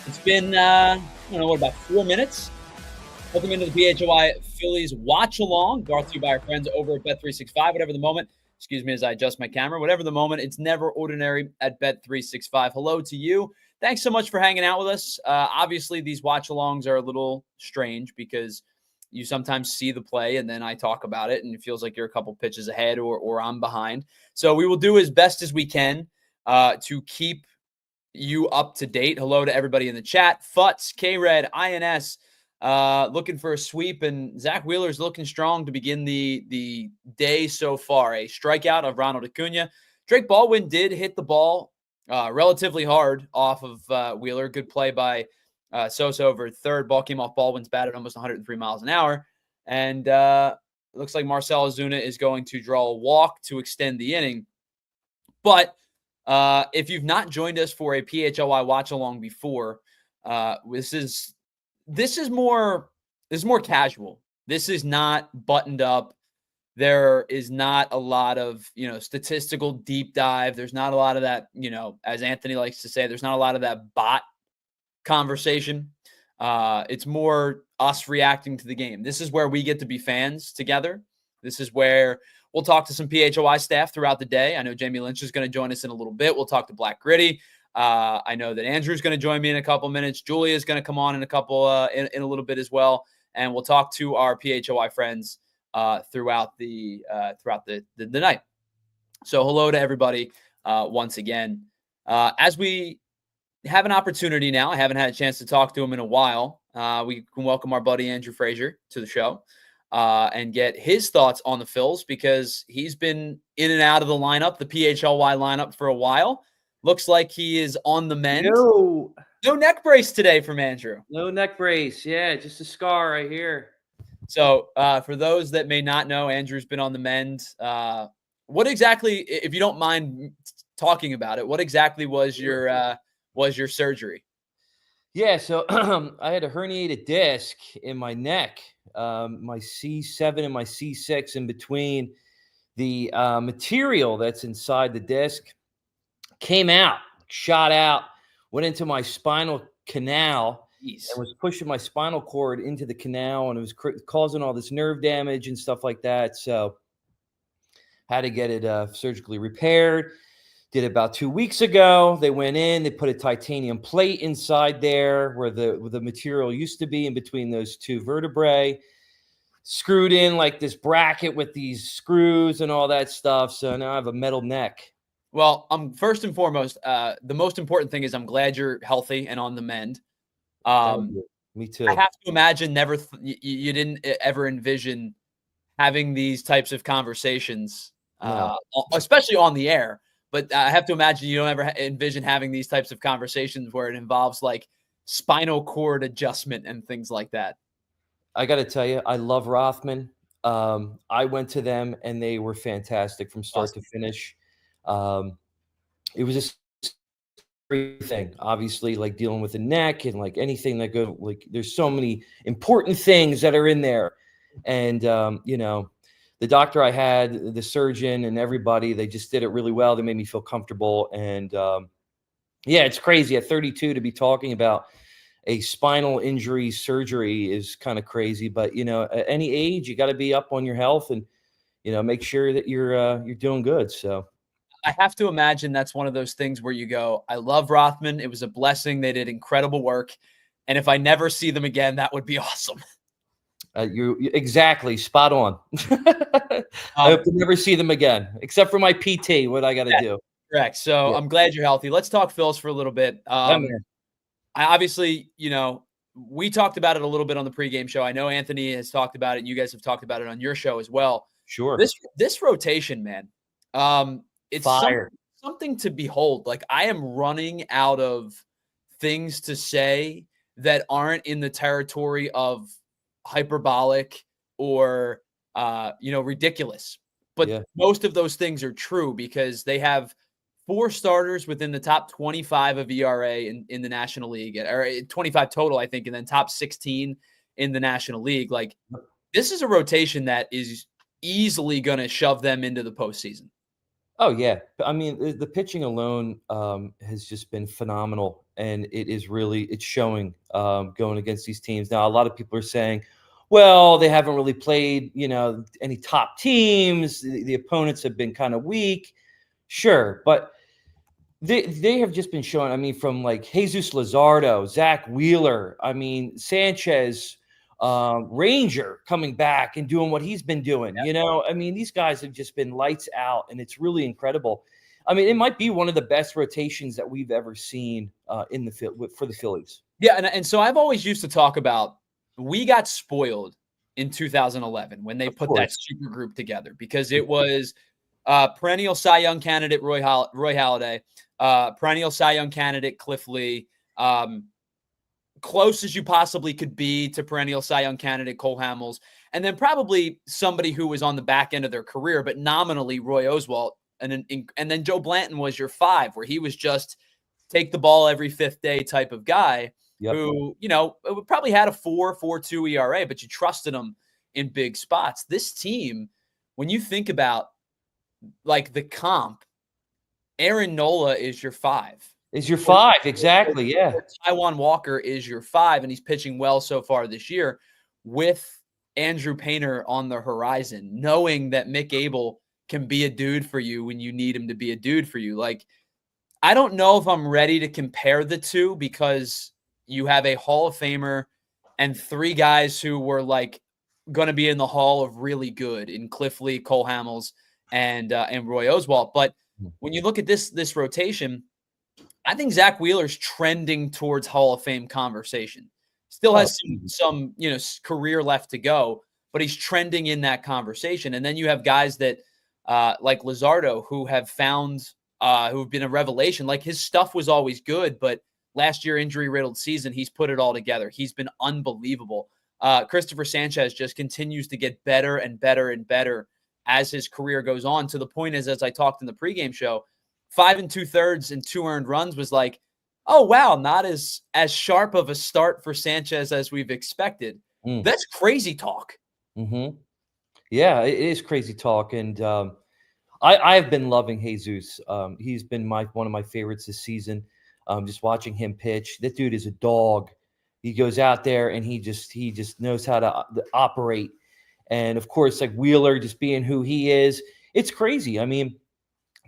It's been, I don't know, what, about 4 minutes? Welcome into the PHLY Phillies watch along, brought to you by our friends over at Bet365. Whatever the moment, excuse me as I adjust my camera, whatever the moment, it's never ordinary at Bet365. Hello to you. Thanks so much for hanging out with us. Obviously, these watch alongs are a little strange because you sometimes see the play and then I talk about it and it feels like you're a couple pitches ahead or I'm behind. So we will do as best as we can to keep you up to date. Hello to everybody in the chat. Futz, K-Red, INS, looking for a sweep, and Zack Wheeler is looking strong to begin the day so far. A strikeout of Ronald Acuna. Drake Baldwin did hit the ball relatively hard off of Wheeler. Good play by Sosa over third. Ball came off Baldwin's bat at almost 103 miles an hour. And it looks like Marcell Ozuna is going to draw a walk to extend the inning. But if you've not joined us for a PHLY watch along before, this is more casual. This is not buttoned up. There is not a lot of, statistical deep dive. There's not a lot of that, as Anthony likes to say, there's not a lot of that bot conversation. It's more us reacting to the game. This is where we get to be fans together. This is where we'll talk to some PHLY staff throughout the day. I know Jamie Lynch is going to join us in a little bit. We'll talk to Black Gritty. I know that Andrew's going to join me in a couple minutes. Julia is going to come on in a couple in a little bit as well, and we'll talk to our PHLY friends throughout the night. So hello to everybody once again. As we have an opportunity now, I haven't had a chance to talk to him in a while. We can welcome our buddy Andrew Frazier to the show. And get his thoughts on the Phils because he's been in and out of the lineup, the PHLY lineup, for a while. Looks like he is on the mend. No neck brace today from Andrew. No neck brace. Yeah, just a scar right here. So for those that may not know, Andrew's been on the mend. What exactly, if you don't mind talking about it, what exactly was your surgery? Yeah, so I had a herniated disc in my neck, my C7 and my C6 in between. The material that's inside the disc came out, shot out, went into my spinal canal, and was pushing my spinal cord into the canal, and it was causing all this nerve damage and stuff like that. So had to get it surgically repaired. Did it about 2 weeks ago. They went in, they put a titanium plate inside there where the material used to be in between those two vertebrae, screwed in like this bracket with these screws and all that stuff. So now I have a metal neck. Well, first and foremost, the most important thing is I'm glad you're healthy and on the mend. Me too. I have to imagine you didn't ever envision having these types of conversations, especially on the air. But I have to imagine you don't ever envision having these types of conversations where it involves like spinal cord adjustment and things like that. I got to tell you, I love Rothman. I went to them and they were fantastic from start to finish. It was just everything, obviously, like dealing with the neck and like anything that goes, like there's so many important things that are in there. And, the doctor I had, the surgeon and everybody, they just did it really well. They made me feel comfortable. And it's crazy at 32 to be talking about a spinal injury surgery is kind of crazy. But, at any age, you got to be up on your health and, make sure that you're doing good. So I have to imagine that's one of those things where you go, I love Rothman. It was a blessing. They did incredible work. And if I never see them again, that would be awesome. You're exactly spot on. I hope to never see them again, except for my PT. What I got to do. Correct. So I'm glad you're healthy. Let's talk Phils for a little bit. I obviously, we talked about it a little bit on the pregame show. I know Anthony has talked about it. You guys have talked about it on your show as well. Sure. This rotation, man, it's something to behold. Like I am running out of things to say that aren't in the territory of hyperbolic or ridiculous, but most of those things are true because they have 4 starters within the top 25 of ERA in the National League, or 25 total, I think, and then top 16 in the National League. Like this is a rotation that is easily going to shove them into the postseason. Oh, yeah. I mean, the pitching alone, has just been phenomenal, and it is really it's showing, going against these teams. Now, a lot of people are saying, "Well, they haven't really played, any top teams. The opponents have been kinda weak." Sure, but they have just been showing. I mean, from like Jesus Luzardo, Zack Wheeler, I mean Sanchez, Ranger coming back and doing what he's been doing. I mean these guys have just been lights out, and it's really incredible. I mean, it might be one of the best rotations that we've ever seen in the for the Phillies. Yeah, and so I've always used to talk about we got spoiled in 2011 when they Of put that course. super group together because it was perennial Cy Young candidate Roy Halladay, perennial Cy Young candidate Cliff Lee, close as you possibly could be to perennial Cy Young candidate Cole Hamels, and then probably somebody who was on the back end of their career, but nominally Roy Oswalt, and then Joe Blanton was your 5, where he was just take the ball every 5th day type of guy Yep. who, probably had a 4.42 ERA, but you trusted him in big spots. This team, when you think about like the comp, Aaron Nola is your 5. Is your 5 exactly? Yeah. Taijuan Walker is your 5, and he's pitching well so far this year with Andrew Painter on the horizon, knowing that Mick Abel can be a dude for you when you need him to be a dude for you. Like, I don't know if I'm ready to compare the two because you have a Hall of Famer and 3 guys who were like going to be in the Hall of really good in Cliff Lee, Cole Hamels, and Roy Oswalt. But when you look at this rotation, I think Zack Wheeler's trending towards Hall of Fame conversation. Still has some career left to go, but he's trending in that conversation. And then you have guys that like Luzardo who have found who've been a revelation. Like his stuff was always good, but last year injury riddled season, he's put it all together. He's been unbelievable. Christopher Sanchez just continues to get better and better and better as his career goes on, to the point as I talked in the pregame show, 5 2/3 and 2 earned runs was like, oh wow, not as sharp of a start for Sanchez as we've expected. That's crazy talk. Yeah, it is crazy talk, and I've been loving Jesus. He's been one of my favorites this season. Just watching him pitch, that dude is a dog. He goes out there and he just knows how to operate. And of course, like Wheeler, just being who he is, it's crazy. I mean,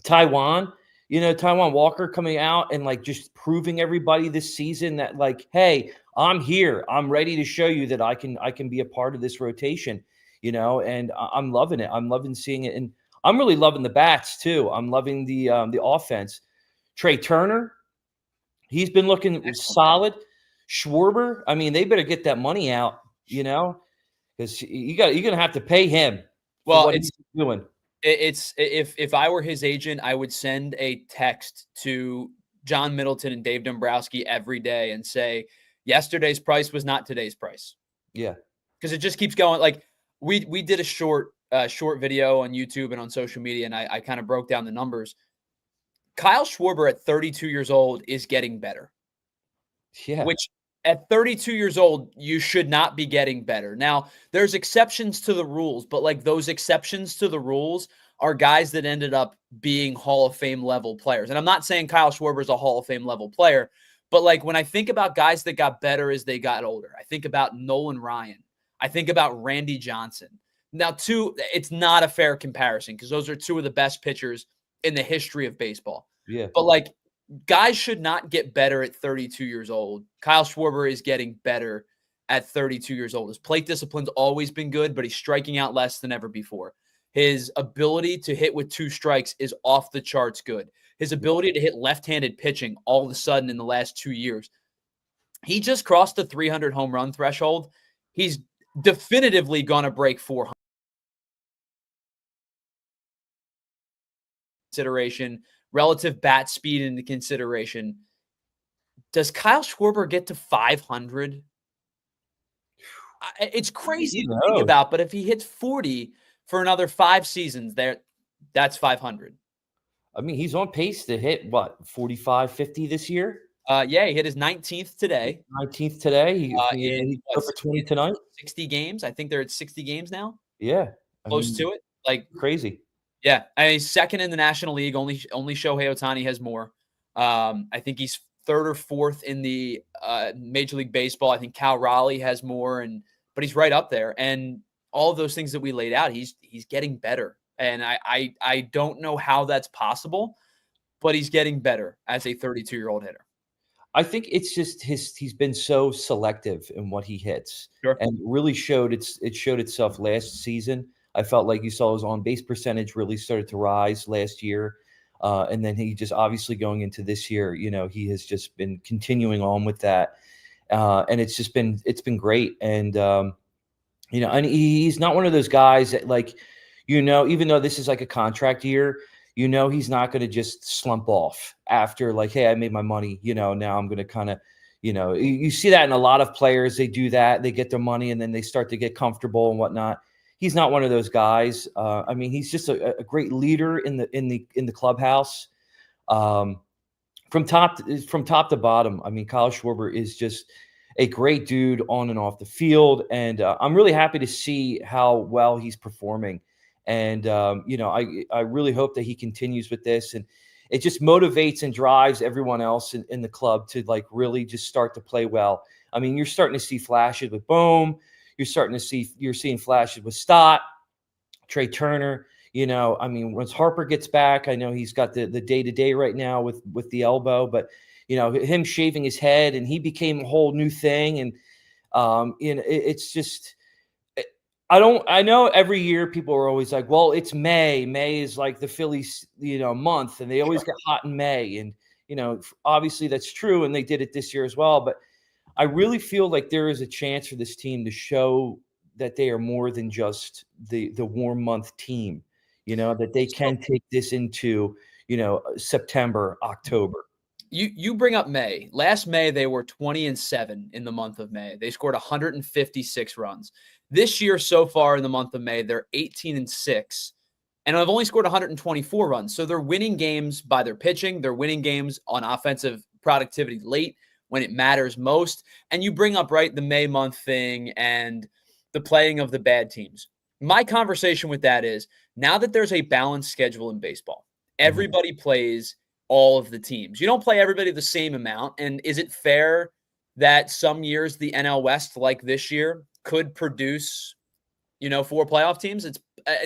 Taijuan Walker coming out and like just proving everybody this season that like, hey, I'm here. I'm ready to show you that I can be a part of this rotation. And I'm loving it. I'm loving seeing it, and I'm really loving the bats too. I'm loving the offense. Trey Turner, he's been looking solid. Schwarber, I mean, they better get that money out, because you're gonna have to pay him. Well, what he's doing. It's if I were his agent, I would send a text to John Middleton and Dave Dombrowski every day and say, yesterday's price was not today's price. Yeah, because it just keeps going. Like we did a short video on YouTube and on social media, and I kind of broke down the numbers. Kyle Schwarber at 32 years old is getting better. Yeah. Which at 32 years old, you should not be getting better. Now, there's exceptions to the rules, but like those exceptions to the rules are guys that ended up being Hall of Fame level players. And I'm not saying Kyle Schwarber is a Hall of Fame level player, but like when I think about guys that got better as they got older, I think about Nolan Ryan. I think about Randy Johnson. Now, it's not a fair comparison because those are 2 of the best pitchers in the history of baseball. Yeah. But like, guys should not get better at 32 years old. Kyle Schwarber is getting better at 32 years old. His plate discipline's always been good, but he's striking out less than ever before. His ability to hit with 2 strikes is off the charts good. His ability to hit left-handed pitching all of a sudden in the last 2 years. He just crossed the 300 home run threshold. He's definitively going to break 400. Consideration, relative bat speed into consideration. Does Kyle Schwarber get to 500? It's crazy to think about, but if he hits 40 for another 5 seasons, that's 500. I mean, he's on pace to hit what, 45, 50 this year? Yeah, he hit his 19th today. 19th today. He for 20 tonight. 60 games. I think they're at 60 games now. Yeah, Close to it. Like crazy. Yeah, I mean, second in the National League. Only Shohei Ohtani has more. I think he's third or fourth in the Major League Baseball. I think Cal Raleigh has more, but he's right up there. And all of those things that we laid out, he's getting better. And I don't know how that's possible, but he's getting better as a 32-year-old hitter. I think it's just he's been so selective in what he hits, Sure. and really it showed itself last season. I felt like you saw his on base percentage really started to rise last year, and then he just obviously going into this year, he has just been continuing on with that, and it's been great. And and he's not one of those guys that even though this is like a contract year, he's not going to just slump off after like, hey, I made my money, now I'm going to kind of, you see that in a lot of players. They do that, they get their money and then they start to get comfortable and whatnot. He's not one of those guys. I mean, he's just a great leader in the clubhouse. From top to bottom. I mean, Kyle Schwarber is just a great dude on and off the field. And I'm really happy to see how well he's performing. And, I really hope that he continues with this. And it just motivates and drives everyone else in the club to like really just start to play well. I mean, you're starting to see flashes with Bohm. You're seeing flashes with Stott, Trey Turner. I mean, once Harper gets back, I know he's got the day-to-day right now with the elbow, but him shaving his head and he became a whole new thing. And it's just, I know every year people are always like, well, it's May. May is like the Phillies, month, and they always get hot in May. And, obviously that's true. And they did it this year as well. But I really feel like there is a chance for this team to show that they are more than just the warm month team, that they can take this into, September, October. You bring up May. Last May, they were 20-7 in the month of May. They scored 156 runs. This year, so far in the month of May, they're 18-6, and have only scored 124 runs. So they're winning games by their pitching. They're winning games on offensive productivity late when it matters most. And you bring up, right, the May month thing and the playing of the bad teams. My conversation with that is, now that there's a balanced schedule in baseball, everybody plays all of the teams. You don't play everybody the same amount. And is it fair that some years the NL West, like this year, could produce, 4 playoff teams? It's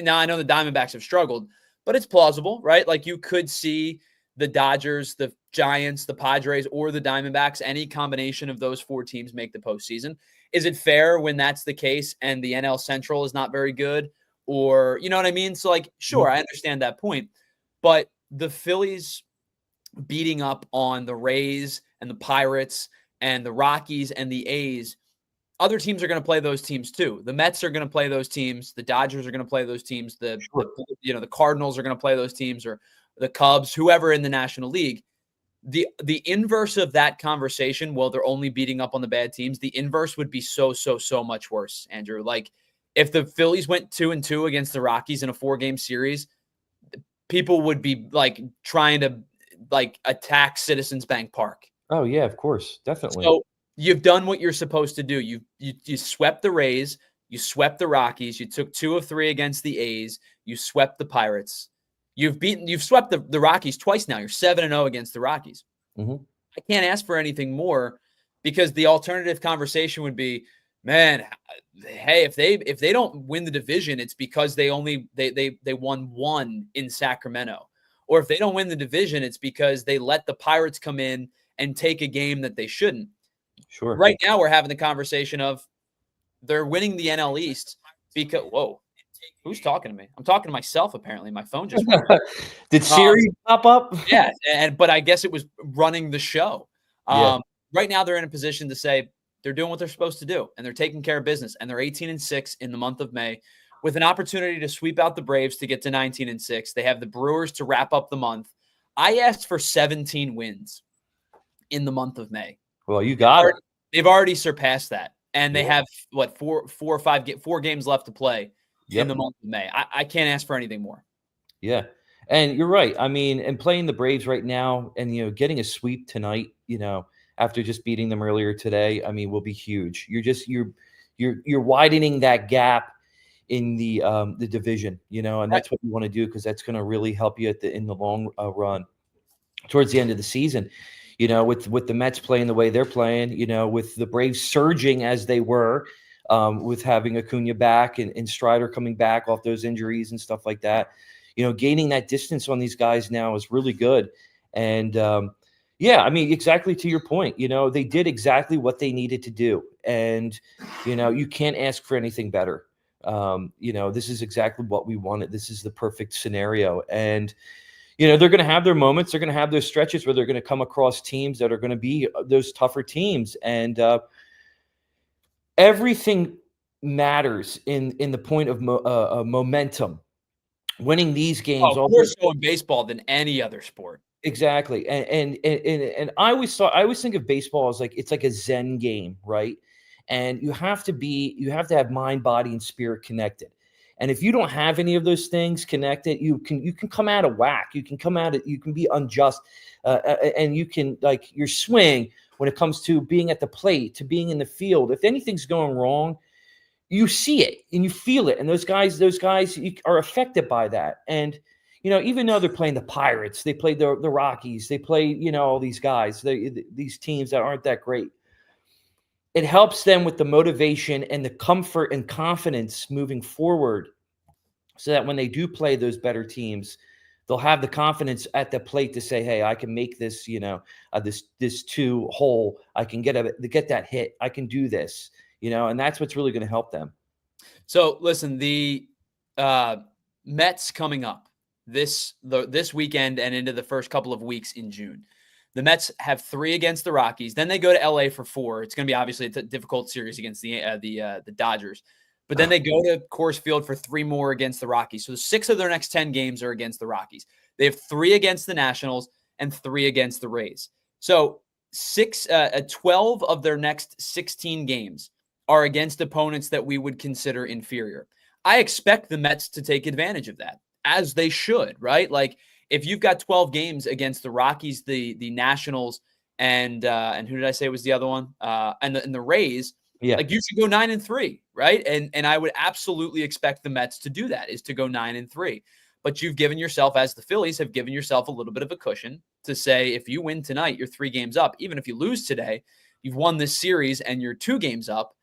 now I know the Diamondbacks have struggled, but it's plausible, right? Like you could see the Dodgers, the Giants, the Padres, or the Diamondbacks, any combination of those 4 teams make the postseason. Is it fair when that's the case and the NL Central is not very good? Or, you know what I mean? So like, sure, I understand that point, but the Phillies beating up on the Rays and the Pirates and the Rockies and the A's, other teams are going to play those teams too. The Mets are going to play those teams. The Dodgers are going to play those teams. The Cardinals are going to play those teams, or the Cubs, whoever in the National League. The inverse of that conversation, well, they're only beating up on the bad teams. The inverse would be so much worse, Andrew. Like if the Phillies went 2-2 against the Rockies in a 4-game series, people would be like trying to like attack Citizens Bank Park. Oh yeah, of course. Definitely. So you've done what you're supposed to do. You swept the Rays, you swept the Rockies, you took 2 of 3 against the A's, you swept the Pirates. You've swept the Rockies twice now. You're 7-0 against the Rockies. I can't ask for anything more, because the alternative conversation would be, man, hey, if they don't win the division, it's because they won 1 in Sacramento. Or if they don't win the division, it's because they let the Pirates come in and take a game that they shouldn't. Sure. Right now, we're having the conversation of they're winning the NL East because, whoa, who's talking to me? I'm talking to myself, apparently. My phone just went. Did Siri pop up? Yeah, but I guess it was running the show. Right now, they're in a position to say they're doing what they're supposed to do, and they're taking care of business, and they're 18-6 in the month of May, with an opportunity to sweep out the Braves to get to 19-6. They have the Brewers to wrap up the month. I asked for 17 wins in the month of May. Well, you got it. They've already surpassed that, and they have four games left to play in the month of May. I can't ask for anything more. Yeah, and you're right. I mean, and playing the Braves right now, and getting a sweep tonight, after just beating them earlier today, I mean, will be huge. You're widening that gap in the division, you know, and Right. that's what you want to do, because that's going to really help you in the long run towards the end of the season. You know, with the Mets playing the way they're playing, you know, with the Braves surging as they were, with having Acuna back and Strider coming back off those injuries and stuff like that, you know, gaining that distance on these guys now is really good. And yeah, I mean, exactly to your point, you know, they did exactly what they needed to do. And, you know, you can't ask for anything better. You know, this is exactly what we wanted. This is the perfect scenario. And, you know, they're going to have their moments. They're going to have those stretches where they're going to come across teams that are going to be those tougher teams. And everything matters in the point of momentum. Winning these games, Oh, more so in baseball than any other sport. exactly. And I always think of baseball as like, it's like a Zen game, right? And you have to have mind, body, and spirit connected. And if you don't have any of those things connected, you can come out of whack. You can be unjust, and you can, like, your swing when it comes to being at the plate, to being in the field. If anything's going wrong, you see it and you feel it. And those guys are affected by that. And, you know, even though they're playing the Pirates, they play the Rockies, they play, you know, all these guys, these teams that aren't that great. It helps them with the motivation and the comfort and confidence moving forward, so that when they do play those better teams, they'll have the confidence at the plate to say, hey, I can make this, you know, this 2 hole. I can get that hit. I can do this, you know, and that's what's really going to help them. So listen, the Mets coming up this weekend and into the first couple of weeks in June. The Mets have 3 against the Rockies. Then they go to LA for 4. It's going to be obviously a difficult series against the Dodgers. But then they go to Coors Field for 3 more against the Rockies. So 6 of their next 10 games are against the Rockies. They have 3 against the Nationals and 3 against the Rays. So 12 of their next 16 games are against opponents that we would consider inferior. I expect the Mets to take advantage of that, as they should, right? Like, if you've got 12 games against the Rockies, the Nationals, and who did I say was the other one? And the Rays, Yeah. like, you should go 9-3, right? And I would absolutely expect the Mets to do that, is to go 9-3. But you've given yourself, as the Phillies have given yourself, a little bit of a cushion to say, if you win tonight, you're 3 games up. Even if you lose today, you've won this series and you're 2 games up.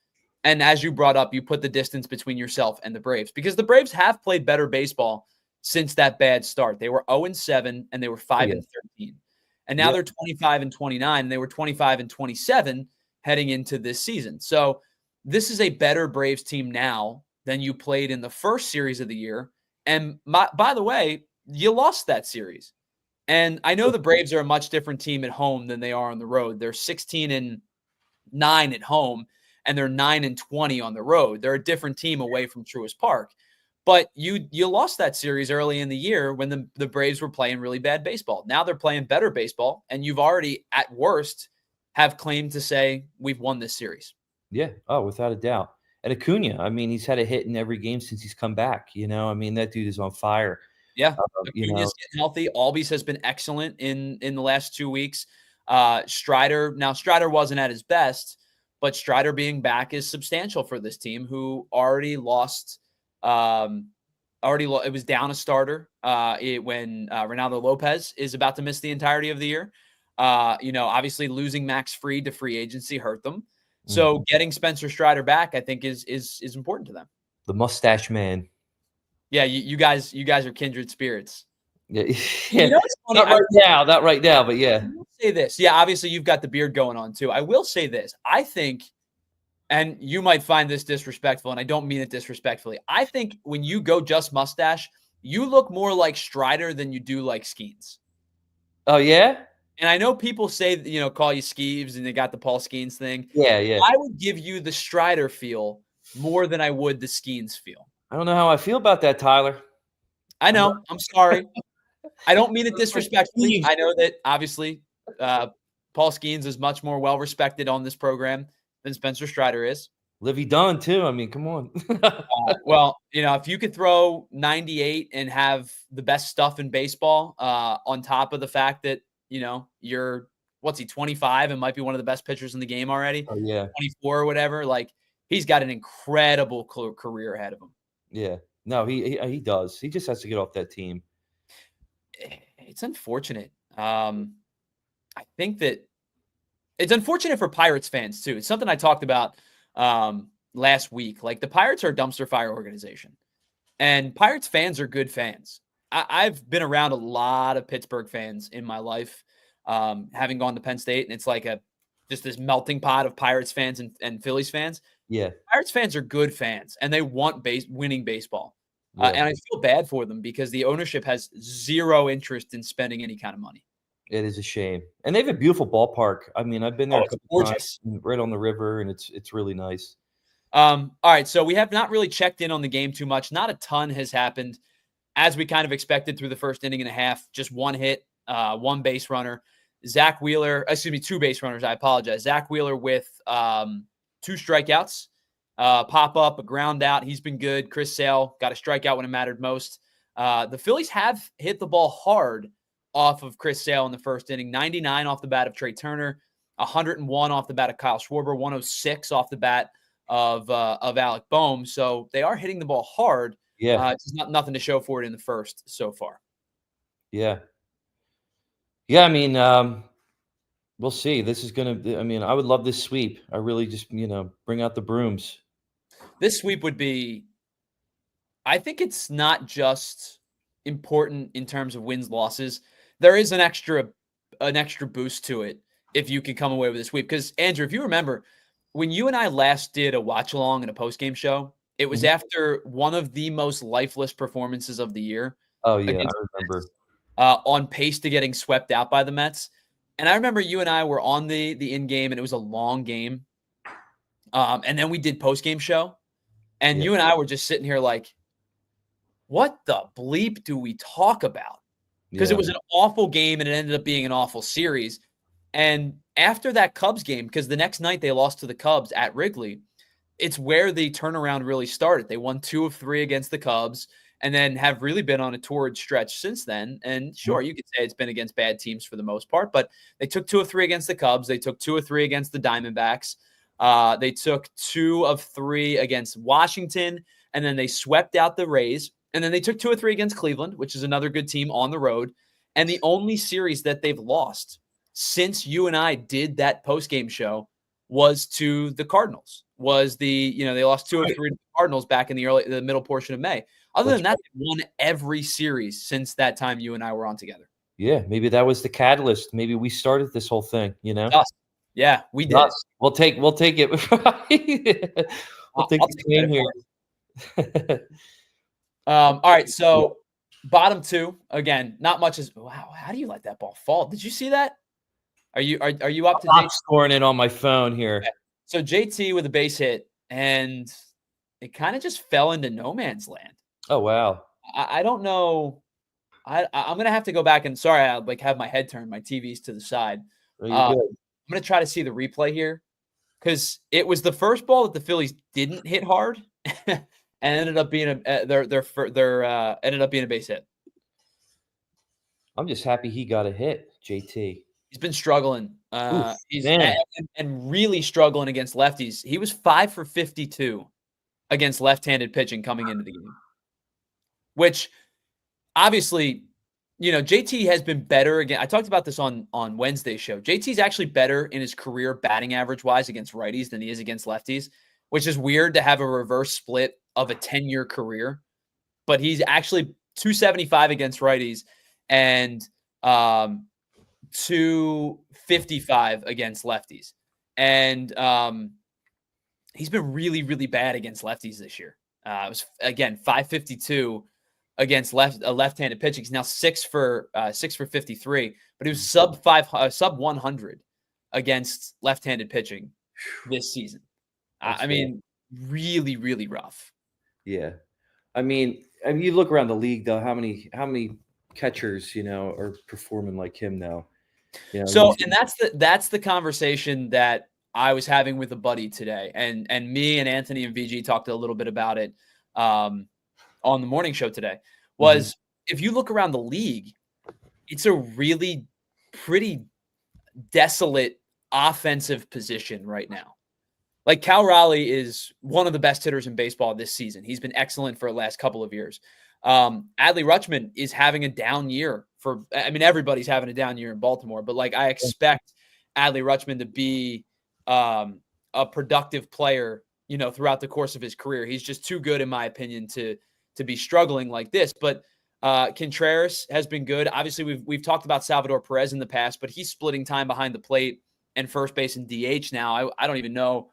And as you brought up, you put the distance between yourself and the Braves, because the Braves have played better baseball since that bad start. They were 0-7 and they were 5-13. And now they're 25-29, and they were 25-27 heading into this season. So this is a better Braves team now than you played in the first series of the year. And by the way, you lost that series. And I know the Braves are a much different team at home than they are on the road. They're 16-9 at home, and they're 9-20 on the road. They're a different team away from Truist Park. But you lost that series early in the year when the Braves were playing really bad baseball. Now they're playing better baseball, and you've already, at worst, have claimed to say, we've won this series. Yeah. Oh, without a doubt. And Acuna, I mean, he's had a hit in every game since he's come back. You know, I mean, that dude is on fire. Yeah. You know, Acuna's getting healthy. Albies has been excellent in the last 2 weeks. Strider wasn't at his best, but Strider being back is substantial for this team, who already lost. It was down a starter when Ronaldo Lopez is about to miss the entirety of the year. You know, obviously losing Max Fried to free agency hurt them. So getting Spencer Strider back, I think, is important to them. The mustache man. Yeah, you guys are kindred spirits. Yeah. You know what's funny? Not right now, but yeah. I will say this. Yeah, obviously you've got the beard going on too. I will say this. I think, and you might find this disrespectful, and I don't mean it disrespectfully, I think when you go just mustache, you look more like Strider than you do like Skeens. Oh, yeah? And I know people say, you know, call you Skeeves, and they got the Paul Skeens thing. Yeah, yeah. I would give you the Strider feel more than I would the Skeens feel. I don't know how I feel about that, Tyler. I know. I'm sorry. I don't mean it disrespectfully. I know that obviously Paul Skeens is much more well-respected on this program than Spencer Strider is. Livy Dunn, too. I mean, come on. Well, you know, if you could throw 98 and have the best stuff in baseball on top of the fact that, you know, you're, 25 and might be one of the best pitchers in the game already? Oh, yeah. 24 or whatever. Like, he's got an incredible career ahead of him. Yeah. No, he does. He just has to get off that team. It's unfortunate. I think that it's unfortunate for Pirates fans too. It's something I talked about last week. Like the Pirates are a dumpster fire organization, and Pirates fans are good fans. I've been around a lot of Pittsburgh fans in my life, having gone to Penn State, and it's like just this melting pot of Pirates fans and Phillies fans. Yeah. Pirates fans are good fans, and they want winning baseball. Yeah. And I feel bad for them because the ownership has zero interest in spending any kind of money. It is a shame. And they have a beautiful ballpark. I mean, I've been there a It's couple gorgeous. times, right on the river, and it's really nice. All right, so we have not really checked in on the game too much. Not a ton has happened, as we kind of expected through the first inning and a half. Just one hit, one base runner. Zack Wheeler, two base runners. I apologize. Zack Wheeler with 2 strikeouts, pop up, a ground out. He's been good. Chris Sale got a strikeout when it mattered most. The Phillies have hit the ball hard off of Chris Sale in the first inning. 99 off the bat of Trey Turner, 101 off the bat of Kyle Schwarber, 106 off the bat of Alec Boehm. So they are hitting the ball hard. Yeah. It's nothing to show for it in the first so far. Yeah. Yeah, I mean, we'll see. This is gonna I mean, I would love this sweep. I really just, bring out the brooms. This sweep would be, I think it's not just important in terms of wins, losses. There is an extra boost to it if you can come away with a sweep. Because Andrew, if you remember, when you and I last did a watch along and a post game show, it was after one of the most lifeless performances of the year. Oh yeah, I remember. On pace to getting swept out by the Mets. And I remember you and I were on the in game, and it was a long game. And then we did post game show, and you and I were just sitting here like, what the bleep do we talk about? Because it was an awful game, and it ended up being an awful series. And after that Cubs game, because the next night they lost to the Cubs at Wrigley, it's where the turnaround really started. They won 2 of 3 against the Cubs, and then have really been on a torrid stretch since then. And sure, you could say it's been against bad teams for the most part, but they took 2 of 3 against the Cubs. They took 2 of 3 against the Diamondbacks. They took 2 of 3 against Washington, and then they swept out the Rays. And then they took 2 of 3 against Cleveland, which is another good team on the road. And the only series that they've lost since you and I did that postgame show was to the Cardinals. They lost 2 of 3 to the Cardinals back in the middle portion of May. Other than that, they won every series since that time you and I were on together. Yeah, maybe that was the catalyst. Maybe we started this whole thing, Us. Yeah, we did. We'll take it. We'll take the claim here. All right, so bottom 2 again. Not much is. Wow, how do you let that ball fall? Did you see that? Are you up to date? I'm scoring it on my phone here. Okay. So JT with a base hit, and it kind of just fell into no man's land. Oh wow! I don't know. I'm gonna have to go back and sorry, I have my head turned. My TV's to the side. I'm gonna try to see the replay here because it was the first ball that the Phillies didn't hit hard. And ended up being ended up being a base hit. I'm just happy he got a hit, JT. He's been struggling. And really struggling against lefties. He was 5 for 52 against left-handed pitching coming into the game. Which obviously, JT has been better again. I talked about this on Wednesday's show. JT's actually better in his career batting average wise against righties than he is against lefties, which is weird to have a reverse split of a 10-year career, but he's actually 275 against righties and 255 against lefties. And he's been really, really bad against lefties this year. It was, again, 552 against left-handed pitching. He's now 6 for 53, but he was sub 100 against left-handed pitching this season. I mean, really, really rough. Yeah. I mean, you look around the league though, how many catchers, are performing like him now. So, and that's the conversation that I was having with a buddy today. And me and Anthony and VG talked a little bit about it on the morning show today. Was if you look around the league, it's a really pretty desolate offensive position right now. Like Cal Raleigh is one of the best hitters in baseball this season. He's been excellent for the last couple of years. Adley Rutschman is having a down year everybody's having a down year in Baltimore, but like I expect Adley Rutschman to be a productive player, throughout the course of his career. He's just too good, in my opinion, to be struggling like this. But Contreras has been good. Obviously, we've talked about Salvador Perez in the past, but he's splitting time behind the plate and first base and DH now. I don't even know.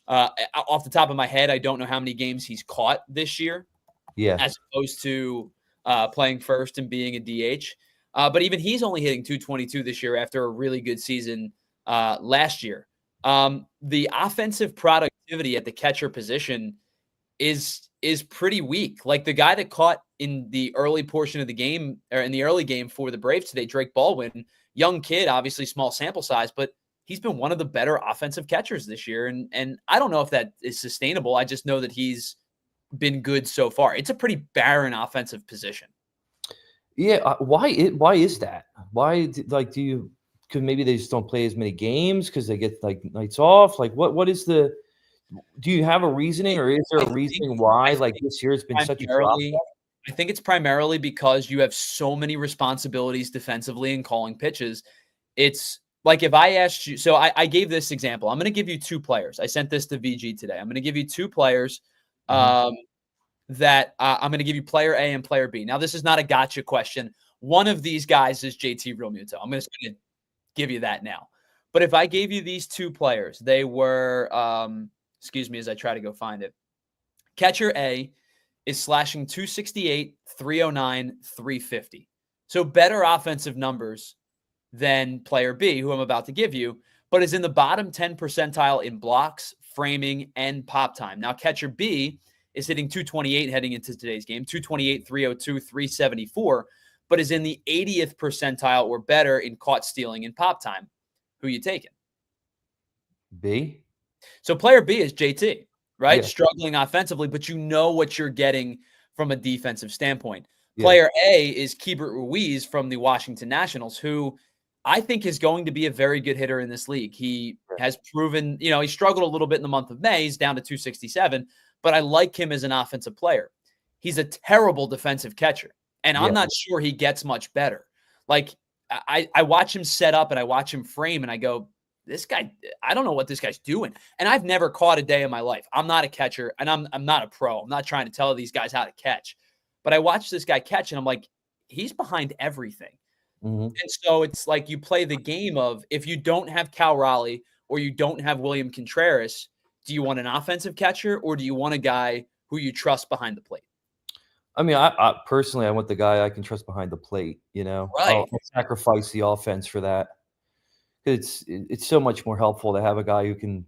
Off the top of my head, I don't know how many games he's caught this year. Yeah. As opposed to playing first and being a DH. But even he's only hitting 222 this year after a really good season last year. The offensive productivity at the catcher position is pretty weak. Like the guy that caught in the early portion of the game, or in the early game for the Braves today, Drake Baldwin, young kid, obviously small sample size, but he's been one of the better offensive catchers this year. And I don't know if that is sustainable. I just know that he's been good so far. It's a pretty barren offensive position. Yeah. Why is that? Why because maybe they just don't play as many games because they get like nights off? Like what is do you have a reasoning, or is there a reasoning why this year it's been such a drop? I think it's primarily because you have so many responsibilities defensively and calling pitches. It's like if I asked you, so I gave this example. I'm going to give you two players. I sent this to VG today. I'm going to give you two players that I'm going to give you player A and player B. Now, this is not a gotcha question. One of these guys is JT Realmuto. I'm just going to give you that now. But if I gave you these two players, they were, excuse me as I try to go find it. Catcher A is slashing 268, 309, 350. So better offensive numbers than player B, who I'm about to give you, but is in the bottom 10 percentile in blocks, framing, and pop time. Now, catcher B is hitting 228 heading into today's game, 228, 302, 374, but is in the 80th percentile or better in caught stealing and pop time. Who you taking? B. So player B is JT, right? Yeah. Struggling offensively, but you know what you're getting from a defensive standpoint. Yeah. Player A is Keibert Ruiz from the Washington Nationals, who I think is going to be a very good hitter in this league. He has proven, he struggled a little bit in the month of May. He's down to 267, but I like him as an offensive player. He's a terrible defensive catcher, and I'm not sure he gets much better. Like, I watch him set up and I watch him frame, and I go, this guy, I don't know what this guy's doing. And I've never caught a day in my life. I'm not a catcher, and I'm not a pro. I'm not trying to tell these guys how to catch. But I watch this guy catch, and I'm like, he's behind everything. Mm-hmm. And so it's like you play the game of, if you don't have Cal Raleigh or you don't have William Contreras, do you want an offensive catcher, or do you want a guy who you trust behind the plate? I mean, I personally, I want the guy I can trust behind the plate, Right. I'll sacrifice the offense for that. It's so much more helpful to have a guy who can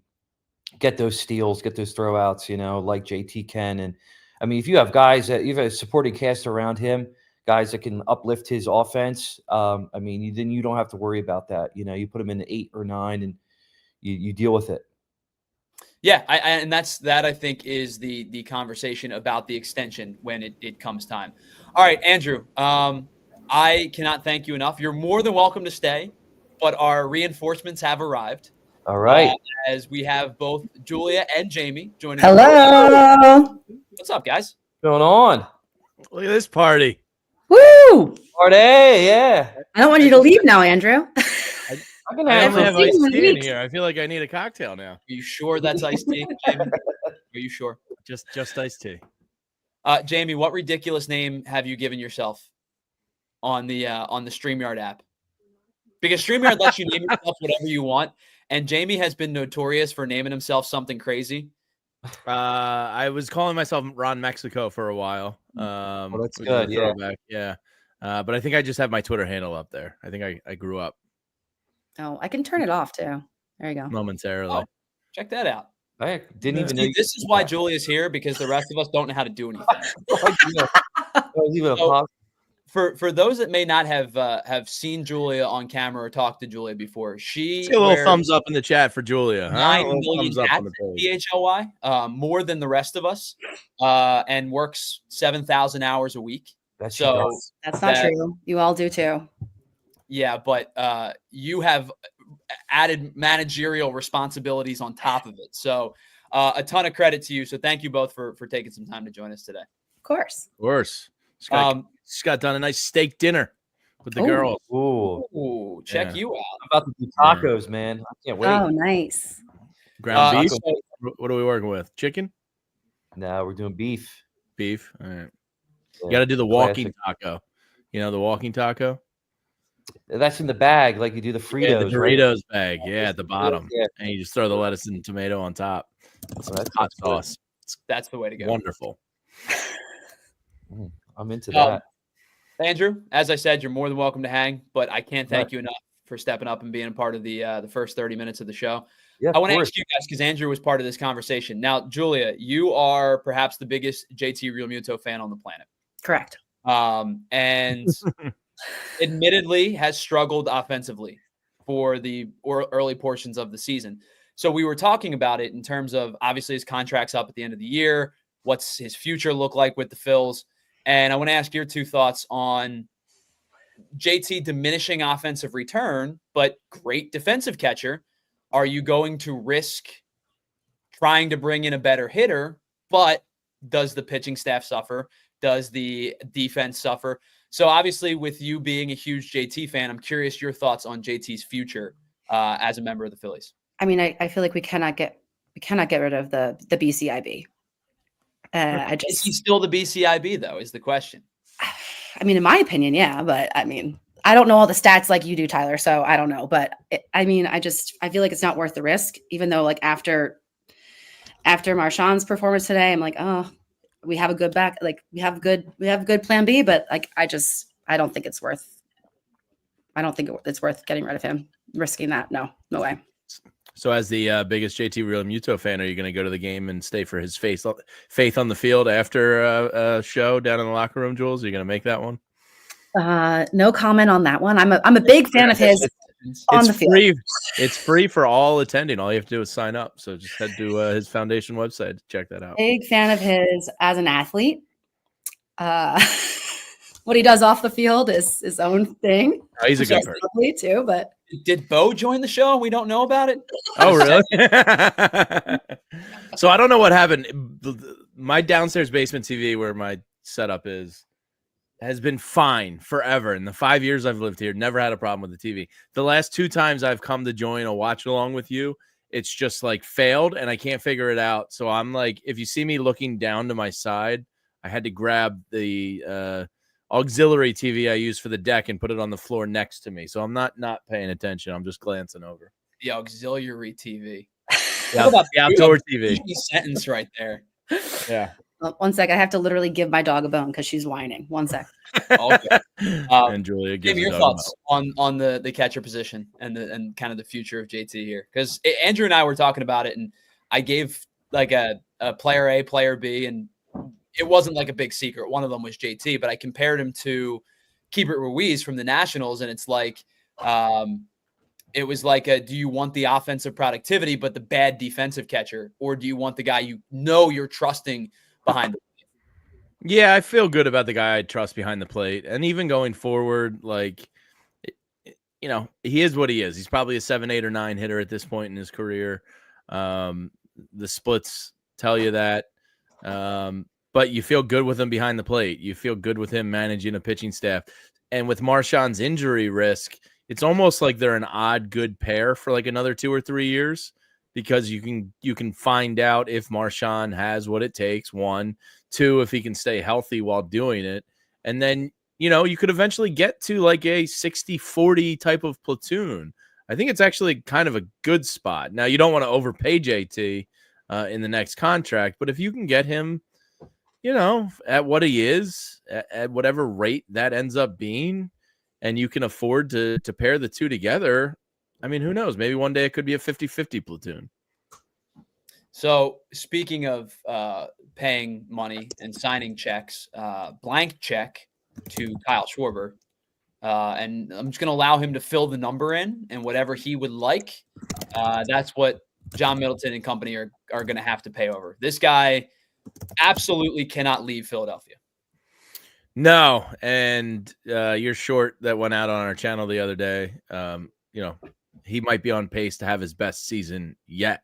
get those steals, get those throwouts, like JT can. And I mean, if you have guys that you have a supporting cast around him, guys that can uplift his offense, then you don't have to worry about that. You put him in 8 or 9 and you deal with it. Yeah, and that I think is the conversation about the extension when it comes time. All right, Andrew, I cannot thank you enough. You're more than welcome to stay, but our reinforcements have arrived. All right. As we have both Julia and Jamie joining. Hello. What's up, guys? What's going on? Look at this party. Woo! Party, yeah. I don't want you to leave now, Andrew. I can I have only have iced tea in weeks. here. I feel like I need a cocktail now. Are you sure that's iced tea, Jamie? Are you sure? Just iced tea. Jamie, what ridiculous name have you given yourself on the StreamYard app? Because StreamYard lets you name yourself whatever you want, and Jamie has been notorious for naming himself something crazy. I was calling myself Ron Mexico for a while. Well, that's good. Yeah. But I think I just have my Twitter handle up there. I think I grew up Oh, I can turn it off too. There you go. momentarily. Oh, check that out. I didn't even know. This is why Julia's here, because the rest of us don't know how to do anything. For those that may not have seen Julia on camera or talked to Julia before, she See a little thumbs up in the chat for Julia. 9 million hats at PHLY, more than the rest of us, and works 7,000 hours a week. That's not true. You all do too. Yeah, but you have added managerial responsibilities on top of it. So a ton of credit to you. So thank you both for taking some time to join us today. Of course. Of course. Just got done a nice steak dinner with the girls. Ooh, check Yeah. you out. I'm about to do tacos, man. I can't wait. Oh, nice. Ground beef. so- What are we working with? Chicken? No, we're doing beef. Beef. All right. Yeah, You got to do the walking classic. taco. You know the walking taco? That's in the bag, like you do the Yeah, Fritos. the right? Doritos bag. Yeah, at the bottom. Yeah. And you just throw the lettuce and tomato on top. That's Hot good. sauce. That's the way to go. Wonderful. I'm into that. Andrew, as I said, you're more than welcome to hang, but I can't thank you enough for stepping up and being a part of the first 30 minutes of the show. Yeah, I want to ask you guys, because Andrew was part of this conversation. Now, Julia, you are perhaps the biggest JT Real Muto fan on the planet. Correct. And admittedly has struggled offensively for the early portions of the season. So we were talking about it in terms of, obviously, his contract's up at the end of the year. What's his future look like with the Phils? And I want to ask your two thoughts on JT diminishing offensive return, but great defensive catcher. Are you going to risk trying to bring in a better hitter, but does the pitching staff suffer? Does the defense suffer? So obviously, with you being a huge JT fan, I'm curious your thoughts on JT's future as a member of the Phillies. I mean, I feel like we cannot get rid of the BCIB. Is he still the BCIB though? Is the question. I mean, in my opinion, yeah, but I mean, I don't know all the stats like you do, Tyler, so I don't know. But I feel like it's not worth the risk, even though like after Marshawn's performance today, I'm like, oh, we have a good back, like we have a good plan B, but like I don't think it's worth getting rid of him, risking that. No way. So as the biggest JT Real Muto fan, are you going to go to the game and stay for his faith on the field after a show down in the locker room, Jules? Are you going to make that one? No comment on that one. I'm a big fan of his on the field. Free. It's free for all attending. All you have to do is sign up. So just head to his foundation website to check that out. Big fan of his as an athlete. What he does off the field is his own thing. Oh, he's a good person athlete too, but did Bo join the show? We don't know about it. Oh, really? So I don't know what happened. My downstairs basement TV, where my setup is, has been fine forever. In the 5 years I've lived here, never had a problem with the TV. The last 2 times I've come to join a watch along with you, it's just like failed and I can't figure it out. So I'm like, if you see me looking down to my side, I had to grab the auxiliary TV I use for the deck and put it on the floor next to me. So I'm not paying attention. I'm just glancing over. The auxiliary TV. The outdoor TV. Sentence right there. Yeah. One sec. I have to literally give my dog a bone because she's whining. One sec. And Julia, give me your thoughts on the catcher position and kind of the future of JT here, because Andrew and I were talking about it, and I gave like a player A, player B, and it wasn't like a big secret. One of them was JT, but I compared him to Keibert Ruiz from the Nationals, and it's like it was like do you want the offensive productivity but the bad defensive catcher, or do you want the guy you're trusting behind the plate? Yeah, I feel good about the guy I trust behind the plate. And even going forward, like, you know, he is what he is. He's probably a 7, 8, or 9 hitter at this point in his career. The splits tell you that. But you feel good with him behind the plate. You feel good with him managing a pitching staff. And with Marshawn's injury risk, it's almost like they're an odd good pair for like another 2 or 3 years, because you can find out if Marshawn has what it takes. 1, 2, if he can stay healthy while doing it. And then, you know, you could eventually get to like a 60-40 type of platoon. I think it's actually kind of a good spot. Now, you don't want to overpay JT in the next contract, but if you can get him, you know, at what he is, at whatever rate that ends up being, and you can afford to pair the two together, I mean, who knows? Maybe one day it could be a 50-50 platoon. So speaking of paying money and signing checks, blank check to Kyle Schwarber, and I'm just going to allow him to fill the number in, and whatever he would like, that's what John Middleton and company are going to have to pay over. This guy absolutely cannot leave Philadelphia. No, and your short that went out on our channel the other day, you know, he might be on pace to have his best season yet.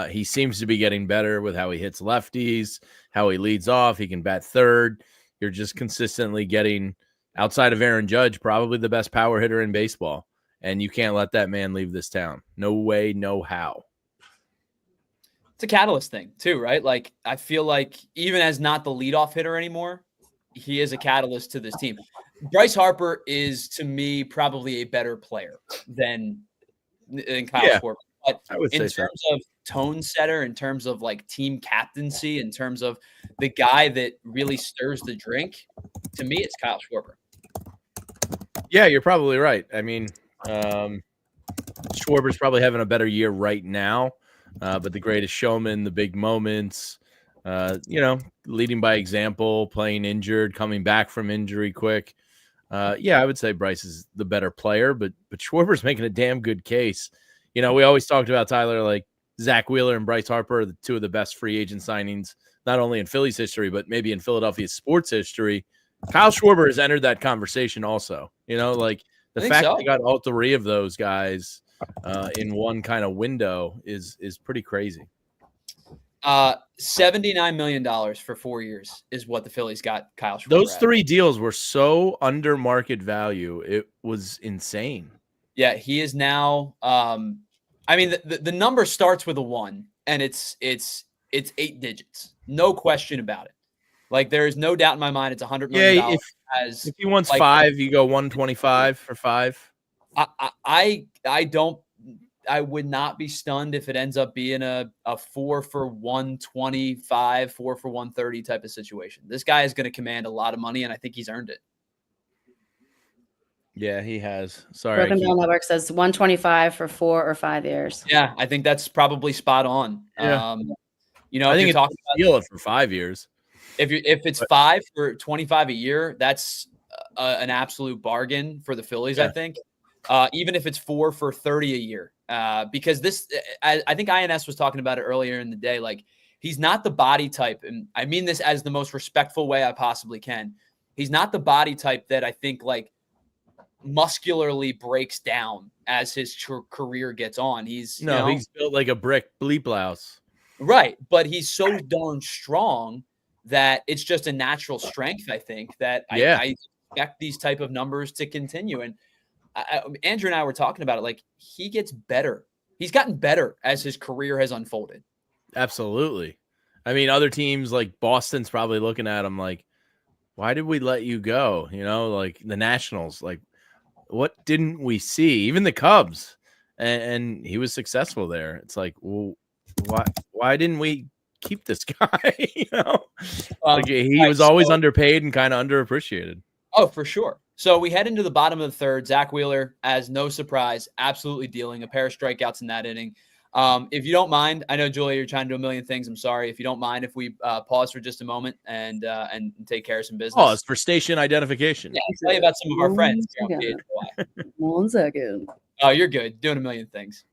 He seems to be getting better with how he hits lefties, how he leads off. He can bat third. You're just consistently getting, outside of Aaron Judge, probably the best power hitter in baseball. And you can't let that man leave this town. No way, no how. It's a catalyst thing too, right? Like, I feel like even as not the leadoff hitter anymore, he is a catalyst to this team. Bryce Harper is, to me, probably a better player than Kyle Schwarber. But in terms of tone setter, in terms of like team captaincy, in terms of the guy that really stirs the drink, to me, it's Kyle Schwarber. Yeah, you're probably right. I mean, Schwarber's probably having a better year right now, but the greatest showman, the big moments, leading by example, playing injured, coming back from injury quick. I would say Bryce is the better player, but Schwarber's making a damn good case. We always talked about, Tyler, like Zack Wheeler and Bryce Harper are the two of the best free agent signings, not only in Phillies history, but maybe in Philadelphia sports history. Kyle Schwarber has entered that conversation also. The fact that they got all three of those guys in one kind of window is pretty crazy. $79 million for 4 years is what the Phillies got Kyle Schwarber. Those three deals were so under market value. It was insane. Yeah, he is now. The number starts with a 1, and it's 8 digits, no question about it. Like, there is no doubt in my mind it's $100 million. Yeah, if he wants 5, you go 125 for 5. I would not be stunned if it ends up being a 4 for 125, 4 for 130 type of situation. This guy is going to command a lot of money, and I think he's earned it. Yeah, he has. Sorry. Broken Ball Network says 125 for 4 or 5 years. Yeah, I think that's probably spot on. Yeah. I think it's steal it for 5 years. If it's 5 for 25 a year, that's an absolute bargain for the Phillies. Yeah. I think, even if it's 4 for 30 a year, because I think INS was talking about it earlier in the day. Like, he's not the body type, and I mean this as the most respectful way I possibly can. He's not the body type that I think like muscularly breaks down as his career gets on. He's built like a brick bleep blouse. Right. But he's so darn strong that it's just a natural strength, I think, that I expect these type of numbers to continue. And Andrew and I were talking about it. Like, he gets better. He's gotten better as his career has unfolded. Absolutely. I mean, other teams like Boston's probably looking at him like, why did we let you go? Like the Nationals, like, what didn't we see? Even the Cubs, and he was successful there. It's like, well, why didn't we keep this guy? He was always underpaid and kind of underappreciated. Oh, for sure. So we head into the bottom of the third. Zack Wheeler, as no surprise, absolutely dealing a pair of strikeouts in that inning. If you don't mind, I know, Julia, you're trying to do a million things. I'm sorry. If you don't mind, if we pause for just a moment and take care of some business. Pause for station identification. Yeah, I'll tell you about some of our friends here on PHLY. 1 second. Oh, you're good. Doing a million things.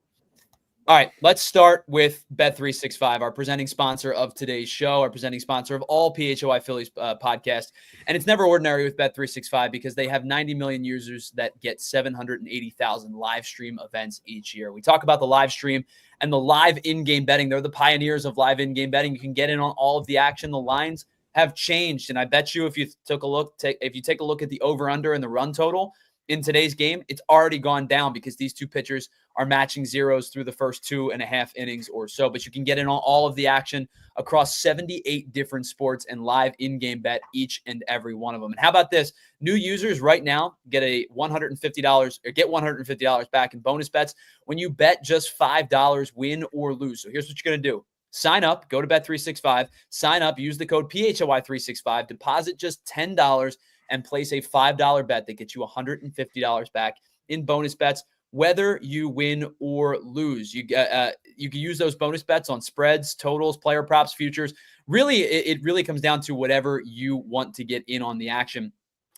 All right, let's start with Bet365, our presenting sponsor of today's show, our presenting sponsor of all PHLY Phillies podcast. And it's never ordinary with Bet365 because they have 90 million users that get 780,000 live stream events each year. We talk about the live stream and the live in-game betting. They're the pioneers of live in-game betting. You can get in on all of the action. The lines have changed, and I bet you if you take a look at the over-under and the run total in today's game, it's already gone down because these two pitchers are matching zeros through the first 2.5 innings or so. But you can get in on all of the action across 78 different sports and live in-game bet each and every one of them. And how about this? New users right now get $150 back in bonus bets when you bet just $5, win or lose. So here's what you're going to do. Sign up, go to Bet365, sign up, use the code PHLY365, deposit just $10 and place a $5 bet that gets you $150 back in bonus bets, whether you win or lose. You can use those bonus bets on spreads, totals, player props, futures. Really, it really comes down to whatever you want to get in on the action.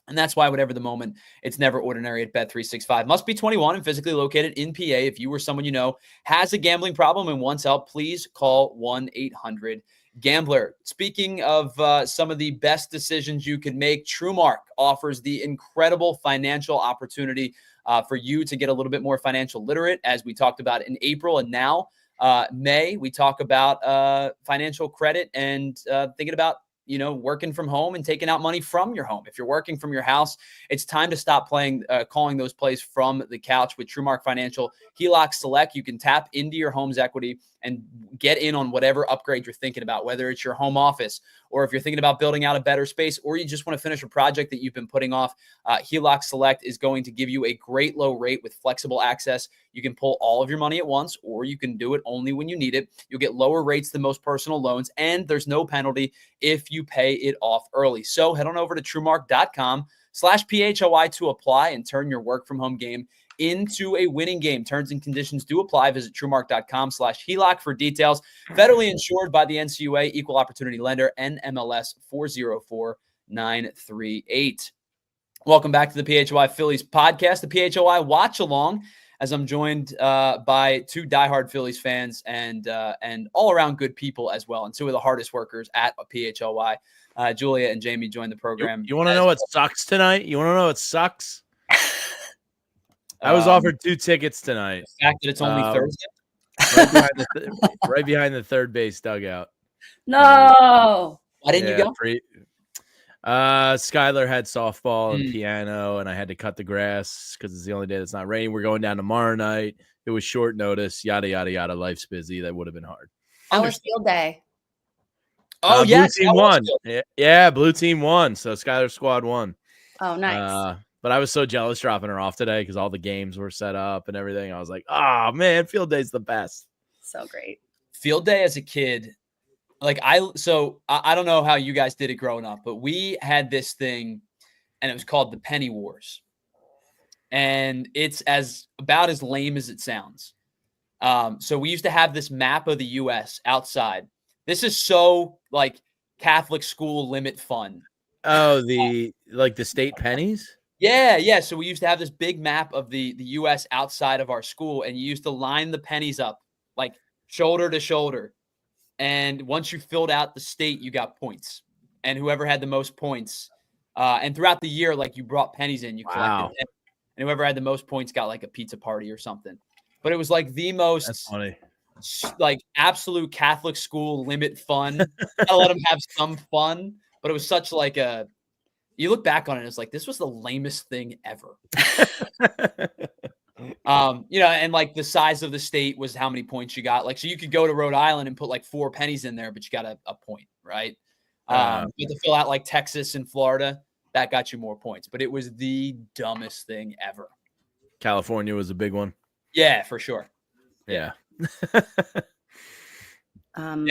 And that's why, whatever the moment, it's never ordinary at Bet365. Must be 21 and physically located in PA. If you or someone you know has a gambling problem and wants help, please call 1-800-GAMBLER. Speaking of some of the best decisions you could make, TrueMark offers the incredible financial opportunity for you to get a little bit more financial literate, as we talked about in April. And now May, we talk about financial credit and thinking about working from home and taking out money from your home. If you're working from your house, it's time to stop calling those plays from the couch with TrueMark Financial HELOC Select. You can tap into your home's equity and get in on whatever upgrade you're thinking about, whether it's your home office or if you're thinking about building out a better space or you just want to finish a project that you've been putting off. HELOC Select is going to give you a great low rate with flexible access. You can pull all of your money at once, or you can do it only when you need it. You'll get lower rates than most personal loans, and there's no penalty if you pay it off early. So head on over to TrueMark.com/PHLY to apply and turn your work from home game into a winning game. Terms and conditions do apply. Visit TrueMark.com/HELOC for details. Federally insured by the NCUA, Equal Opportunity Lender, NMLS 404938. Welcome back to the PHLY Phillies podcast, the PHLY Watch Along, as I'm joined by two diehard Phillies fans and all around good people as well, and two of the hardest workers at PHLY. Julia and Jamie joined the program. You want to know what sucks tonight? You want to know what sucks? I was offered 2 tickets tonight. The fact that it's only Thursday. Right behind the third base dugout. No. Why didn't you go? Skylar had softball and piano, and I had to cut the grass because it's the only day that's not raining. We're going down tomorrow night. It was short notice. Yada, yada, yada. Life's busy. That would have been hard. That was field day. Oh, yes. Blue team won. Yeah, blue team won. So Skylar squad won. Oh, nice. But I was so jealous dropping her off today because all the games were set up and everything. I was like, oh, man, field day's the best. So great. Field day as a kid. I don't know how you guys did it growing up, but we had this thing and it was called the Penny Wars. And it's about as lame as it sounds. So we used to have this map of the US outside. This is so Catholic school limit fun. Oh, the state pennies? Yeah. So we used to have this big map of the US outside of our school, and you used to line the pennies up shoulder to shoulder. And once you filled out the state, you got points. And whoever had the most points, and throughout the year, you brought pennies in, you collected them, and whoever had the most points got a pizza party or something. But it was the most That's funny. Absolute Catholic school limit fun. I let them have some fun, but it was such you look back on it, it's this was the lamest thing ever. And the size of the state was how many points you got. So you could go to Rhode Island and put 4 pennies in there, but you got a point, right? You had to fill out Texas and Florida, that got you more points. But it was the dumbest thing ever. California was a big one. Yeah, for sure. Yeah. I'm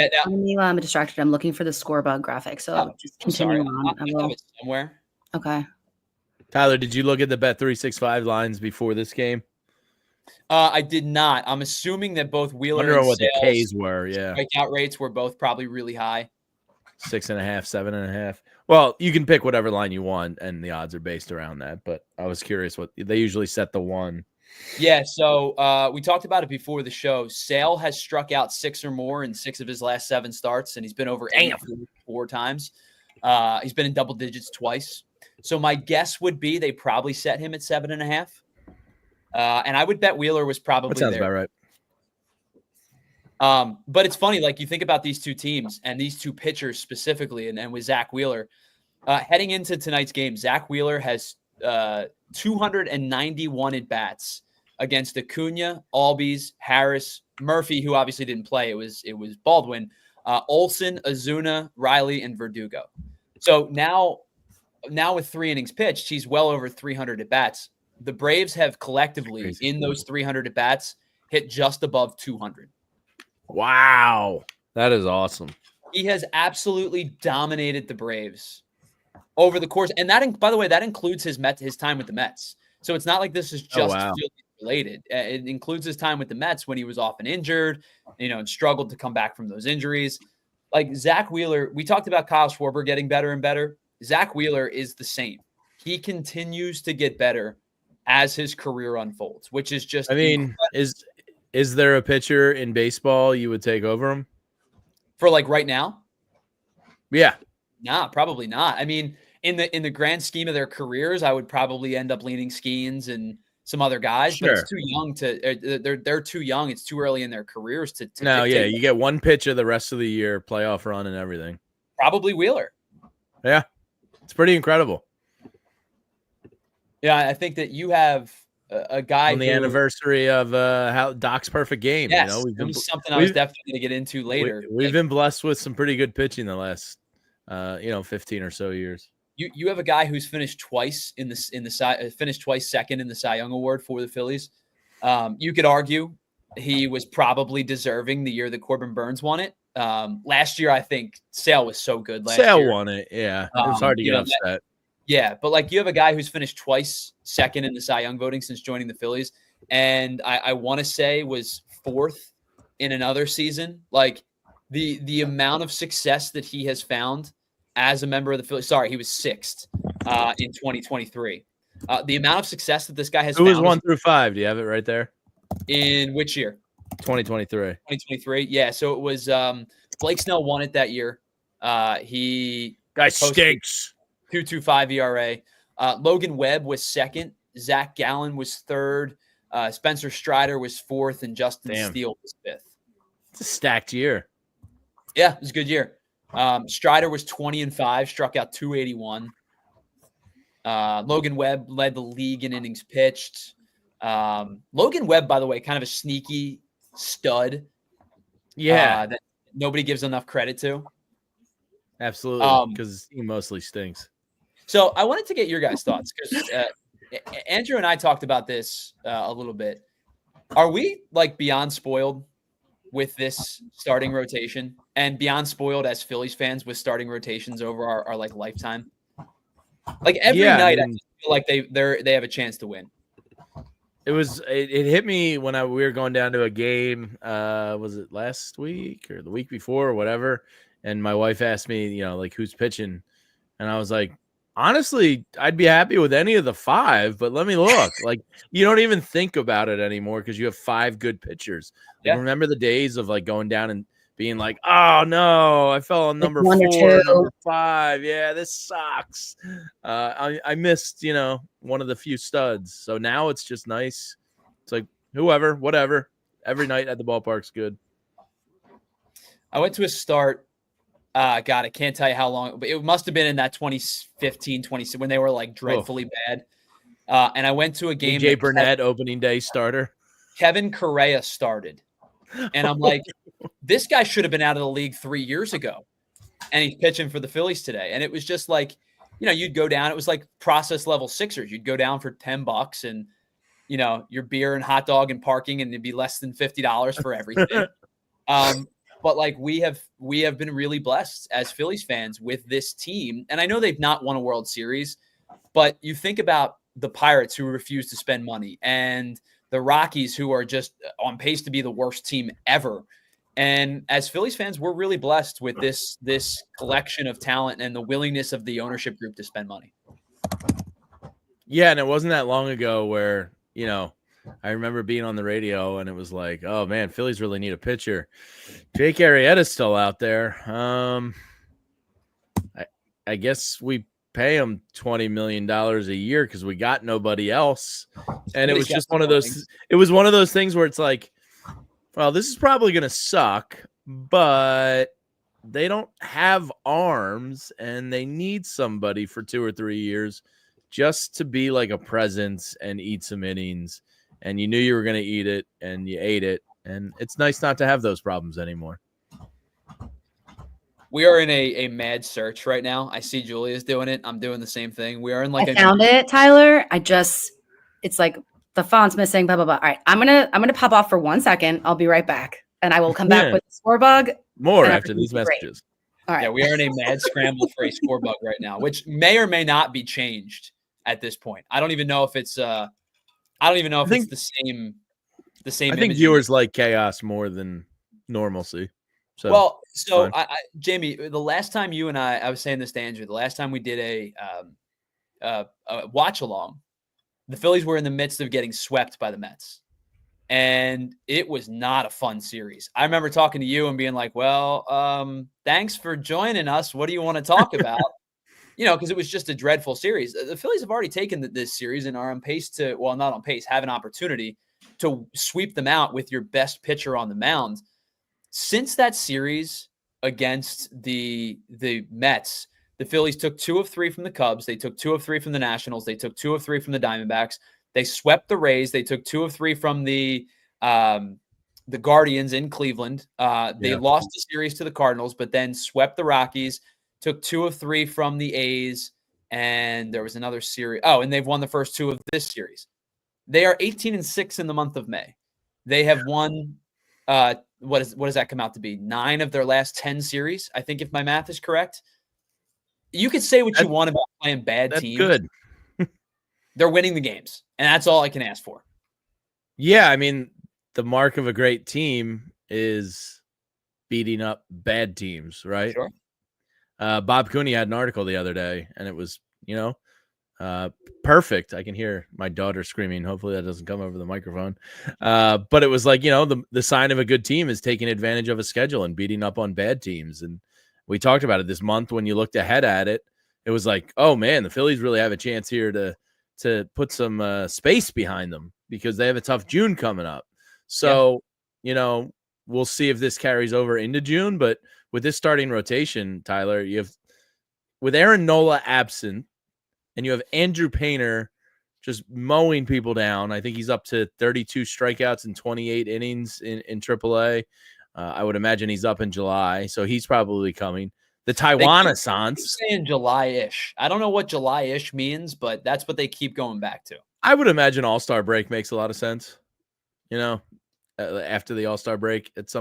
distracted. I'm looking for the score bug graphic. So just continue on. I have it somewhere. Okay. Tyler, did you look at the Bet365 lines before this game? I did not. I'm assuming that both Wheeler and what Sales the K's were. Yeah. strikeout rates were both probably really high. 6.5, 7.5. Well, you can pick whatever line you want, and the odds are based around that. But I was curious what they usually set the one. Yeah, so we talked about it before the show. Sale has struck out 6 or more in 6 of his last 7 starts, and he's been over 4 times. He's been in double digits twice. So my guess would be they probably set him at 7.5. And I would bet Wheeler was probably that sounds there. about right. But it's funny, you think about these two teams and these two pitchers specifically, and with Zack Wheeler. Heading into tonight's game, Zack Wheeler has 291 at-bats against Acuna, Albies, Harris, Murphy, who obviously didn't play. It was Baldwin, Olsen, Azuna, Riley, and Verdugo. So now with 3 innings pitched, he's well over 300 at-bats. The Braves have collectively, in those 300 at-bats, hit just above 200. Wow. That is awesome. He has absolutely dominated the Braves over the course. And that, by the way, that includes his time with the Mets. So it's not like this is just related. It includes his time with the Mets when he was often injured, and struggled to come back from those injuries. Zack Wheeler, we talked about Kyle Schwarber getting better and better. Zack Wheeler is the same. He continues to get better as his career unfolds, which is just incredible. Is there a pitcher in baseball you would take over him? For right now? Yeah. Nah, probably not. I mean, in the grand scheme of their careers, I would probably end up leaning Skeens and some other guys, but Sure. it's too young to. They're too young. It's too early in their careers to. No, yeah, dictate. you get one pitch of the rest of the year, playoff run, and everything. Probably Wheeler. Yeah, it's pretty incredible. Yeah, I think that you have a guy On the who, anniversary of how Doc's perfect game. Yes, You know, it was something I was definitely going to get into later. We've been blessed with some pretty good pitching the last 15 or so years. You have a guy who's finished twice finished twice second in the Cy Young Award for the Phillies. You could argue he was probably deserving the year that Corbin Burns won it. Last year, I think Sale was so good. Sale won it. Yeah, it was hard to get upset. Yeah, but like you have a guy who's finished twice second in the Cy Young voting since joining the Phillies, and I want to say was fourth in another season. Like the amount of success that he has found as a member of the Phillies. Sorry, he was sixth in 2023. The amount of success that this guy has Who found. was 1 through 5? Do you have it right there? In which year? 2023. 2023. Yeah. So it was Blake Snell won it that year. He Guy stinks. 2.25 ERA. Logan Webb was second. Zach Gallen was third. Spencer Strider was fourth, and Justin Steele was fifth. It's a stacked year. Yeah, it was a good year. Strider was 20-5, struck out 281. Logan Webb led the league in innings pitched. Logan Webb, by the way, kind of a sneaky stud. Yeah. That nobody gives enough credit to. Absolutely, because he mostly stinks. So I wanted to get your guys' thoughts because Andrew and I talked about this a little bit. Are we like beyond spoiled with this starting rotation and beyond spoiled as Phillies fans with starting rotations over our like lifetime? Like every night, I feel like they have a chance to win. It hit me when we were going down to a game. Was it last week or the week before or whatever? And my wife asked me, like who's pitching, and I was like, honestly, I'd be happy with any of the 5, but let me look. Like you don't even think about it anymore because you have 5 good pitchers. Like, remember the days of like going down and being like, oh no, I fell on number 4, number 5. Yeah, this sucks. I missed, one of the few studs. So now it's just nice. It's like whoever, whatever. Every night at the ballpark's good. I went to a start. God, I can't tell you how long, but it must have been in that 2015, 20 when they were like dreadfully bad. And I went to a game. Jay Burnett opening day starter. Kevin Correa started. And I'm like, this guy should have been out of the league 3 years ago. And he's pitching for the Phillies today. And it was just like, you'd go down. It was like process level Sixers. You'd go down for $10 and, your beer and hot dog and parking, and it'd be less than $50 for everything. But like we have been really blessed as Phillies fans with this team. And I know they've not won a World Series, but you think about the Pirates who refuse to spend money and the Rockies who are just on pace to be the worst team ever. And as Phillies fans, we're really blessed with this collection of talent and the willingness of the ownership group to spend money. Yeah, and it wasn't that long ago where, I remember being on the radio and it was like, oh man, Phillies really need a pitcher. Jake Arrieta's still out there. I guess we pay him $20 million a year because we got nobody else. And it was just one of those things where it's like, well, this is probably going to suck, but they don't have arms and they need somebody for 2 or 3 years just to be like a presence and eat some innings. And you knew you were going to eat it and you ate it. And it's nice not to have those problems anymore. We are in a mad search right now. I see Julia's doing it. I'm doing the same thing. We are in like I found it, Tyler. It's like the font's missing, blah, blah, blah. All right. I'm gonna pop off for 1 second. I'll be right back. And I will come back with the score bug. More after these messages. All right. Yeah, we are in a mad scramble for a score bug right now, which may or may not be changed at this point. I don't even know if it's it's the same. I think viewers like chaos more than normalcy. So Jamie, the last time you and I was saying this to Andrew, the last time we did a watch along, the Phillies were in the midst of getting swept by the Mets. And it was not a fun series. I remember talking to you and being like, well, thanks for joining us. What do you want to talk about? because it was just a dreadful series. The Phillies have already taken this series and are on pace to, well, not on pace, have an opportunity to sweep them out with your best pitcher on the mound. Since that series against the Mets, the Phillies took 2 of 3 from the Cubs. They took 2 of 3 from the Nationals. They took 2 of 3 from the Diamondbacks. They swept the Rays. They took 2 of 3 from the Guardians in Cleveland. They lost the series to the Cardinals, but then swept the Rockies, took 2 of 3 from the A's, and there was another series. Oh, and they've won the first 2 of this series. They are 18-6 in the month of May. They have won what does that come out to be? 9 of their last 10 series, I think, if my math is correct. You could say what you want about playing bad teams. Good. They're winning the games, and that's all I can ask for. Yeah, I mean, the mark of a great team is beating up bad teams, right? Sure. Bob Cooney had an article the other day, and it was, perfect. I can hear my daughter screaming. Hopefully that doesn't come over the microphone. But it was like, the sign of a good team is taking advantage of a schedule and beating up on bad teams. And we talked about it this month when you looked ahead at it. It was like, oh, man, the Phillies really have a chance here to put some space behind them because they have a tough June coming up. So, we'll see if this carries over into June. But with this starting rotation, Tyler, you have with Aaron Nola absent and you have Andrew Painter just mowing people down. I think he's up to 32 strikeouts in 28 innings in AAA. I would imagine he's up in July, so he's probably coming. The Taiwan Assance. Saying July-ish. I don't know what July-ish means, but that's what they keep going back to. I would imagine All-Star break makes a lot of sense. After the All-Star break at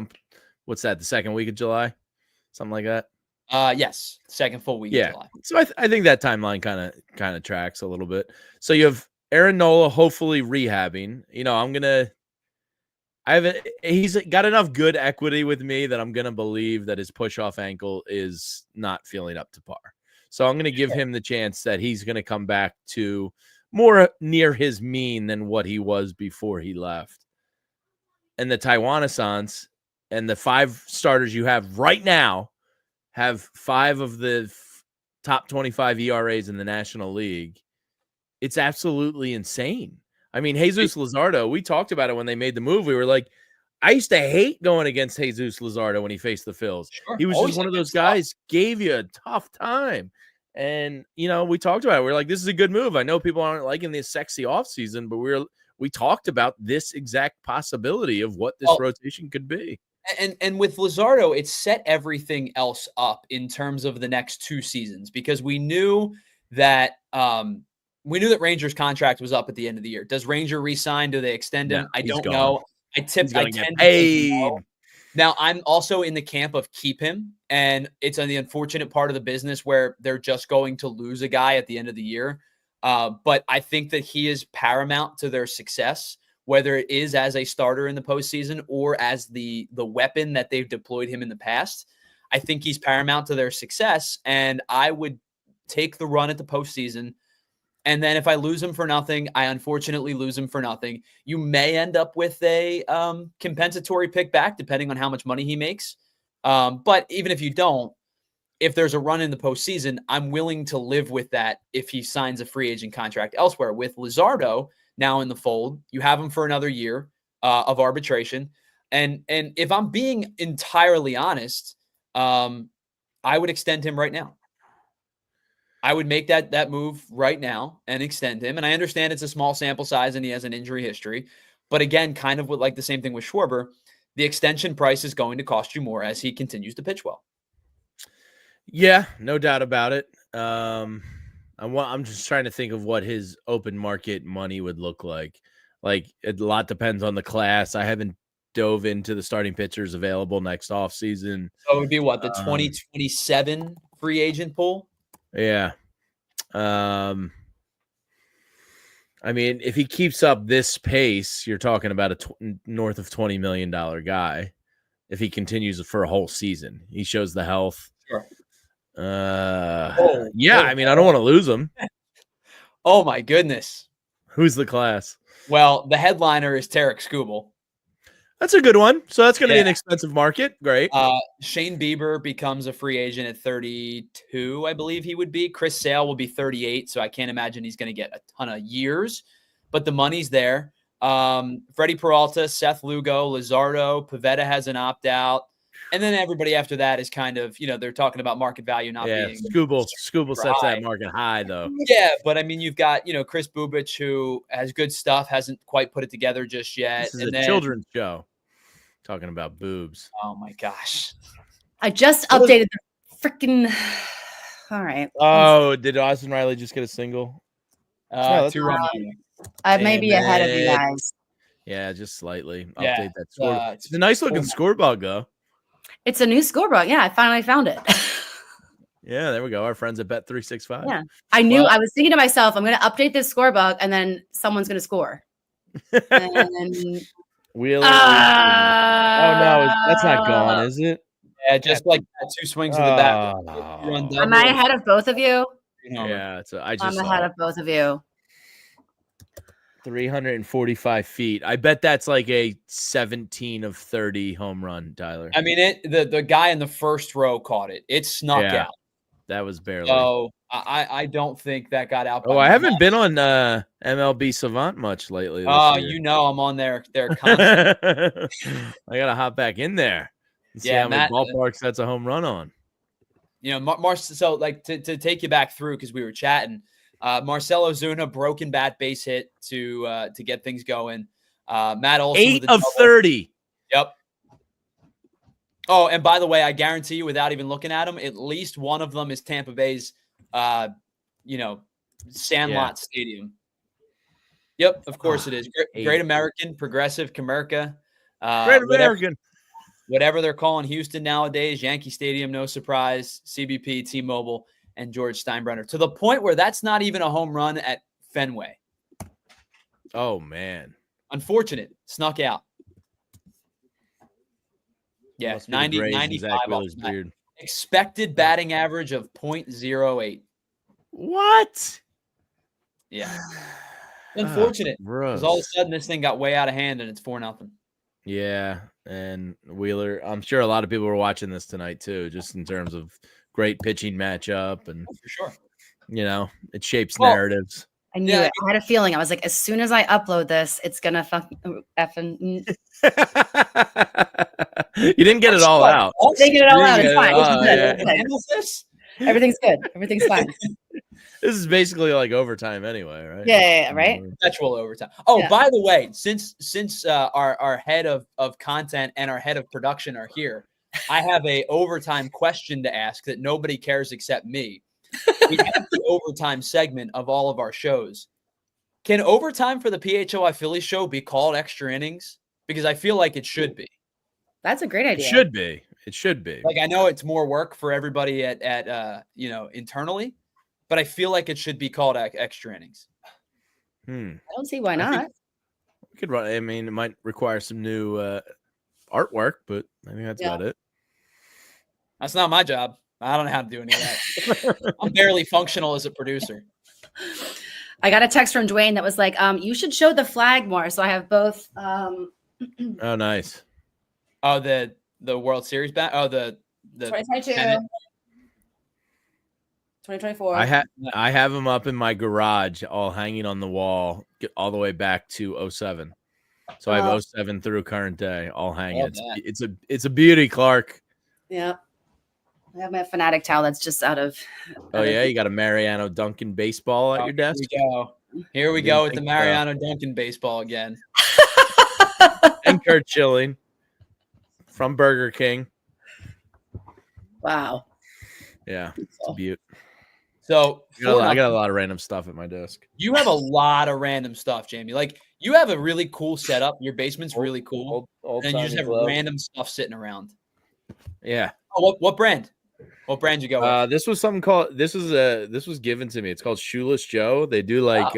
what's that, the second week of July? Something like that? Yes, second full week of July. So I think that timeline kind of tracks a little bit. So you have Aaron Nola hopefully rehabbing. He's got enough good equity with me that I'm going to believe that his push-off ankle is not feeling up to par. So I'm going to give him the chance that he's going to come back to more near his mean than what he was before he left. And the Taiwan Assance and the 5 starters you have right now have 5 of the top 25 ERAs in the National League. It's absolutely insane. I mean, Jesus Luzardo, we talked about it when they made the move. We were like, I used to hate going against Jesus Luzardo when he faced the Phils. Sure. He was just one of those guys, gave you a tough time. And, we talked about it. We are like, this is a good move. I know people aren't liking this sexy offseason, but we talked about this exact possibility of what this rotation could be. And with Luzardo, it set everything else up in terms of the next 2 seasons because we knew that Ranger's contract was up at the end of the year. Does Ranger re-sign? Do they extend him? I don't know. I tend to know. Now, I'm also in the camp of keep him, and it's on the unfortunate part of the business where they're just going to lose a guy at the end of the year. But I think that he is paramount to their success, whether it is as a starter in the postseason or as the weapon that they've deployed him in the past. I think he's paramount to their success, and I would take the run at the postseason. And then if I lose him for nothing, I unfortunately lose him for nothing. You may end up with a compensatory pick back, depending on how much money he makes. But even if you don't, if there's a run in the postseason, I'm willing to live with that if he signs a free agent contract elsewhere. With Luzardo now in the fold, you have him for another year of arbitration. And if I'm being entirely honest, I would extend him right now. I would make that move right now and extend him. And I understand it's a small sample size and he has an injury history. But again, kind of like the same thing with Schwarber, the extension price is going to cost you more as he continues to pitch well. Yeah, no doubt about it. I'm just trying to think of what his open market money would look like. Like, a lot depends on the class. I haven't dove into the starting pitchers available next offseason. So it would be what, the 2027 free agent pool? Yeah. I mean, if he keeps up this pace, you're talking about a north of $20 million guy. If he continues for a whole season, he shows the health. Sure. I mean, I don't want to lose him. Oh my goodness. Who's the class? Well, the headliner is Tarek Skubal. That's a good one. So that's going to be Yeah. an expensive market. Great. Shane Bieber becomes a free agent at 32, I believe he would be. Chris Sale will be 38, so I can't imagine he's going to get a ton of years, but the money's there. Freddie Peralta, Seth Lugo, Luzardo, Pivetta has an opt-out. And then everybody after that is kind of, they're talking about market value not being Scooble sets high. that market high, though. Yeah, but I mean, you've got, Chris Bubich, who has good stuff, hasn't quite put it together just yet. This is a children's show. Talking about boobs. Oh my gosh. I just updated the freaking. All right. Oh, did Austin Riley just get a single? 2-run. I may be ahead of you guys. Yeah, just slightly. Yeah, Update that score. It's a nice looking scoreboard, though. It's a new scoreboard. Yeah, I finally found it. Yeah, there we go. Our friends at Bet365. Yeah, I knew. I was thinking to myself, I'm going to update this scorebook, and then someone's going to score. And Wheeler. Oh no, that's not gone, is it? Yeah, just like that, 2 swings of the bat. Am I ahead of both of you? Yeah, I'm ahead of both of you. 345 feet. I bet that's like a 17 of 30 home run, Tyler. I mean, the guy in the first row caught it. It snuck out. That was barely. So I don't think that got out. I haven't been on MLB Savant much lately. I'm on there. They're constant. I gotta hop back in there and see how many ballparks that's a home run on. So like to take you back through, because we were chatting. Marcell Ozuna, broken bat, base hit to get things going. Matt Olson 8 of 30. Yep. Oh, and by the way, I guarantee you, without even looking at them, at least one of them is Tampa Bay's, Sandlot Stadium. Yep, of course it is. Great American, Progressive, Comerica. Great American. Whatever they're calling Houston nowadays, Yankee Stadium, no surprise, CBP, T-Mobile, and George Steinbrenner. To the point where that's not even a home run at Fenway. Oh, man. Unfortunate. Snuck out. Yeah, 95 off the bat. Expected batting average of .08. What? Yeah. Unfortunate. Because all of a sudden this thing got way out of hand and it's 4-0. Yeah, and Wheeler, I'm sure a lot of people were watching this tonight too, just in terms of great pitching matchup and for sure. It shapes narratives. I knew it. I had a feeling. I was like, as soon as I upload this, it's gonna effing. You didn't get it all out. I didn't get it all out. It's fine. Everything's good. Everything's fine. This is basically like overtime anyway, right? Yeah, right. Perpetual overtime. Oh, by the way, since our head of content and our head of production are here, I have a overtime question to ask that nobody cares except me. We have the overtime segment of all of our shows. Can overtime for the PHLY Phillies show be called extra innings? Because I feel like it should be. That's a great idea. It should be. Like, I know it's more work for everybody at internally, but I feel like it should be called extra innings. I don't see why not. We could run. I mean, it might require some new artwork, but I think that's about it. That's not my job. I don't know how to do any of that. I'm barely functional as a producer. I got a text from Dwayne that was like, you should show the flag more. So I have both. Oh, nice. Oh, the World Series bat. Oh, the 2022. 2024. I have them up in my garage, all hanging on the wall, all the way back to 07. So I have 07 through current day, all hanging. It's a beauty, Clark. Yeah. I have my Fanatic towel that's just out of. Oh, yeah? You got a Mariano Duncan baseball at your desk? Here we go with the Mariano Duncan baseball again. And Kurt Schilling from Burger King. Wow. Yeah, it's a beaut. So I got a lot of random stuff at my desk. You have a lot of random stuff, Jamie. Like, you have a really cool setup. Your basement's really cool. And you just have random stuff sitting around. Yeah. Oh, what brand? What brand you go with? This was something called this was given to me. It's called Shoeless Joe. They do like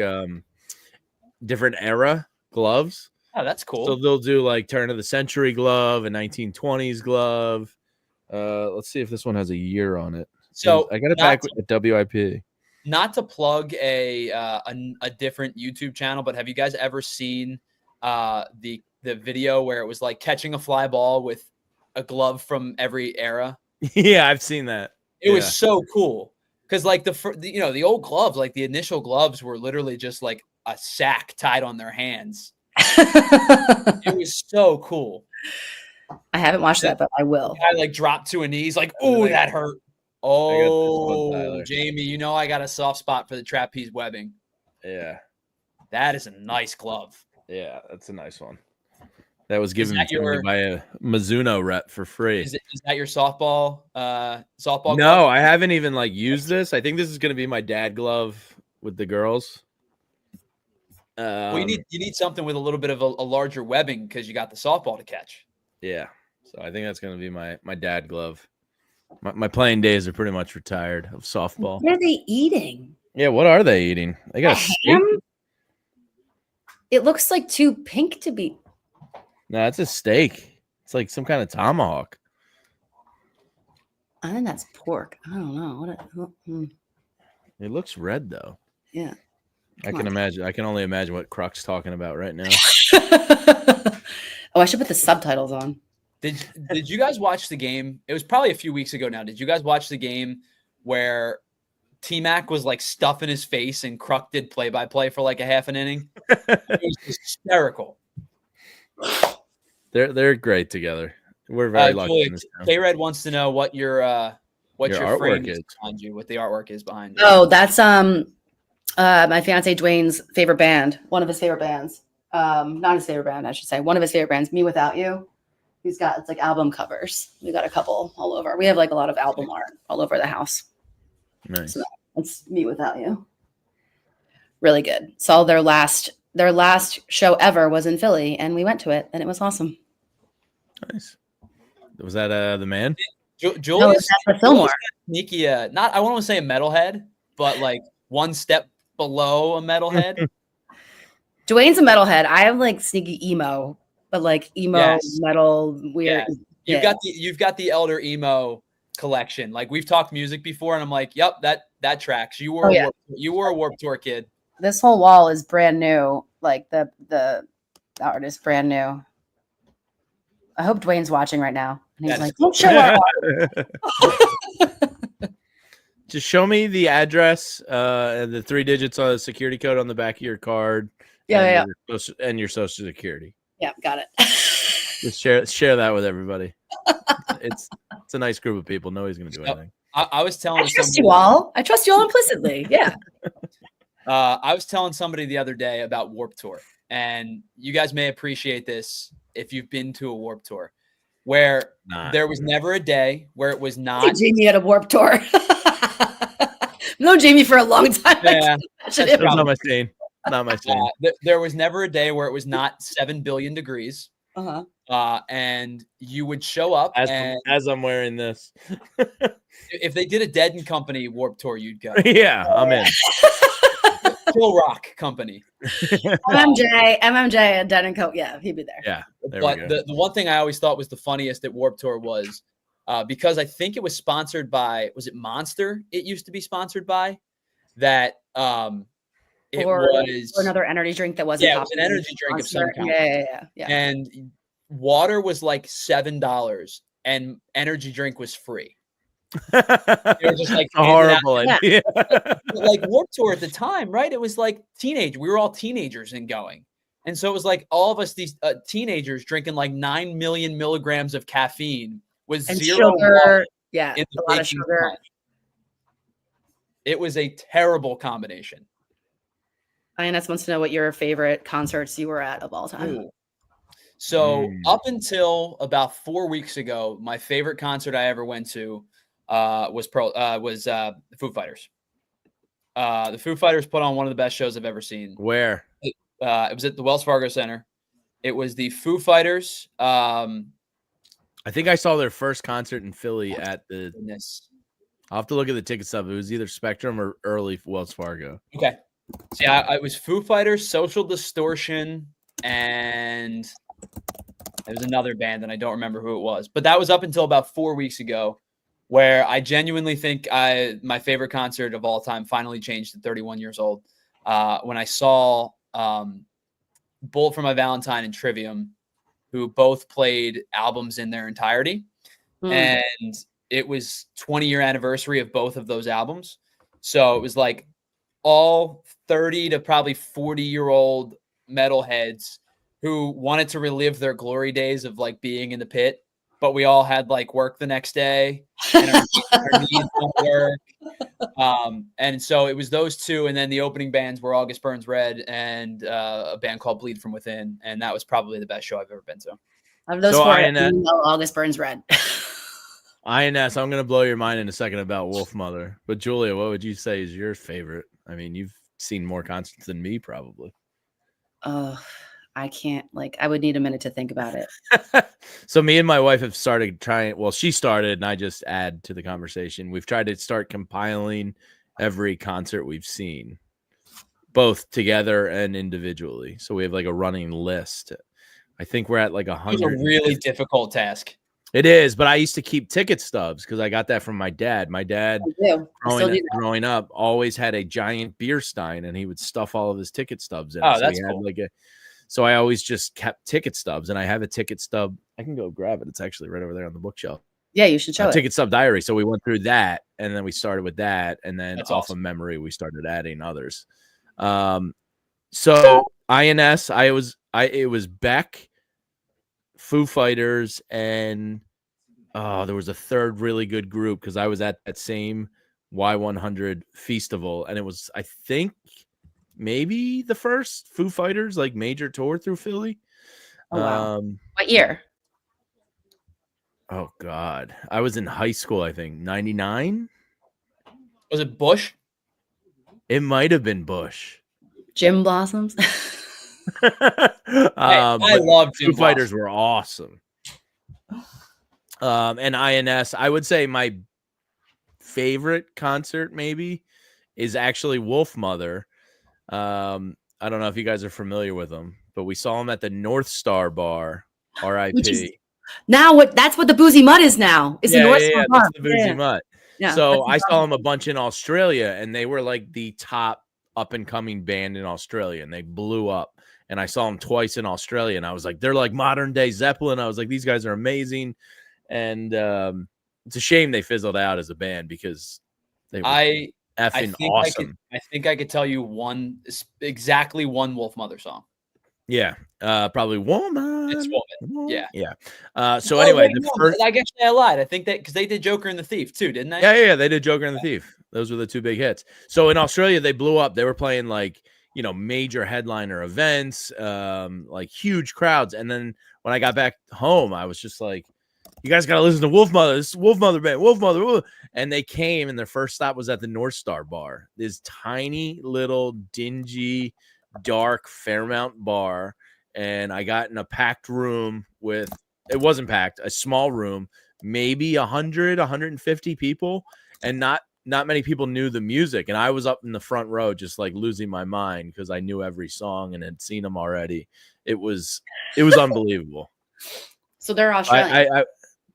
different era gloves. Oh, that's cool. So they'll do like turn of the century glove, a 1920s glove. Let's see if this one has a year on it. So I got it back with the WIP. Not to plug a different YouTube channel, but have you guys ever seen the the video where it was like catching a fly ball with a glove from every era. Yeah, I've seen that. It was so cool because like the old gloves, like the initial gloves were literally just like a sack tied on their hands. It was so cool. I haven't watched that, but I will. I like dropped to a knees, like, oh, that hurt. Oh, Jamie, you know I got a soft spot for the trapeze webbing. Yeah. That is a nice glove. Yeah, that's a nice one. That was given to me by a Mizuno rep for free. Is that your softball? Softball? No, glove? I haven't even like used this. I think this is going to be my dad glove with the girls. Well, you need something with a little bit of a larger webbing because you got the softball to catch. Yeah, so I think that's going to be my dad glove. My playing days are pretty much retired of softball. What are they eating? Yeah, what are they eating? They got a steak? It looks like too pink to be. No, it's a steak. It's like some kind of tomahawk. I think that's pork. I don't know. It looks red though. Yeah. I can imagine. I can only imagine what Croc's talking about right now. Oh, I should put the subtitles on. Did you guys watch the game? It was probably a few weeks ago now. Did you guys watch the game where T-Mac was like stuffing his face and Croc did play-by-play for like a half an inning? It was hysterical. They're great together. We're very lucky. K-Red wants to know what your artwork frame is behind you, what the artwork is behind you. Oh, that's my fiance Dwayne's favorite band, one of his favorite bands. Not his favorite band, I should say. One of his favorite bands, Me Without You. It's like album covers. We got a couple all over. We have like a lot of album art all over the house. Nice. So it's Me Without You. Really good. Saw their last show ever was in Philly, and we went to it, and it was awesome. Nice. Was that the man? Julius, no, that's the Fillmore. Sneaky, not I want to say a metalhead, but like one step below a metalhead. Dwayne's a metalhead. I have like sneaky emo, but like emo metal weird. Yes. You've got the elder emo collection. Like we've talked music before, and I'm like, yep, that tracks. You were a Warped Tour kid. This whole wall is brand new. Like the artist brand new. I hope Dwayne's watching right now. And he's like, don't show our art. Just show me the address, and the 3 digits on the security code on the back of your card. Yeah. And your social security. Yeah, got it. Just share that with everybody. It's a nice group of people. Nobody's going to do anything. I was telling I trust you all. I trust you all implicitly. Yeah. I was telling somebody the other day about Warped Tour, and you guys may appreciate this if you've been to a Warped Tour, where there was never a day where it was not Jamie at a Warped Tour. I've known Jamie for a long time. Yeah, that's not my scene. Not my scene. There was never a day where it was not 7 billion degrees. And you would show up as I'm wearing this. If they did a Dead and Company Warped Tour, you'd go. Yeah, I'm in. Kill Rock Company. MMJ and Dead and Co. Yeah, he'd be there. Yeah. But the one thing I always thought was the funniest at Warped Tour was because I think it was sponsored by, was it Monster? It used to be sponsored by that. Or another energy drink that wasn't. Yeah, it was an energy drink of some kind. Yeah. And water was like $7, and energy drink was free. It was just like a horrible idea. Like Warped Tour at the time, right? It was like teenage. We were all teenagers and going, and so it was like all of us, these teenagers, drinking like 9 million milligrams of caffeine with and 0 sugar. water. Yeah, in the a lot of sugar. Punch. It was a terrible combination. INS wants to know what your favorite concerts you were at of all time. Ooh. So up until about 4 weeks ago, my favorite concert I ever went to was the Foo Fighters. The Foo Fighters put on one of the best shows I've ever seen. Where? It was at the Wells Fargo Center. It was the Foo Fighters. I think I saw their first concert in Philly at the. Goodness. I'll have to look at the ticket stub. It was either Spectrum or early Wells Fargo. Okay. So it was Foo Fighters, Social Distortion, and there was another band, and I don't remember who it was. But that was up until about 4 weeks ago, where I genuinely think my favorite concert of all time finally changed at 31 years old. When I saw Bullet for My Valentine and Trivium who both played albums in their entirety. And it was 20-year anniversary of both of those albums. So it was like all 30 to probably 40-year-old metalheads who wanted to relive their glory days of like being in the pit, but we all had like work the next day and our needs don't work. And so it was those two, and then the opening bands were August Burns Red and a band called Bleed From Within, and that was probably the best show I've ever been to. Of those four, I know August Burns Red. INS, I'm going to blow your mind in a second about Wolf Mother. But Julia, what would you say is your favorite? I mean, you've seen more concerts than me, probably. I can't, like, I would need a minute to think about it. So me and my wife have started trying, well, she started and I just add to the conversation. We've tried to start compiling every concert we've seen, both together and individually. So we have like a running list. I think we're at like 100. It's a really difficult task. It is, but I used to keep ticket stubs because I got that from my dad. My dad, growing up, always had a giant beer stein, and he would stuff all of his ticket stubs in. Oh, that's cool. So I always just kept ticket stubs, and I have a ticket stub. I can go grab it. It's actually right over there on the bookshelf. Yeah, you should show it. Ticket stub diary. So we went through that, and then we started with that, and then off of memory, we started adding others. So INS, it was Beck, Foo Fighters, and there was a third really good group because I was at that same Y100 festival, and it was, I think, maybe the first Foo Fighters like major tour through Philly. Oh, wow. What year? Oh God, I was in high school. I think 99. Was it Bush? It might have been Bush. Gym Blossoms. I love Foo Fighters were awesome. And INS, I would say my favorite concert maybe is actually Wolf Mother. I don't know if you guys are familiar with them, but we saw them at the North Star Bar, RIP. That's what the Boozy Mutt is now. It's the North Star Bar. That's the Boozy Mutt. Yeah, so I saw them a bunch in Australia, and they were like the top up and coming band in Australia, and they blew up. And I saw them twice in Australia, and I was like, they're like modern day Zeppelin. I was like, these guys are amazing. And it's a shame they fizzled out as a band because they were effing awesome. I think I could tell you exactly one Wolf Mother song. Yeah, probably Woman. It's Woman. Yeah. So anyway, I guess I lied. I think that because they did Joker and the Thief too, didn't they? Yeah, they did Joker and the Thief. Those were the two big hits. So in Australia, they blew up. They were playing like, major headliner events, like huge crowds. And then when I got back home, I was just like, you guys got to listen to Wolf Mother. This is Wolf Mother band, Wolf Mother. And they came, and their first stop was at the North Star Bar, this tiny little dingy, dark Fairmount bar. And I got in a packed room it wasn't packed, a small room, maybe 100, 150 people. And not many people knew the music. And I was up in the front row, just like losing my mind because I knew every song and had seen them already. It was unbelievable. So they're Australian.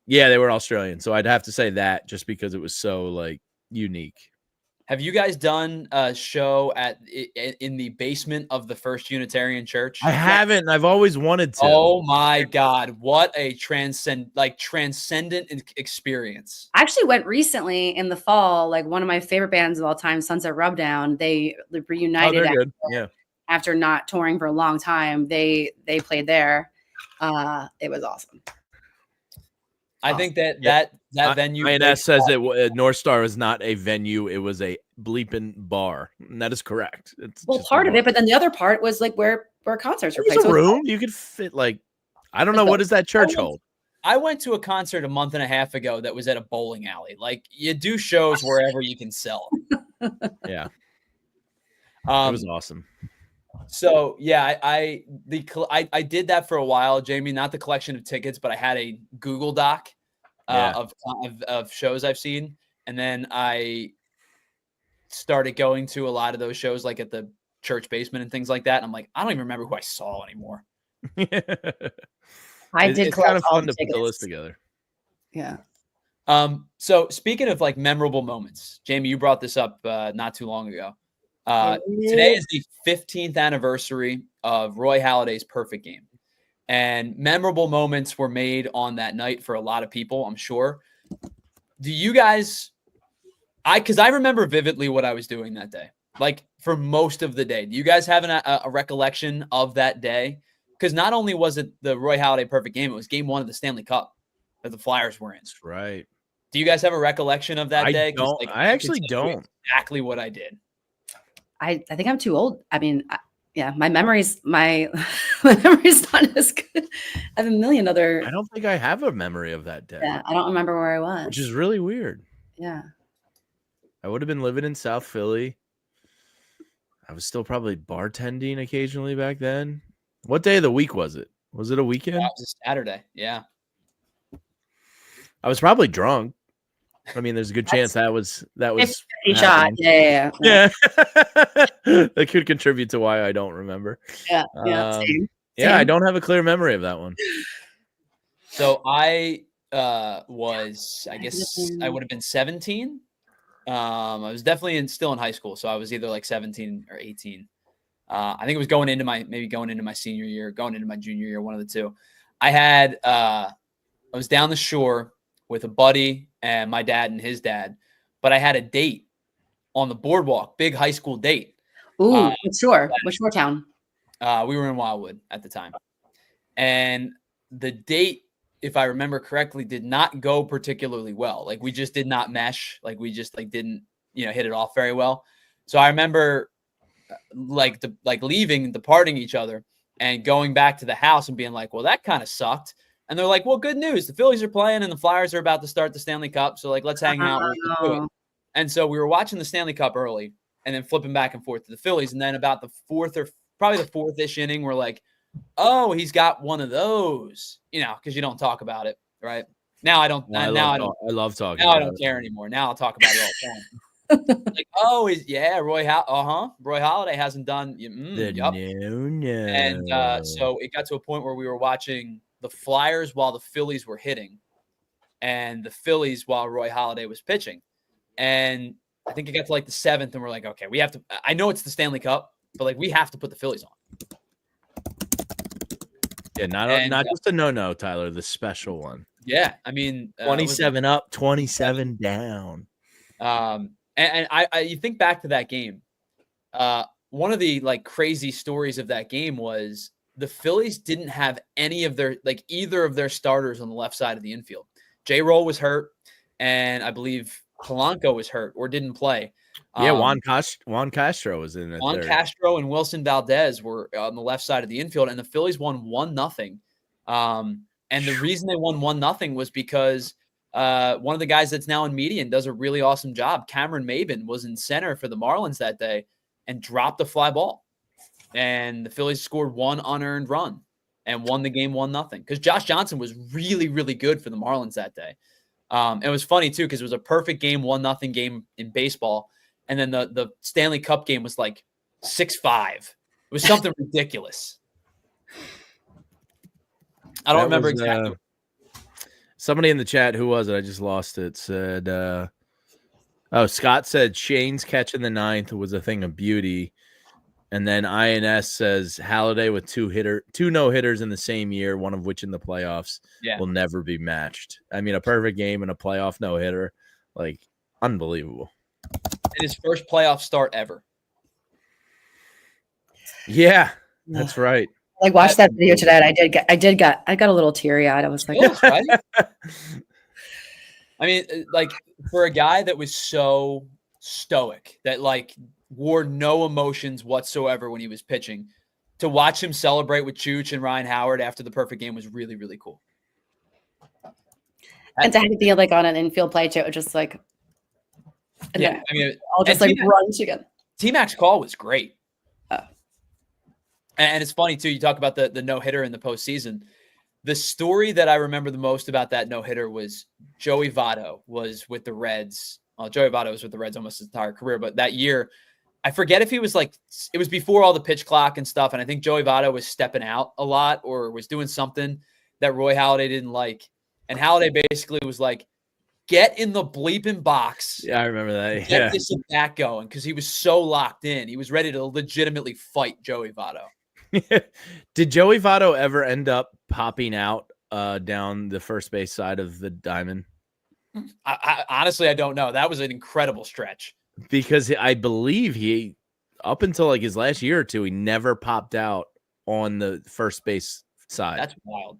Yeah, they were Australian. So I'd have to say that just because it was so like unique. Have you guys done a show in the basement of the First Unitarian Church? I haven't. I've always wanted to. Oh my God. What a transcendent experience. I actually went recently in the fall, like one of my favorite bands of all time, Sunset Rubdown. They reunited after not touring for a long time. They played there. It was awesome. I think that venue. INS says that North Star is not a venue; it was a bleeping bar, and that is correct. It's part of it, but then the other part was like where concerts were played. It's a room you could fit. Like, I don't know, what does that church hold? I went to a concert a month and a half ago that was at a bowling alley. Like, you do shows wherever you can sell. Yeah, it was awesome. So yeah, I did that for a while, Jamie. Not the collection of tickets, but I had a Google Doc of shows I've seen, and then I started going to a lot of those shows, like at the church basement and things like that. And I'm like, I don't even remember who I saw anymore. It's kind of fun to put the list together. Yeah. So speaking of like memorable moments, Jamie, you brought this up not too long ago. Today is the 15th anniversary of Roy Halladay's Perfect Game. and memorable moments were made on that night for a lot of people, I'm sure. Do you guys, because I remember vividly what I was doing that day, like for most of the day. Do you guys have a recollection of that day? Because not only was it the Roy Halladay perfect game, it was game 1 of the Stanley Cup that the Flyers were in. That's right. Do you guys have a recollection of that day? Don't. I actually don't. Exactly what I did. I think I'm too old. I mean, yeah, my memory's my memory's not as good. I have a million other. I don't think I have a memory of that day. Yeah, I don't remember where I was. Which is really weird. Yeah. I would have been living in South Philly. I was still probably bartending occasionally back then. What day of the week was it? Was it a weekend? That was a Saturday. Yeah. I was probably drunk. I mean, there's a good chance that was 50 shot. Yeah. That could contribute to why I don't remember. Yeah. Same. Yeah, I don't have a clear memory of that one. So I was, I guess I would have been 17. I was definitely still in high school, so I was either like 17 or 18. I think it was going into my senior year, going into my junior year, one of the two. I was down the shore with a buddy and my dad and his dad, but I had a date on the boardwalk, big high school date. Ooh, sure. Which shore town? We were in Wildwood at the time. And the date, if I remember correctly, did not go particularly well. Like we just did not mesh. Like we just didn't, hit it off very well. So I remember leaving, departing each other and going back to the house and being like, well, that kind of sucked. And they're like, well, good news. The Phillies are playing and the Flyers are about to start the Stanley Cup. So let's hang out. And so we were watching the Stanley Cup early and then flipping back and forth to the Phillies. And then about the fourth-ish inning, we're like, oh, he's got one of those, because you don't talk about it, right? Now I don't. I love talking. Now I don't care anymore. Now I'll talk about it all the time. Like, oh, Roy Halladay hasn't done. Yup. No. And so it got to a point where we were watching the Flyers while the Phillies were hitting, and the Phillies while Roy Halladay was pitching. And I think it got to the 7th, and we're like, okay, we have to. I know it's the Stanley Cup, but we have to put the Phillies on. Yeah, not just a no, Tyler, the special one. Yeah, I mean, 27 up, 27 down. And I you think back to that game. One of the crazy stories of that game was the Phillies didn't have any of their either of their starters on the left side of the infield. J-Roll was hurt, and I believe Polanco was hurt or didn't play. Yeah, Juan Castro was in it. Juan Castro and Wilson Valdez were on the left side of the infield, and the Phillies won 1-0. And the reason they won 1-0 was because one of the guys that's now in media and does a really awesome job, Cameron Maben, was in center for the Marlins that day and dropped a fly ball. And the Phillies scored one unearned run and won the game 1-0 because Josh Johnson was really, really good for the Marlins that day. It was funny, too, because it was a perfect game, 1-0 game in baseball. And then the Stanley Cup game was 6-5. It was something ridiculous. I don't remember exactly. Somebody in the chat, who was it? I just lost it. Said, Scott said Shane's catch in the 9th was a thing of beauty. And then INS says Halladay with two no-hitters in the same year, one of which in the playoffs, will never be matched. I mean, a perfect game and a playoff no-hitter, unbelievable. And his first playoff start ever. Yeah, that's right. Watched that video today. And I got a little teary-eyed. I was like, right? I mean, for a guy that was so stoic, that wore no emotions whatsoever when he was pitching, to watch him celebrate with Chooch and Ryan Howard after the perfect game was really, really cool. And to have it be on an infield play too, just I mean, I'll just run together. T-Mac's call was great. And it's funny too, you talk about the no-hitter in the postseason. The story that I remember the most about that no-hitter was Joey Votto was with the Reds. Well, Joey Votto was with the Reds almost his entire career, but that year, I forget if he was it was before all the pitch clock and stuff, and I think Joey Votto was stepping out a lot or was doing something that Roy Halladay didn't like. And Halladay basically was like, get in the bleeping box. Yeah, I remember that. Get this and that going, because he was so locked in. He was ready to legitimately fight Joey Votto. Did Joey Votto ever end up popping out down the first base side of the diamond? Honestly, I don't know. That was an incredible stretch. Because I believe he, up until like his last year or two, he never popped out on the first base side. That's wild.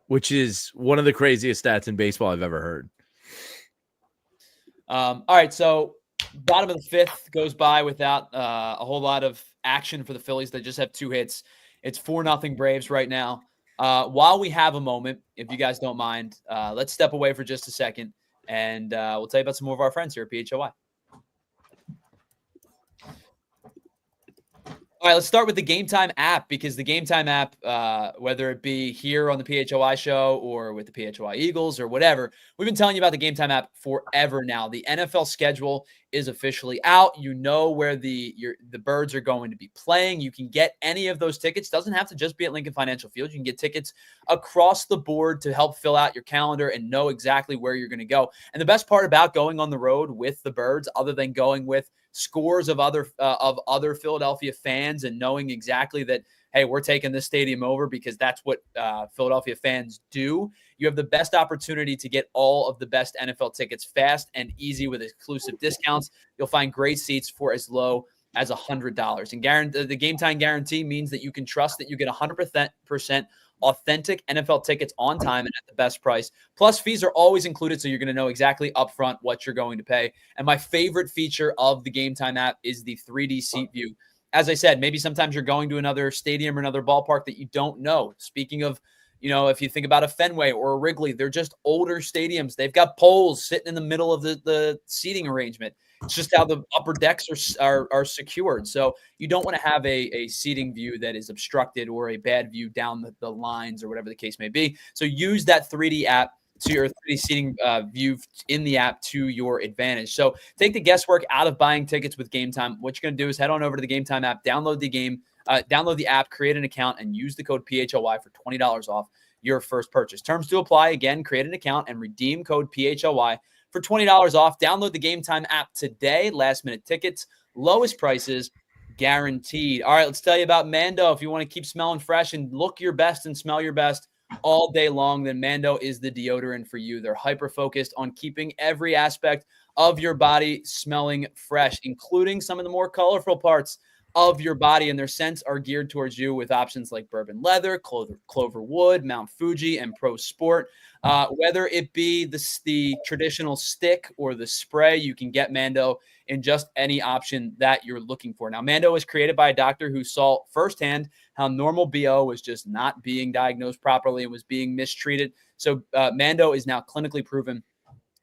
Which is one of the craziest stats in baseball I've ever heard. All right, so bottom of the fifth goes by without a whole lot of action for the Phillies. They just have 2 hits. It's 4-0 Braves right now. While we have a moment, if you guys don't mind, let's step away for just a second, and we'll tell you about some more of our friends here at PHLY. All right, let's start with the Game Time app, because the Game Time app, whether it be here on the PHLY show or with the PHLY Eagles or whatever, we've been telling you about the Game Time app forever now. The NFL schedule is officially out. You know where the Birds are going to be playing. You can get any of those tickets. Doesn't have to just be at Lincoln Financial Field. You can get tickets across the board to help fill out your calendar and know exactly where you're going to go. And the best part about going on the road with the Birds, other than going with scores of other Philadelphia fans and knowing exactly that, hey, we're taking this stadium over because that's what Philadelphia fans do. You have the best opportunity to get all of the best NFL tickets fast and easy with exclusive discounts. You'll find great seats for as low as $100. And the Game Time guarantee means that you can trust that you get 100% authentic NFL tickets on time and at the best price. Plus, fees are always included, so you're going to know exactly upfront what you're going to pay. And my favorite feature of the Game Time app is the 3D seat view. As I said, maybe sometimes you're going to another stadium or another ballpark that you don't know. Speaking of, if you think about a Fenway or a Wrigley, they're just older stadiums. They've got poles sitting in the middle of the seating arrangement. It's just how the upper decks are secured. So you don't want to have a seating view that is obstructed or a bad view down the lines or whatever the case may be. So use that 3D app to your 3D seating view in the app to your advantage. So take the guesswork out of buying tickets with Game Time. What you're going to do is head on over to the Game Time app, download the app, create an account, and use the code PHLY for $20 off your first purchase. Terms to apply. Again, create an account and redeem code PHLY for $20 off. Download the Game Time app today. Last minute tickets, lowest prices guaranteed. All right, let's tell you about Mando. If you want to keep smelling fresh and look your best and smell your best all day long, then Mando is the deodorant for you. They're hyper focused on keeping every aspect of your body smelling fresh, including some of the more colorful parts of your body, and their scents are geared towards you with options like bourbon leather, clover wood, Mount Fuji, and Pro Sport. Whether it be the traditional stick or the spray, you can get Mando in just any option that you're looking for. Now, Mando was created by a doctor who saw firsthand how normal BO was just not being diagnosed properly and was being mistreated. So Mando is now clinically proven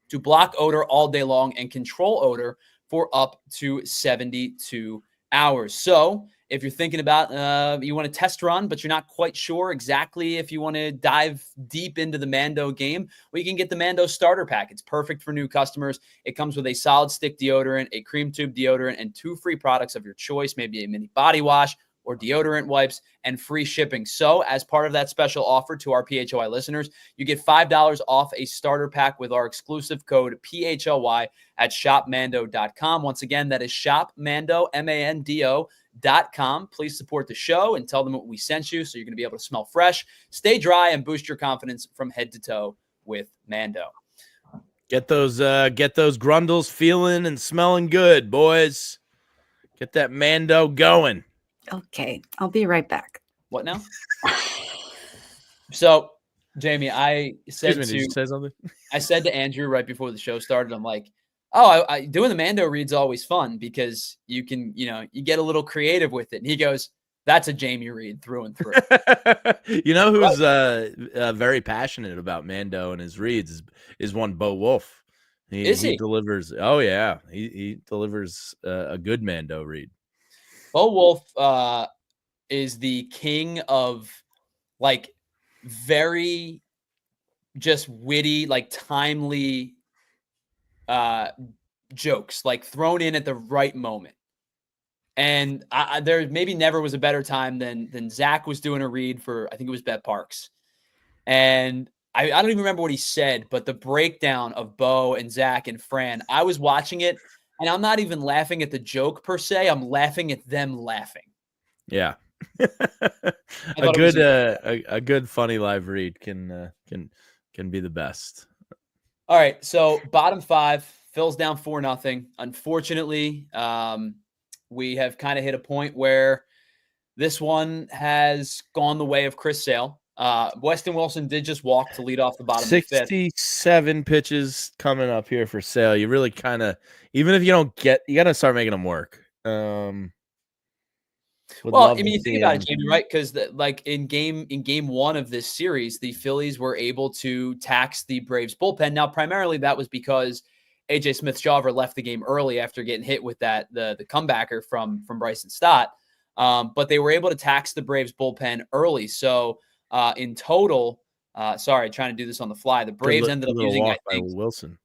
to block odor all day long and control odor for up to 72 hours. So if you're thinking about you want to test run, but you're not quite sure exactly if you want to dive deep into the Mando game, well, you can get the Mando starter pack. It's perfect for new customers. It comes with a solid stick deodorant, a cream tube deodorant, and 2 free products of your choice, maybe a mini body wash or deodorant wipes, and free shipping. So as part of that special offer to our PHLY listeners, you get $5 off a starter pack with our exclusive code PHLY at shopmando.com. Once again, that is shopmando, MANDO.com. Please support the show and tell them what we sent you, so you're going to be able to smell fresh, stay dry, and boost your confidence from head to toe with Mando. Get those grundles feeling and smelling good, boys. Get that Mando going. Okay, I'll be right back. What now? So, Jamie, I said Excuse me, did you say something? I said to Andrew right before the show started, I'm like, oh, I doing the Mando read's always fun because you can, you get a little creative with it. And he goes, that's a Jamie read through and through. You know who's very passionate about Mando and his reads is one Bo Wolf. He delivers. Oh yeah, he delivers a good Mando read. Bo Wolf is the king of very just witty, timely jokes, thrown in at the right moment. And there maybe never was a better time than Zach was doing a read for, I think it was Bet Parks. And I don't even remember what he said, but the breakdown of Bo and Zach and Fran, I was watching it, and I'm not even laughing at the joke per se. I'm laughing at them laughing. Yeah. A good a good funny live read can be the best. All right, so bottom 5, Phil's down 4-0. Unfortunately, we have kind of hit a point where this one has gone the way of Chris Sale. Weston Wilson did just walk to lead off the bottom of the 5th. 67 pitches coming up here for Sale. You really kind of, even if you don't get, you got to start making them work. Well, I mean, you think about it, Jamie, right? Because like in game 1 of this series, the Phillies were able to tax the Braves bullpen. Now, primarily that was because AJ Smith-Shawver left the game early after getting hit with that the comebacker from Bryson Stott. But they were able to tax the Braves bullpen early. So in total, sorry, trying to do this on the fly. The Braves ended up using, I think, Wilson.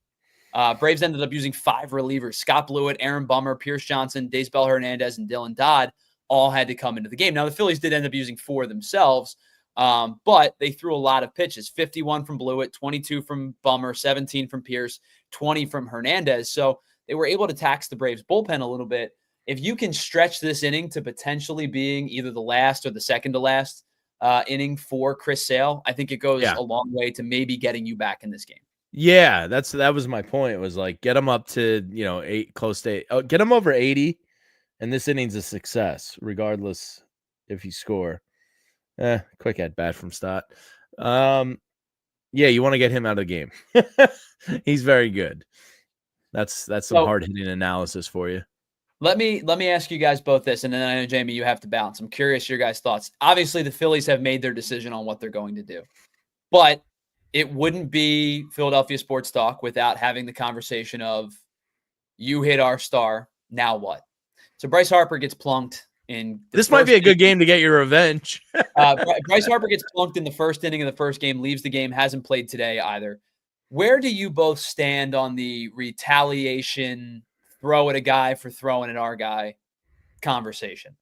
Braves ended up using 5 relievers: Scott Blewett, Aaron Bummer, Pierce Johnson, Daysbel Hernandez, and Dylan Dodd. All had to come into the game. Now, the Phillies did end up using 4 themselves, but they threw a lot of pitches: 51 from Blewett, 22 from Bummer, 17 from Pierce, 20 from Hernandez. So they were able to tax the Braves bullpen a little bit. If you can stretch this inning to potentially being either the last or the second to last inning for Chris Sale, I think it goes a long way to maybe getting you back in this game. Yeah, that was my point. It was like, get them up to, 8, close to 8. Oh, get them over 80. And this inning's a success, regardless if you score. Quick at bat from Stott. Yeah, you want to get him out of the game. He's very good. That's some hard-hitting analysis for you. Let me ask you guys both this, and then I know, Jamie, you have to bounce. I'm curious your guys' thoughts. Obviously, the Phillies have made their decision on what they're going to do. But it wouldn't be Philadelphia Sports Talk without having the conversation of, you hit our star, now what? So Bryce Harper gets plunked in. This might be a good game to get your revenge. Bryce Harper gets plunked in the first inning of the first game, leaves the game, hasn't played today either. Where do you both stand on the retaliation, throw at a guy for throwing at our guy conversation?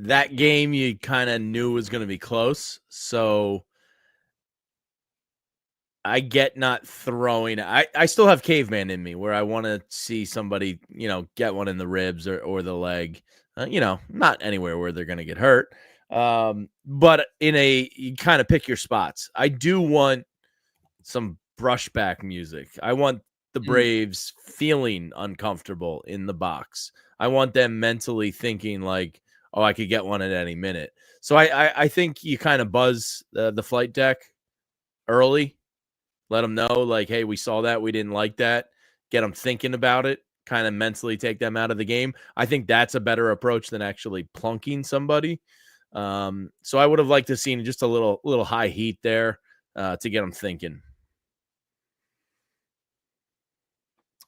That game you kind of knew was going to be close, so I get not throwing. I still have caveman in me where I want to see somebody, get one in the ribs or the leg, not anywhere where they're going to get hurt. But you kind of pick your spots. I do want some brushback music. I want the Braves feeling uncomfortable in the box. I want them mentally thinking like, oh, I could get one at any minute. So I think you kind of buzz the flight deck early. Let them know, like, hey, we saw that. We didn't like that. Get them thinking about it. Kind of mentally take them out of the game. I think that's a better approach than actually plunking somebody. So I would have liked to see just a little high heat there to get them thinking.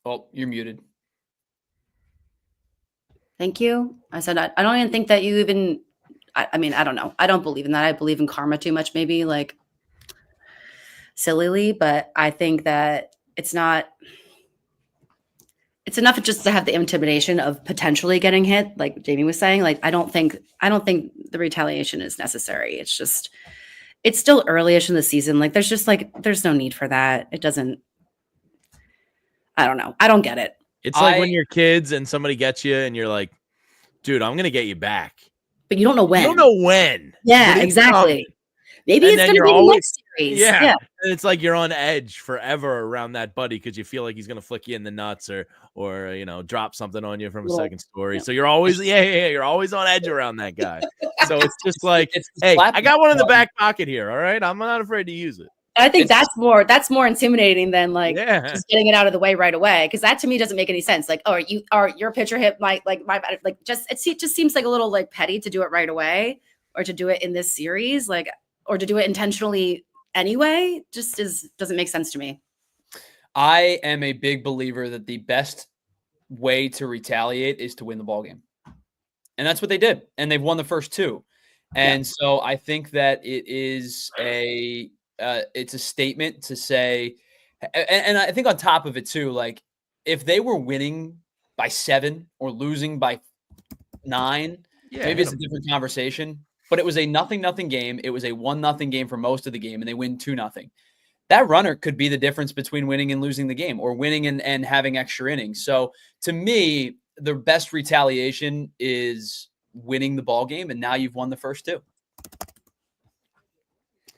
Oh, you're muted. Thank you. I said, I don't even think that you even, I mean, I don't know. I don't believe in that. I believe in karma too much, maybe, like, sillily, but I think that it's enough just to have the intimidation of potentially getting hit, like Jamie was saying. Like, I don't think the retaliation is necessary. It's still early-ish in the season. Like, there's no need for that. It doesn't, I don't know. I don't get it. It's like when you're kids and somebody gets you and you're like, dude, I'm going to get you back. But you don't know when. You don't know when. Yeah, exactly. Maybe it's going to be the next series. Yeah. And it's like you're on edge forever around that buddy because you feel like he's going to flick you in the nuts or drop something on you from a second story. Yeah. So you're always you're always on edge around that guy. So it's just like, hey, I got one in the back pocket here. All right, I'm not afraid to use it. I think that's more intimidating than just getting it out of the way right away. Because that to me doesn't make any sense. Like, oh, your pitcher hit my just it just seems like a little like petty to do it right away or to do it in this series, like, or to do it intentionally anyway. Just doesn't make sense to me. I am a big believer that the best way to retaliate is to win the ball game, and that's what they did, and they've won the first 2. And so I think that it is it's a statement to say, and I think on top of it too, like if they were winning by 7 or losing by 9, maybe it's a different conversation, but it was a 0-0 game. It was a 1-0 game for most of the game and they win 2-0. That runner could be the difference between winning and losing the game or winning and having extra innings. So to me, the best retaliation is winning the ball game, and now you've won the first two.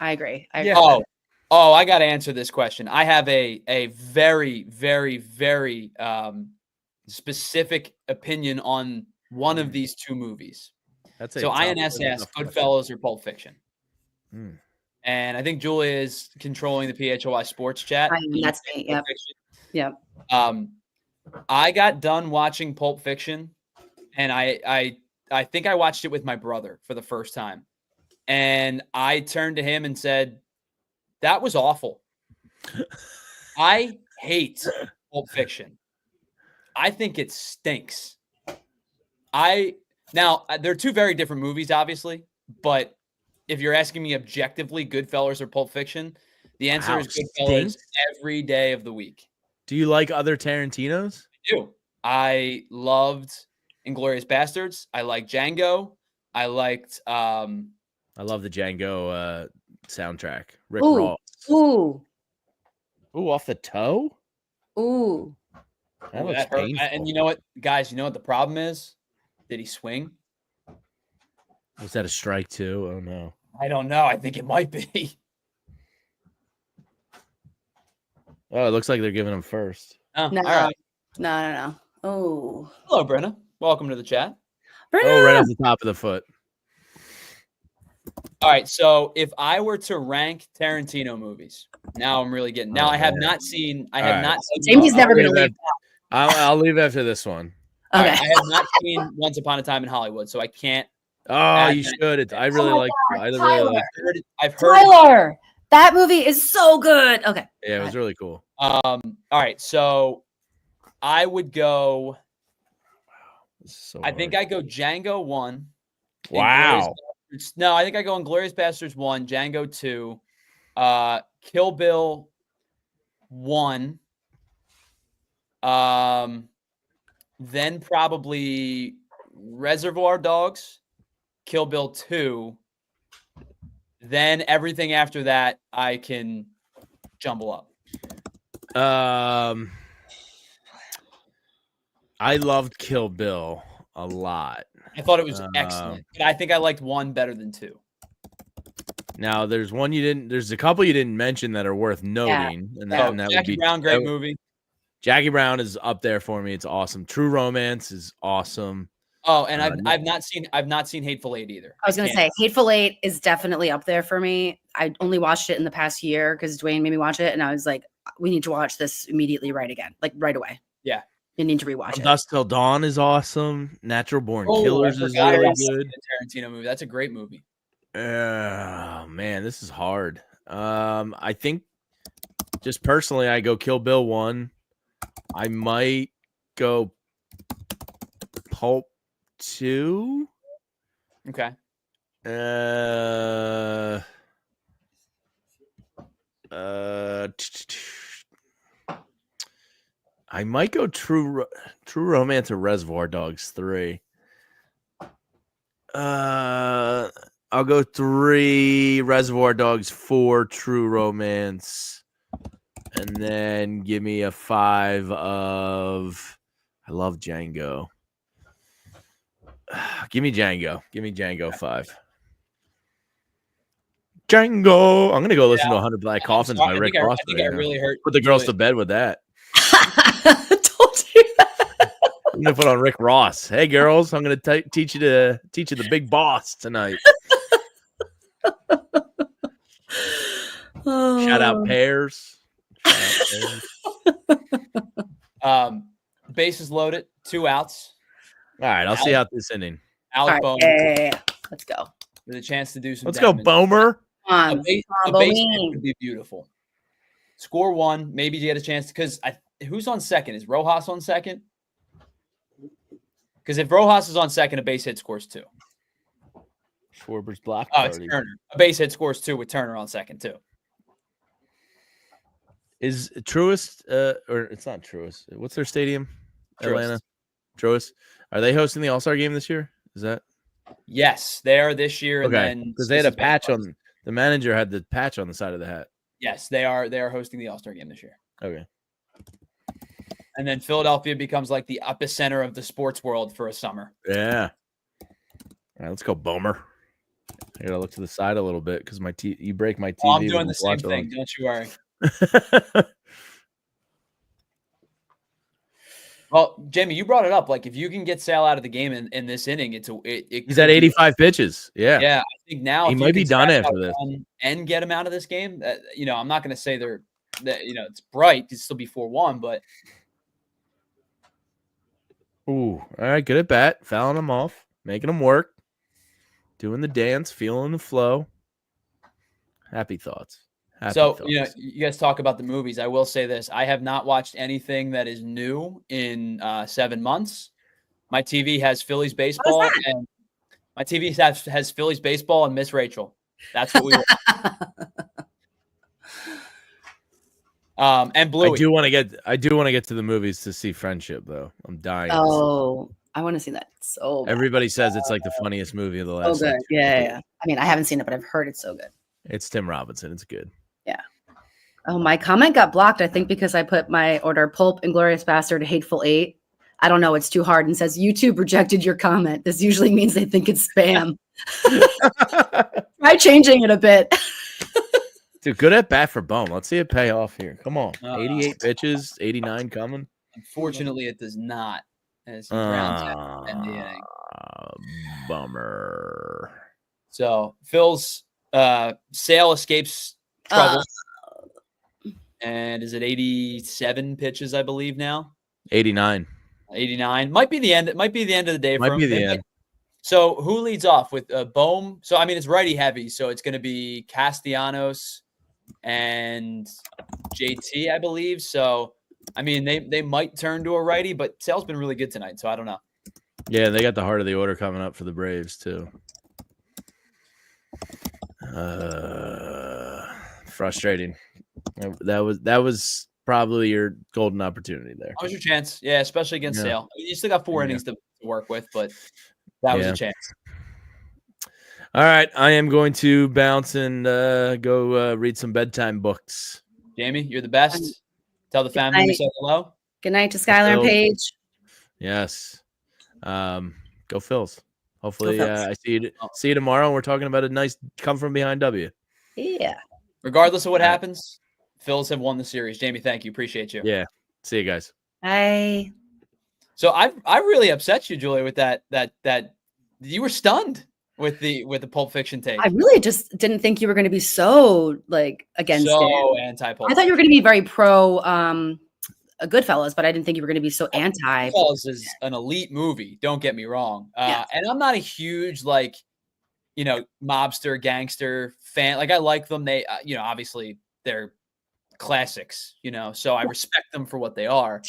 I agree. Yeah. Oh, I got to answer this question. I have a very, very, very specific opinion on one of these two movies. That's so INS asked Goodfellas or Pulp Fiction. And I think Julia is controlling the PHLY sports chat. That's me. Yep. Yep. I got done watching Pulp Fiction, and I think I watched it with my brother for the first time. And I turned to him and said, that was awful. I hate Pulp Fiction. I think it stinks. Now, they're two very different movies, obviously, but if you're asking me objectively, Goodfellas or Pulp Fiction, the answer is Goodfellas every day of the week. Do you like other Tarantinos? I do. I loved Inglourious Bastards. I like Django. I liked I love the Django soundtrack. Rick Ross. Ooh. Ooh, off the toe? Ooh. That looks painful. And you know what, guys, you know what the problem is? Did he swing? Was that a strike too? Oh no. I don't know. I think it might be. Oh, it looks like they're giving him first. Oh, No. all right. No. Oh. Hello, Brenna. Welcome to the chat. Brenna! Oh, right off the top of the foot. All right. So if I were to rank Tarantino movies, now I'm really getting. Now I have not seen. I have not seen. Jamie's never going to leave. I'll leave after this one. Okay. Right, I have not seen Once Upon a Time in Hollywood, so I can't. Oh, you should. I really like. I've heard. Tyler, that movie is so good. Okay. Yeah, it was really cool. All right, so I would go. I think I go Django 1. Wow. No, I think I go Inglourious Bastards 1, Django 2, Kill Bill 1. Then probably Reservoir Dogs, Kill Bill 2. Then everything after that I can jumble up. I loved Kill Bill a lot. I thought it was excellent. But I think I liked 1 better than 2. Now there's a couple you didn't mention that are worth noting. Yeah. And that Jackie Brown, great movie. Jackie Brown is up there for me. It's awesome. True Romance is awesome. Oh, and I've not seen Hateful Eight either. I was going to say Hateful Eight is definitely up there for me. I only watched it in the past year because Dwayne made me watch it, and I was like, we need to watch this immediately, right away. Yeah, you need to rewatch it. Dusk Till Dawn is awesome. Natural Born Killers is really good. Tarantino movie. That's a great movie. Oh man, this is hard. I think just personally, I go Kill Bill 1. I might go Pulp 2. Okay. I might go True Romance or Reservoir Dogs 3. I'll go 3 Reservoir Dogs, 4 True Romance, and then give me a 5 of. I love Django. Give me Django. Give me Django 5. Django. I'm gonna go listen to 100 Black Coffins by Rick Ross. I think I really hurt. Put the girls to bed with that. Told you that. I'm gonna put on Rick Ross. Hey girls, I'm gonna teach you the big boss tonight. Shout out Pears. Bases loaded, 2 outs. All right, I'll see out this inning. Alec Right, Boehm yeah. Let's go. with a chance to do some. Let's go, damage. Bomer. A base hit would be beautiful. Score 1. Maybe you get a chance because who's on second? Is Rojas on second? Because if Rojas is on second, a base hit scores 2. Schwarber's block. Oh, it's Turner. A base hit scores 2 with Turner on second too. Is Truist or it's not Truist? What's their stadium? Truist. Atlanta. Truist. Are they hosting the All-Star game this year? Is that? Yes, they are this year. Okay, and because they had a patch on. The manager had the patch on the side of the hat. Yes, they are. They are hosting the All-Star game this year. Okay. And then Philadelphia becomes like the epicenter of the sports world for a summer. Yeah. All right, let's go, Boomer. I gotta look to the side a little bit because you break my TV. Oh, I'm doing the same thing. Don't you worry. Well, Jamie, you brought it up. Like, if you can get Sale out of the game in this inning, he's at 85 pitches. Yeah, yeah. I think now he might be done after this and get him out of this game. I'm not going to say it's bright. It'd still be 4-1, but ooh, all right, good at bat, fouling him off, making him work, doing the dance, feeling the flow. Happy thoughts. You guys talk about the movies. I will say this. I have not watched anything that is new in 7 months. My TV has Phillies baseball, and my TV has Phillies baseball and Miss Rachel. That's what we watch. And Bluey. I do want to get to the movies to see Friendship, though. I'm dying. Oh, I want to see that so bad. Everybody says it's like the funniest movie of the last. So good. Yeah. I mean, I haven't seen it, but I've heard it's so good. It's Tim Robinson. It's good. Yeah. Oh, my comment got blocked, I think, because I put my order Pulp, Inglorious Bastard, Hateful Eight. I don't know. It's too hard and says YouTube rejected your comment. This usually means they think it's spam. Try changing it a bit. Dude, good at bat for Bohm. Let's see it pay off here. Come on. 88 pitches, 89 coming. Unfortunately, it does not. As he grounds out in the inning. Bummer. So Phil's Sale escapes trouble. And is it 87 pitches, I believe, now? 89. 89. Might be the end. It might be the end of the day for him. Might be the end. So who leads off with Bohm? So, I mean, it's righty heavy. So it's going to be Castellanos and JT, I believe. So, I mean, they might turn to a righty, but Sale's been really good tonight. So I don't know. Yeah, they got the heart of the order coming up for the Braves, too. Frustrating. That was probably your golden opportunity there. That was your chance. Yeah, especially against Sale. I mean, you still got 4 innings to work with, but that was a chance. All right. I am going to bounce and go read some bedtime books. Jamie, you're the best. Tell the family we said hello. Good night to Skylar and Paige. Yes. Go Phils. Hopefully I see you tomorrow. And we're talking about a nice come from behind W. Yeah. Regardless of what happens, Phils have won the series. Jamie, thank you. Appreciate you. Yeah. See you guys. Bye. So I really upset you, Julia, with that you were stunned with the Pulp Fiction take. I really just didn't think you were going to be so against it. Anti-Pulp. I thought you were going to be very pro Goodfellas, but I didn't think you were going to be so anti. Goodfellas is an elite movie. Don't get me wrong. And I'm not a huge mobster gangster fan. Like, I like them. They obviously they're classics. So I respect them for what they are.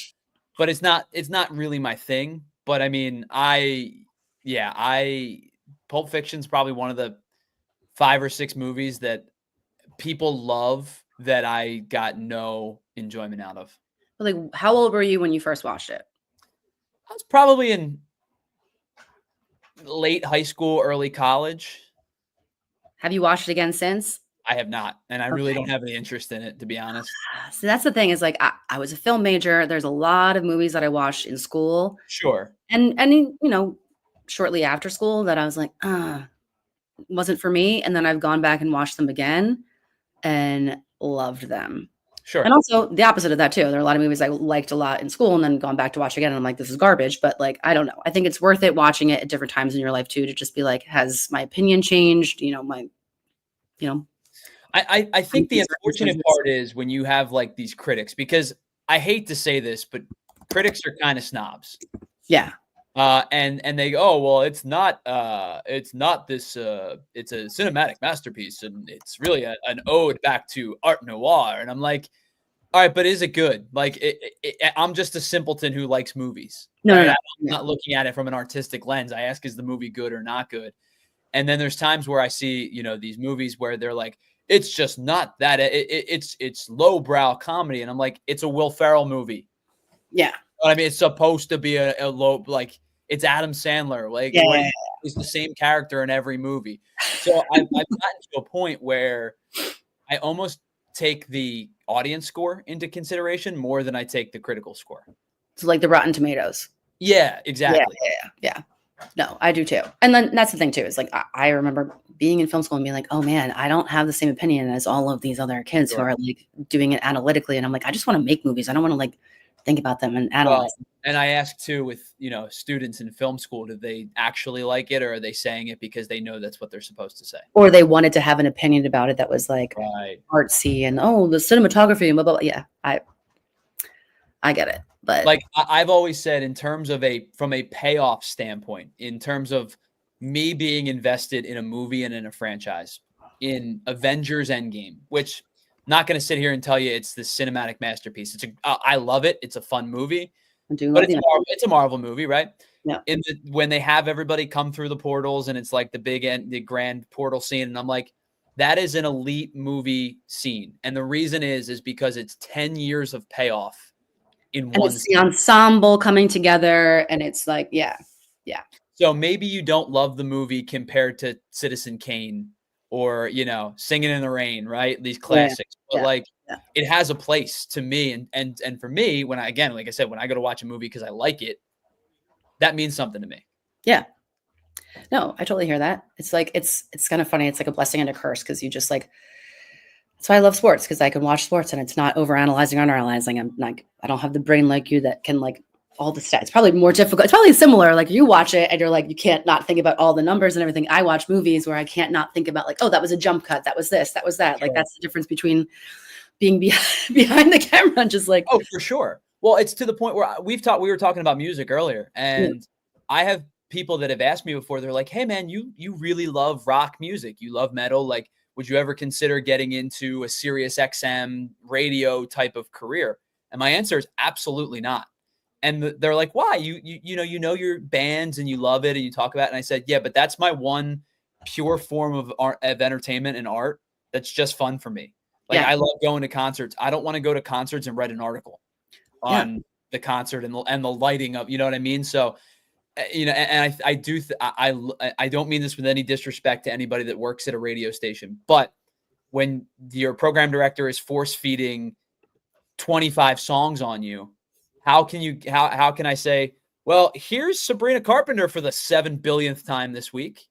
But it's not really my thing. But I mean, Pulp Fiction's probably one of the 5 or 6 movies that people love that I got no enjoyment out of. Like, how old were you when you first watched it? I was probably in late high school, early college. Have you watched it again since? I have not, and I really don't have any interest in it, to be honest. So that's the thing is, I was a film major. There's a lot of movies that I watched in school. Sure. And shortly after school that I was like, wasn't for me. And then I've gone back and watched them again and loved them. Sure. And also the opposite of that too. There are a lot of movies I liked a lot in school and then gone back to watch again. And I'm like, this is garbage. But I don't know. I think it's worth it watching it at different times in your life too, to just be like, has my opinion changed? I think the unfortunate part is when you have these critics, because I hate to say this, but critics are kind of snobs. Yeah. And they go, oh, well, it's not this, it's a cinematic masterpiece. And it's really an ode back to art noir. And I'm like, all right, but is it good? I'm just a simpleton who likes movies. No, right? no, I'm not looking at it from an artistic lens. I ask, is the movie good or not good? And then there's times where I see, these movies where they're like, it's just not that. It's lowbrow comedy. And I'm like, it's a Will Ferrell movie. Yeah. I mean, it's supposed to be a low, it's Adam Sandler. He's the same character in every movie. So I've gotten to a point where I almost take the audience score into consideration more than I take the critical score. So like the Rotten Tomatoes. Yeah, exactly. Yeah. No, I do too. And then that's the thing too, is like I remember being in film school and being like, oh man, I don't have the same opinion as all of these other kids who are like doing it analytically. And I'm like, I just want to make movies. I don't want to like think about them and analyze them. And I ask too, with students in film school, do they actually like it, or are they saying it because they know that's what they're supposed to say? Or they wanted to have an opinion about it that was like Right. artsy and the cinematography and blah, blah, blah. Yeah, I get it. But like I've always said, in terms of from a payoff standpoint, in terms of me being invested in a movie and in a franchise, in Avengers Endgame, which I'm not going to sit here and tell you it's this cinematic masterpiece. I love it. It's a fun movie, but it's a Marvel movie, right? Yeah. When they have everybody come through the portals and it's like the grand portal scene, and I'm like, that is an elite movie scene. And the reason is because it's 10 years of payoff. And it's the ensemble coming together, and it's like, yeah. So maybe you don't love the movie compared to Citizen Kane or Singing in the Rain, right? These classics, but it has a place to me, and for me, when I go to watch a movie because I like it, that means something to me. Yeah. No, I totally hear that. It's like it's kind of funny. It's like a blessing and a curse because you just like. That's why I love sports, because I can watch sports and it's not overanalyzing or underanalyzing. I'm like, I don't have the brain like you that can like all the stats. It's probably more difficult. It's probably similar. Like you watch it and you're like, you can't not think about all the numbers and everything. I watch movies where I can't not think about like, oh, that was a jump cut. That was this, that was that. Sure. Like that's the difference between being behind the camera and just like. Oh, for sure. Well, it's to the point where we were talking about music earlier, and I have people that have asked me before, they're like, hey man, you really love rock music. You love metal. Like, would you ever consider getting into a Sirius XM radio type of career? And my answer is absolutely not. And they're like, why? You know your bands and you love it and you talk about it. And I said, yeah, but that's my one pure form of art, of entertainment and art. That's just fun for me. Like I love going to concerts. I don't want to go to concerts and write an article on the concert and the lighting of, you know what I mean? So, and I don't mean this with any disrespect to anybody that works at a radio station, but when your program director is force feeding 25 songs on you, how can I say, well, here's Sabrina Carpenter for the 7 billionth time this week?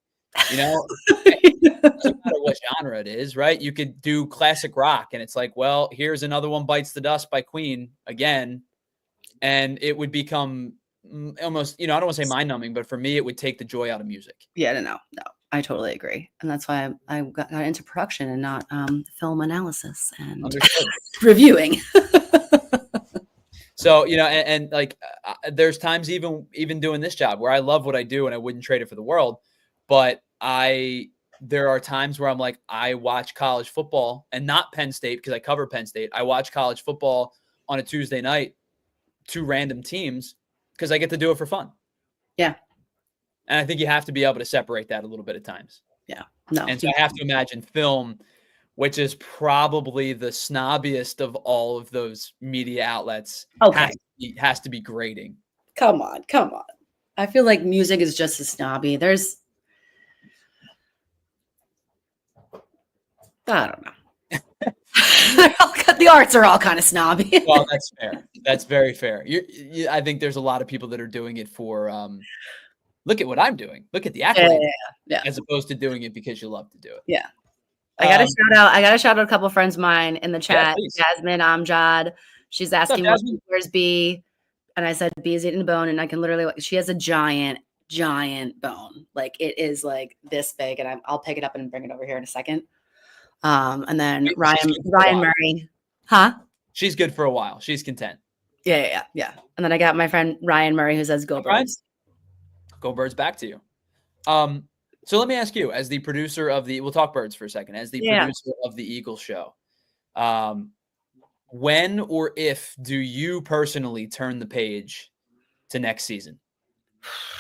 It doesn't matter what genre it is, right? You could do classic rock and it's like, well, here's another one, Bites the Dust by Queen again. And it would become almost, I don't want to say mind numbing, but for me, it would take the joy out of music. Yeah, no, I totally agree. And that's why I got into production and not film analysis and reviewing. So, and like there's times even doing this job where I love what I do and I wouldn't trade it for the world. But there are times where I'm like, I watch college football and not Penn State because I cover Penn State. I watch college football on a Tuesday night, 2 random teams, because I get to do it for fun. Yeah. And I think you have to be able to separate that a little bit at times. Yeah. No. And so I have to imagine film, which is probably the snobbiest of all of those media outlets, has to be grading. Come on. I feel like music is just as snobby. I don't know. The arts are all kind of snobby. Well, that's fair. That's very fair. I think there's a lot of people that are doing it for, look at what I'm doing. Look at the accolades, as opposed to doing it because you love to do it. Yeah. I got to shout out a couple of friends of mine in the chat. Jasmine Amjad. She's asking where's B? And I said B is eating the bone. And I can literally, she has a giant bone. Like it is like this big. And I'll pick it up and bring it over here in a second. And then Ryan Murray. Huh? She's good for a while. She's content. Yeah. And then I got my friend Ryan Murray who says go Birds. Go Birds back to you. So let me ask you, as the producer of we'll talk birds for a second, as the producer of the Eagles show, when or if do you personally turn the page to next season?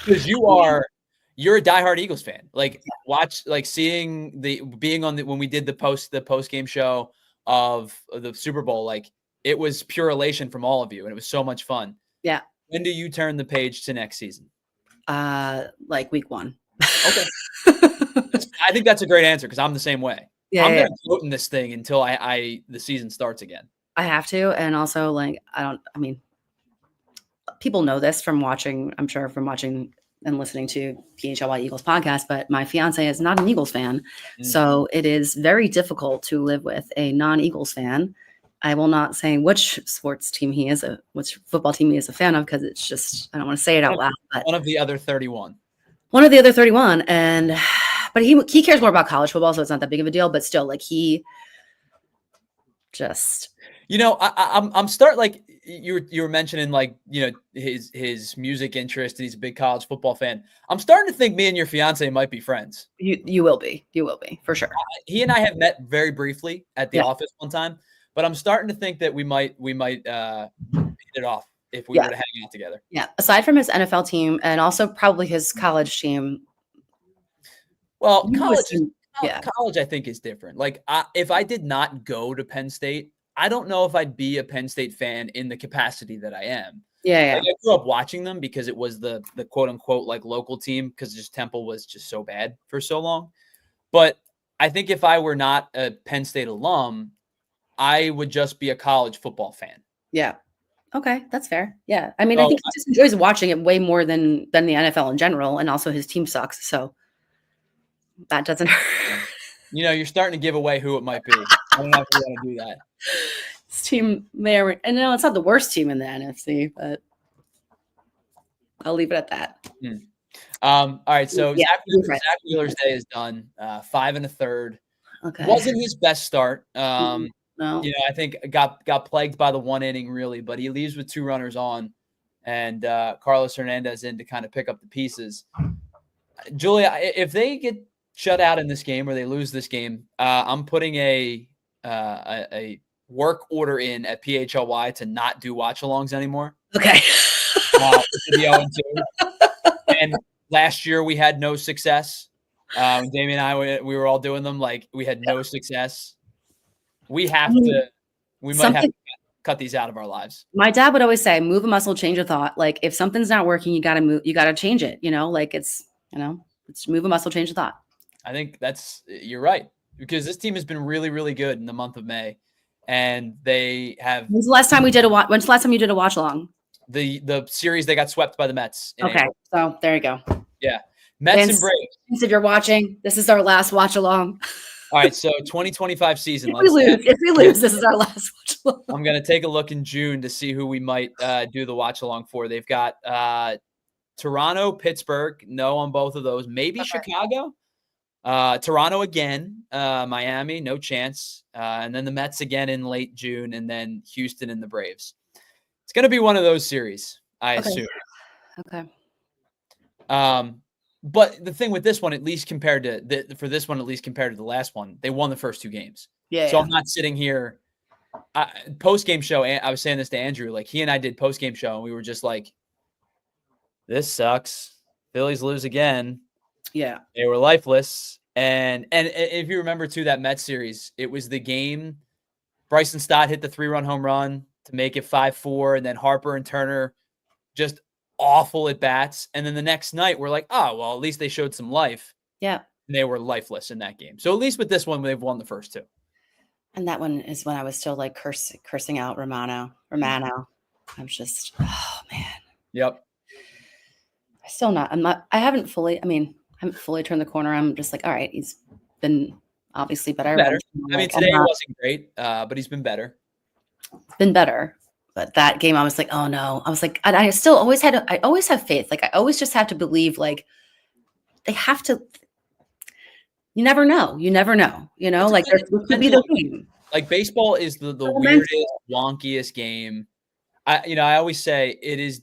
Because you're a diehard Eagles fan. Like seeing being on when we did the post game show of the Super Bowl, like it was pure elation from all of you, and it was so much fun. Yeah. When do you turn the page to next season? Like week 1. Okay. I think that's a great answer because I'm the same way. Yeah, I'm gonna float in this thing until the season starts again. I have to, and also people know this from watching, I'm sure from watching and listening to PHLY Eagles podcast, but my fiance is not an Eagles fan. So it is very difficult to live with a non-Eagles fan. I will not say which sports team he is, which football team he is a fan of, because it's just, I don't want to say it out loud. But one of the other 31. One of the other 31. But he cares more about college football, so it's not that big of a deal. But still, like he just, I'm starting, like you were mentioning, like, his music interest, and he's a big college football fan. I'm starting to think me and your fiance might be friends. You will be for sure. He and I have met very briefly at the office one time, but I'm starting to think that we might hit it off if we were to hang out together. Yeah. Aside from his NFL team and also probably his college team. Well, college I think is different. Like if I did not go to Penn State, I don't know if I'd be a Penn State fan in the capacity that I am. Yeah. Like, I grew up watching them because it was the quote unquote like local team, because just Temple was just so bad for so long. But I think if I were not a Penn State alum, I would just be a college football fan. Yeah. Okay, that's fair. Yeah. I mean, I think he just enjoys watching it way more than the NFL in general, and also his team sucks, so that doesn't hurt. You're starting to give away who it might be. I don't know if you want to do that. This team there, and no, it's not the worst team in the NFC, but I'll leave it at that. All right, so Zack Wheeler's day is done. 5 1/3. Okay. Wasn't his best start. No. I think got plagued by the 1 inning really, but he leaves with 2 runners on, and Carlos Hernandez in to kind of pick up the pieces. Julia, if they get shut out in this game or they lose this game, I'm putting a work order in at PHLY to not do watch-alongs anymore. Okay. To the 0-2. And last year we had no success. Damien and I, we were all doing them. Like, we had no success. We might have to cut these out of our lives. My dad would always say, move a muscle, change a thought. Like, if something's not working, you got to change it. Like it's move a muscle, change a thought. I think you're right, because this team has been really, really good in the month of May, and they have. When's the last time you did a watch along? The series they got swept by the Mets. Okay, April. So there you go. Yeah, Mets and Braves. If you're watching, this is our last watch along. All right, so 2025 season. If we lose, this is our last watch along. I'm going to take a look in June to see who we might do the watch along for. They've got Toronto, Pittsburgh, no on both of those. Maybe Chicago. Toronto again, Miami, no chance. And then the Mets again in late June, and then Houston and the Braves. It's going to be one of those series, I assume. Okay. But the thing with this one, at least compared to the last one, they won the first 2 games. Yeah. So I'm not sitting here. Post-game show, I was saying this to Andrew, like he and I did post-game show, and we were just like, this sucks. Phillies lose again. Yeah. They were lifeless. And if you remember too, that Mets series, it was the game Bryson Stott hit the 3-run home run to make it 5-4, and then Harper and Turner just awful at bats. And then the next night we're like, oh, well, at least they showed some life. Yeah. And they were lifeless in that game. So at least with this one, they've won the first 2. And that one is when I was still like cursing out Romano. I'm just, oh man. Yep. I haven't fully turned the corner. I'm just like, all right, he's been obviously better. Today he wasn't great, but he's been better. But that game, I was like, oh no. I was like, and I always have faith. Like, I always just have to believe, like, they have to. You never know. Like, there could be the game. Like, baseball is the weirdest, wonkiest game. I always say it is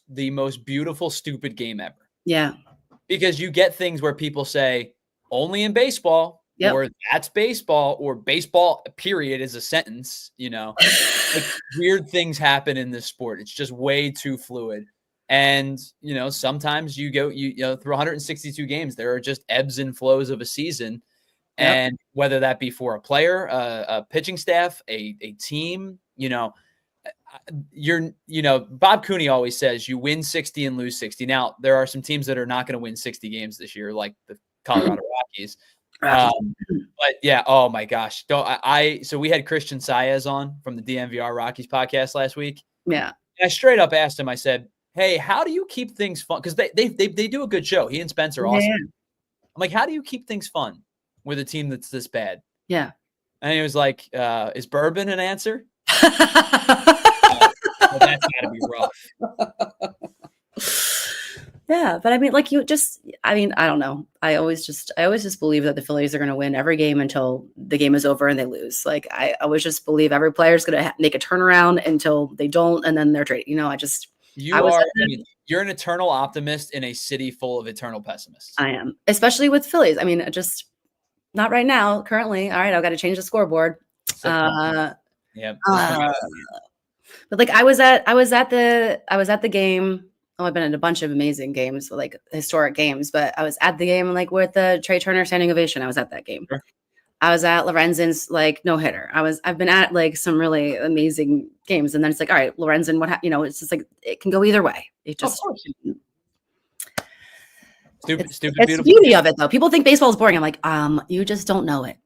the most beautiful, stupid game ever. Yeah. Because you get things where people say only in baseball, or that's baseball, or baseball period is a sentence, like weird things happen in this sport. It's just way too fluid. And, sometimes you go, through 162 games, there are just ebbs and flows of a season. Yep. And whether that be for a player, a pitching staff, a team, Bob Cooney always says you win 60 and lose 60. Now, there are some teams that are not going to win 60 games this year, like the Colorado Rockies. But yeah, oh my gosh. So we had Christian Saez on from the DMVR Rockies podcast last week. Yeah. And I straight up asked him, I said, hey, how do you keep things fun? Because they do a good show. He and Spence are awesome. Yeah. I'm like, how do you keep things fun with a team that's this bad? Yeah. And he was like, is bourbon an answer? Well, that's got to be rough. Yeah, but I mean, like I don't know. I always just believe that the Phillies are going to win every game until the game is over and they lose. Like I always just believe every player is going to make a turnaround until they don't, and then they're traded. You're an eternal optimist in a city full of eternal pessimists. I am, especially with Phillies. I mean, just not right now. Currently, all right, I've got to change the scoreboard. Yeah. But like I was at the game. Oh, I've been at a bunch of amazing games, like historic games. But I was at the game like with the Trey Turner standing ovation. I was at that game. Sure. I was at Lorenzen's like no hitter. I've been at like some really amazing games, and then it's like, all right, Lorenzen, it's just like it can go either way. It just stupid. It's the beauty of it, though. People think baseball is boring. I'm like, you just don't know it,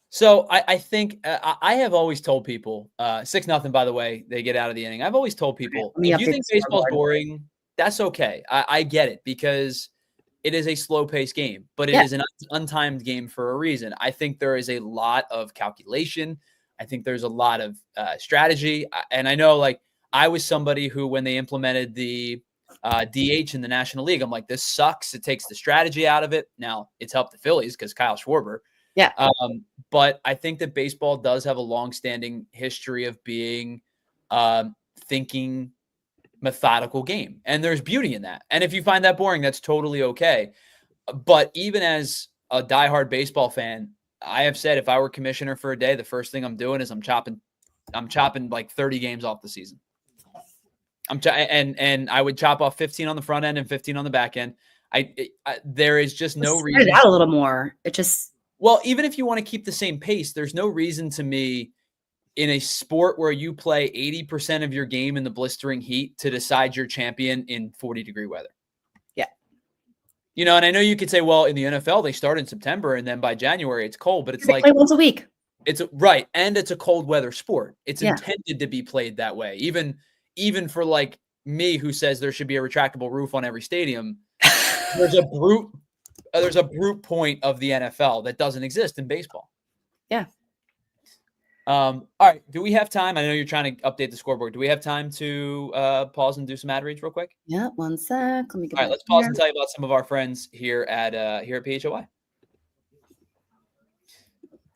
So I think I have always told people 6-0. By the way, they get out of the inning. I've always told people if you think baseball's boring, that's okay. I get it because it is a slow-paced game, but it is an untimed game for a reason. I think there is a lot of calculation. I think there's a lot of strategy. And I know, like, I was somebody who, when they implemented the DH in the National League, I'm like, this sucks. It takes the strategy out of it. Now, it's helped the Phillies because Kyle Schwarber. Yeah. But I think that baseball does have a long-standing history of being thinking methodical game. And there's beauty in that. And if you find that boring, that's totally okay. But even as a diehard baseball fan, I have said if I were commissioner for a day, the first thing I'm doing is I'm chopping like 30 games off the season. And I would chop off 15 on the front end and 15 on the back end. There is just no reason. Spread it out a little more. Well, even if you want to keep the same pace, there's no reason to me in a sport where you play 80% of your game in the blistering heat to decide your champion in 40-degree weather. Yeah. And I know you could say, well, in the NFL, they start in September and then by January it's cold, but it's like play once a week. It's right. And it's a cold weather sport. It's intended to be played that way. Even for like me, who says there should be a retractable roof on every stadium, there's a brute point of the NFL that doesn't exist in baseball. Yeah. All right. Do we have time? I know you're trying to update the scoreboard. Do we have time to pause and do some ad reads real quick? Yeah. 1 sec. Let me get. All right. Let's pause and tell you about some of our friends here at PHLY.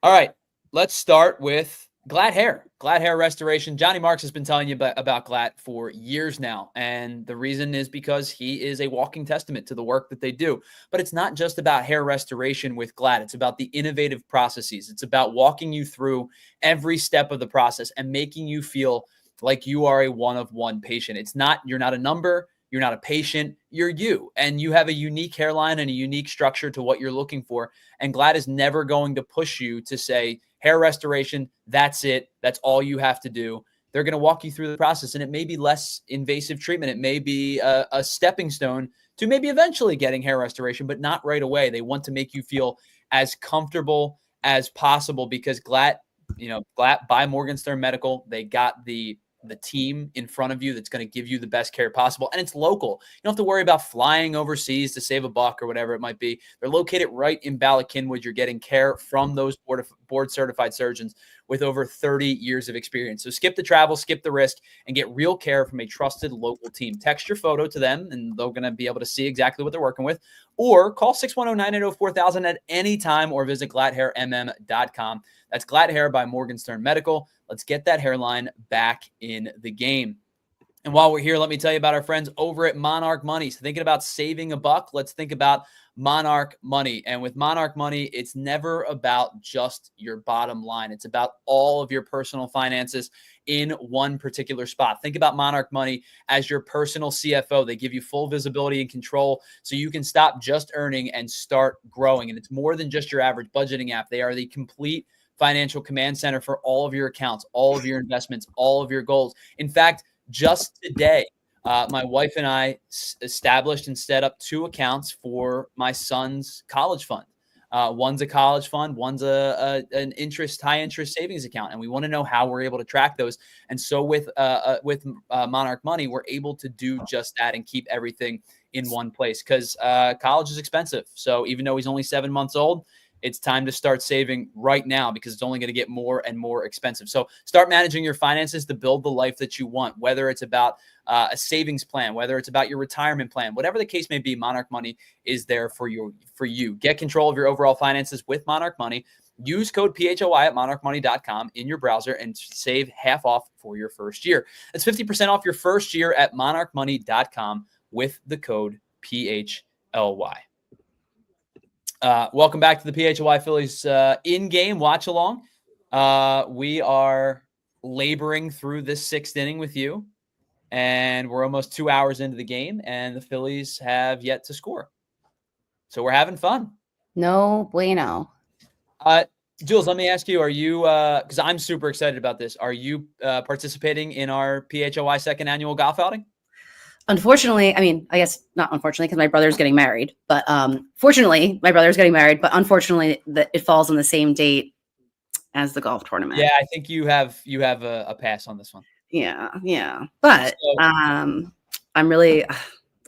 All right. Let's start with GLAT Hair. GLAT Hair Restoration. Johnny Marks has been telling you about GLAT for years now. And the reason is because he is a walking testament to the work that they do. But it's not just about hair restoration with GLAT. It's about the innovative processes. It's about walking you through every step of the process and making you feel like you are a one-of-one patient. You're not a number. You're not a patient. You're you. And you have a unique hairline and a unique structure to what you're looking for. And GLAT is never going to push you to say, hair restoration, that's it. That's all you have to do. They're going to walk you through the process, and it may be less invasive treatment. It may be a stepping stone to maybe eventually getting hair restoration, but not right away. They want to make you feel as comfortable as possible because GLAT by Morgenstern Medical, they got the team in front of you that's going to give you the best care possible. And it's local. You don't have to worry about flying overseas to save a buck or whatever it might be. They're located right in Bala-Cynwyd. You're getting care from those board certified surgeons with over 30 years of experience. So skip the travel, skip the risk, and get real care from a trusted local team. Text your photo to them, and they're going to be able to see exactly what they're working with. Or call 610-980-4000 at any time or visit GLATHairMM.com. That's GLAT Hair by Morgenstern Medical. Let's get that hairline back in the game. And while we're here, let me tell you about our friends over at Monarch Money. So thinking about saving a buck, let's think about Monarch Money. And with Monarch Money, it's never about just your bottom line. It's about all of your personal finances in one particular spot. Think about Monarch Money as your personal CFO. They give you full visibility and control so you can stop just earning and start growing. And it's more than just your average budgeting app. They are the complete financial command center for all of your accounts, all of your investments, all of your goals. In fact, just today, my wife and I established and set up 2 accounts for my son's college fund. One's a college fund, one's an high interest savings account, and we want to know how we're able to track those. And so with Monarch Money, we're able to do just that and keep everything in one place, because college is expensive. So even though he's only 7 months old, it's time to start saving right now, because it's only going to get more and more expensive. So start managing your finances to build the life that you want, whether it's about a savings plan, whether it's about your retirement plan, whatever the case may be. Monarch Money is there for you. Get control of your overall finances with Monarch Money. Use code PHLY at monarchmoney.com in your browser and save half off for your first year. That's 50% off your first year at monarchmoney.com with the code PHLY. Welcome back to the PHLY Phillies in-game watch-along. We are laboring through this 6th inning with you, and we're almost 2 hours into the game, and the Phillies have yet to score. So we're having fun. No bueno. Jules, let me ask you, are you, because I'm super excited about this, are you participating in our PHLY second annual golf outing? Unfortunately, I mean, I guess not unfortunately, because my brother's getting married, but fortunately, my brother's getting married, but unfortunately, it falls on the same date as the golf tournament. Yeah, I think you have a pass on this one. Yeah. But I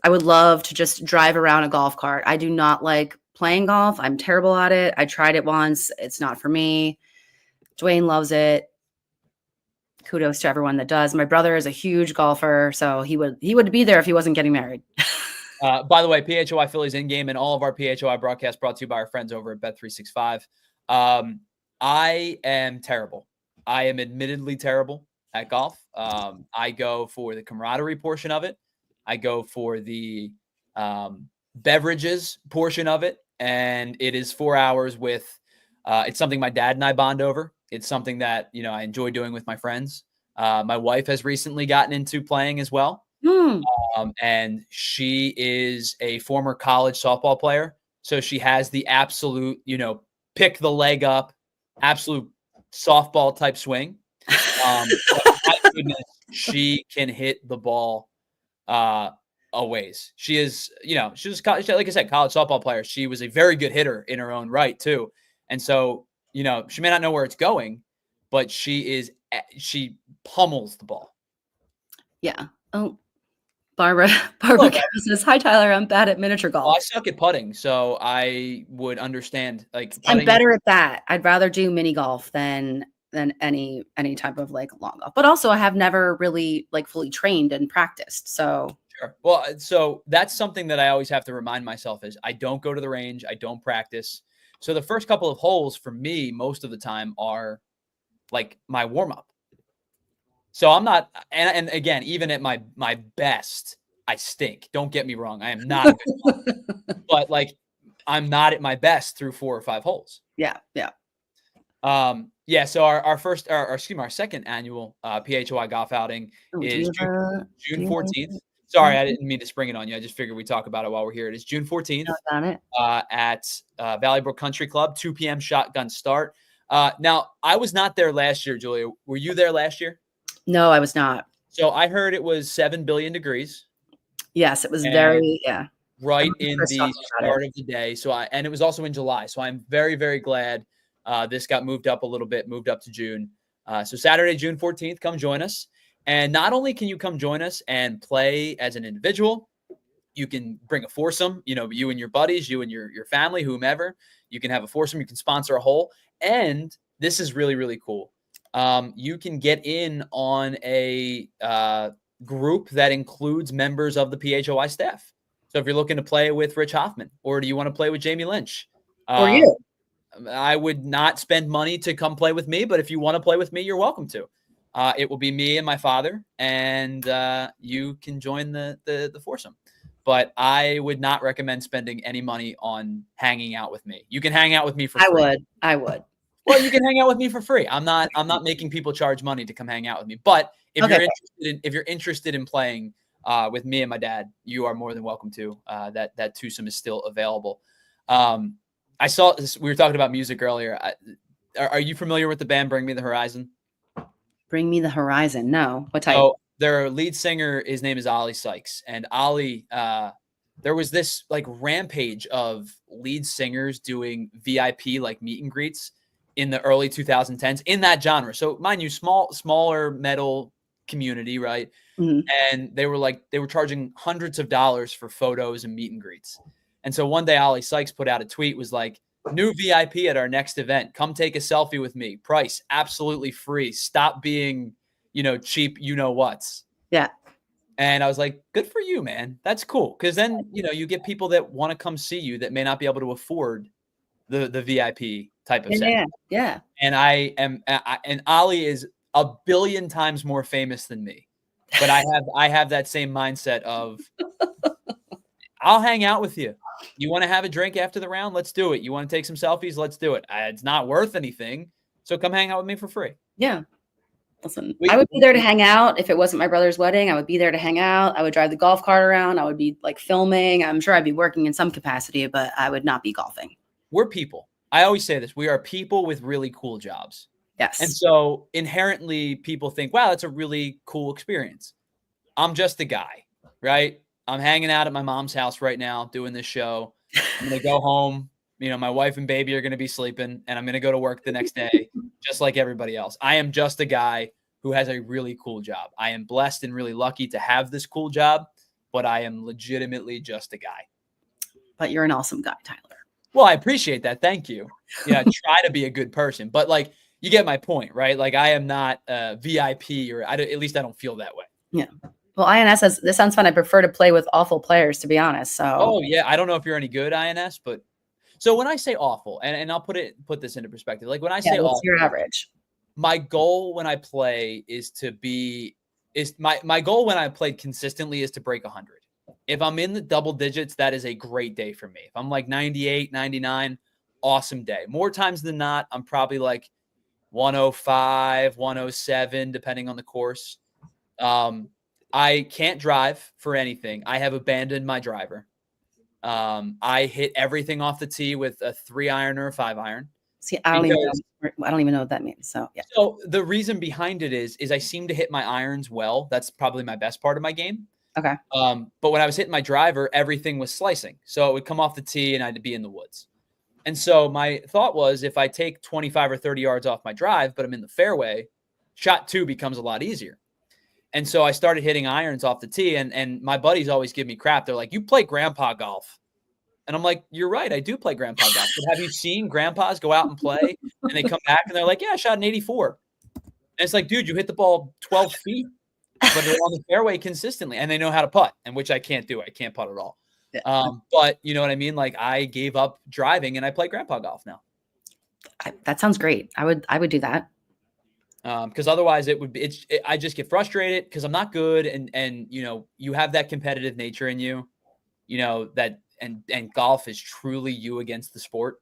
would love to just drive around a golf cart. I do not like playing golf. I'm terrible at it. I tried it once. It's not for me. Dwayne loves it. Kudos to everyone that does. My brother is a huge golfer, so he would be there if he wasn't getting married. By the way, PHLY Phillies in game and all of our PHLY broadcasts brought to you by our friends over at Bet365. I am terrible. I am admittedly terrible at golf. I go for the camaraderie portion of it. I go for the beverages portion of it, and it is 4 hours with. It's something my dad and I bond over. It's something that, I enjoy doing with my friends. My wife has recently gotten into playing as well. And she is a former college softball player. So she has the absolute, pick the leg up, absolute softball type swing. But my goodness, she can hit the ball a ways. She is, she's like I said, college softball player. She was a very good hitter in her own right too. And so, she may not know where it's going, but she pummels the ball. Yeah. Oh, Barbara says, "Hi, Tyler. I'm bad at miniature golf. Well, I suck at putting, so I would understand. I'm better at that. I'd rather do mini golf than any type of long golf. But also, I have never really fully trained and practiced. So sure. Well, so that's something that I always have to remind myself is I don't go to the range. I don't practice. So the first couple of holes for me, most of the time, are my warm up. So I'm not, and again, even at my best, I stink. Don't get me wrong. I am not a good golfer, but I'm not at my best through 4 or 5 holes. Yeah. So our second annual PHLY golf outing is June 14th. Sorry, I didn't mean to spring it on you. I just figured we'd talk about it while we're here. It is June 14th at Valley Brook Country Club, 2 p.m. shotgun start. Now, I was not there last year, Julia. Were you there last year? No, I was not. So I heard it was 7 billion degrees. Yes, it was right in the start of the day. And it was also in July. So I'm very, very glad this got moved up a little bit, moved up to June. So Saturday, June 14th, come join us. And not only can you come join us and play as an individual, you can bring a foursome, you and your buddies, you and your family, whomever. You can have a foursome. You can sponsor a hole. And this is really, really cool. You can get in on a group that includes members of the PHLY staff. So if you're looking to play with Rich Hoffman, or do you want to play with Jamie Lynch? Or you. I would not spend money to come play with me, but if you want to play with me, you're welcome to. It will be me and my father, and you can join the foursome. But I would not recommend spending any money on hanging out with me. You can hang out with me for free. I would. Well, you can hang out with me for free. I'm not making people charge money to come hang out with me. But if you're interested in playing with me and my dad, you are more than welcome to. That twosome is still available. I saw this, we were talking about music earlier. Are you familiar with the band Bring Me the Horizon? Bring Me the Horizon. No. What type? So their lead singer, his name is Ollie Sykes, and Ollie there was this like rampage of lead singers doing VIP like meet and greets in the early 2010s in that genre. So mind you, smaller metal community, right? Mhm. And they were charging hundreds of dollars for photos and meet and greets. And so one day Ollie Sykes put out a tweet, was like, new VIP at our next event. Come take a selfie with me. Price absolutely free. Stop being, cheap, whats. Yeah. And I was like, good for you, man. That's cool. Because then, you get people that want to come see you that may not be able to afford the VIP type of setting. Yeah. And and Ollie is a billion times more famous than me. But I have that same mindset of, I'll hang out with you. You want to have a drink after the round? Let's do it. You want to take some selfies? Let's do it. It's not worth anything. So come hang out with me for free. Yeah. Listen, I would be there to hang out. If it wasn't my brother's wedding, I would be there to hang out. I would drive the golf cart around. I would be like filming. I'm sure I'd be working in some capacity, but I would not be golfing. We're people. I always say this. We are people with really cool jobs. Yes. And so inherently people think, wow, that's a really cool experience. I'm just a guy, right? I'm hanging out at my mom's house right now doing this show. I'm going to go home. My wife and baby are going to be sleeping, and I'm going to go to work the next day, just like everybody else. I am just a guy who has a really cool job. I am blessed and really lucky to have this cool job, but I am legitimately just a guy. But you're an awesome guy, Tyler. Well, I appreciate that. Thank you. Yeah, try to be a good person, but like, you get my point, right? Like, I am not a VIP, or at least I don't feel that way. Yeah. Well, INS says, this sounds fun. I prefer to play with awful players, to be honest. So. Oh yeah, I don't know if you're any good, INS, but so when I say awful, and I'll put this into perspective. Like when I say awful, your average. My goal when I play my goal when I played consistently is to break 100. If I'm in the double digits, that is a great day for me. If I'm like 98, 99, awesome day. More times than not, I'm probably like 105, 107, depending on the course. I can't drive for anything. I have abandoned my driver. I hit everything off the tee with a 3-iron or a 5-iron. See, I don't even know what that means. So yeah. So the reason behind it is I seem to hit my irons well. That's probably my best part of my game. Okay. But when I was hitting my driver, everything was slicing. So it would come off the tee and I had to be in the woods. And so my thought was, if I take 25 or 30 yards off my drive, but I'm in the fairway, shot 2 becomes a lot easier. And so I started hitting irons off the tee, and my buddies always give me crap. They're like, you play grandpa golf. And I'm like, you're right. I do play grandpa golf. But have you seen grandpas go out and play and they come back and they're like, yeah, I shot an 84. And it's like, dude, you hit the ball 12 feet, but they're on the fairway consistently and they know how to putt, and which I can't do. I can't putt at all. Yeah. But you know what I mean? Like, I gave up driving and I play grandpa golf now. That sounds great. I would do that. Because otherwise I just get frustrated because I'm not good. And, you have that competitive nature in you, that, and golf is truly you against the sport.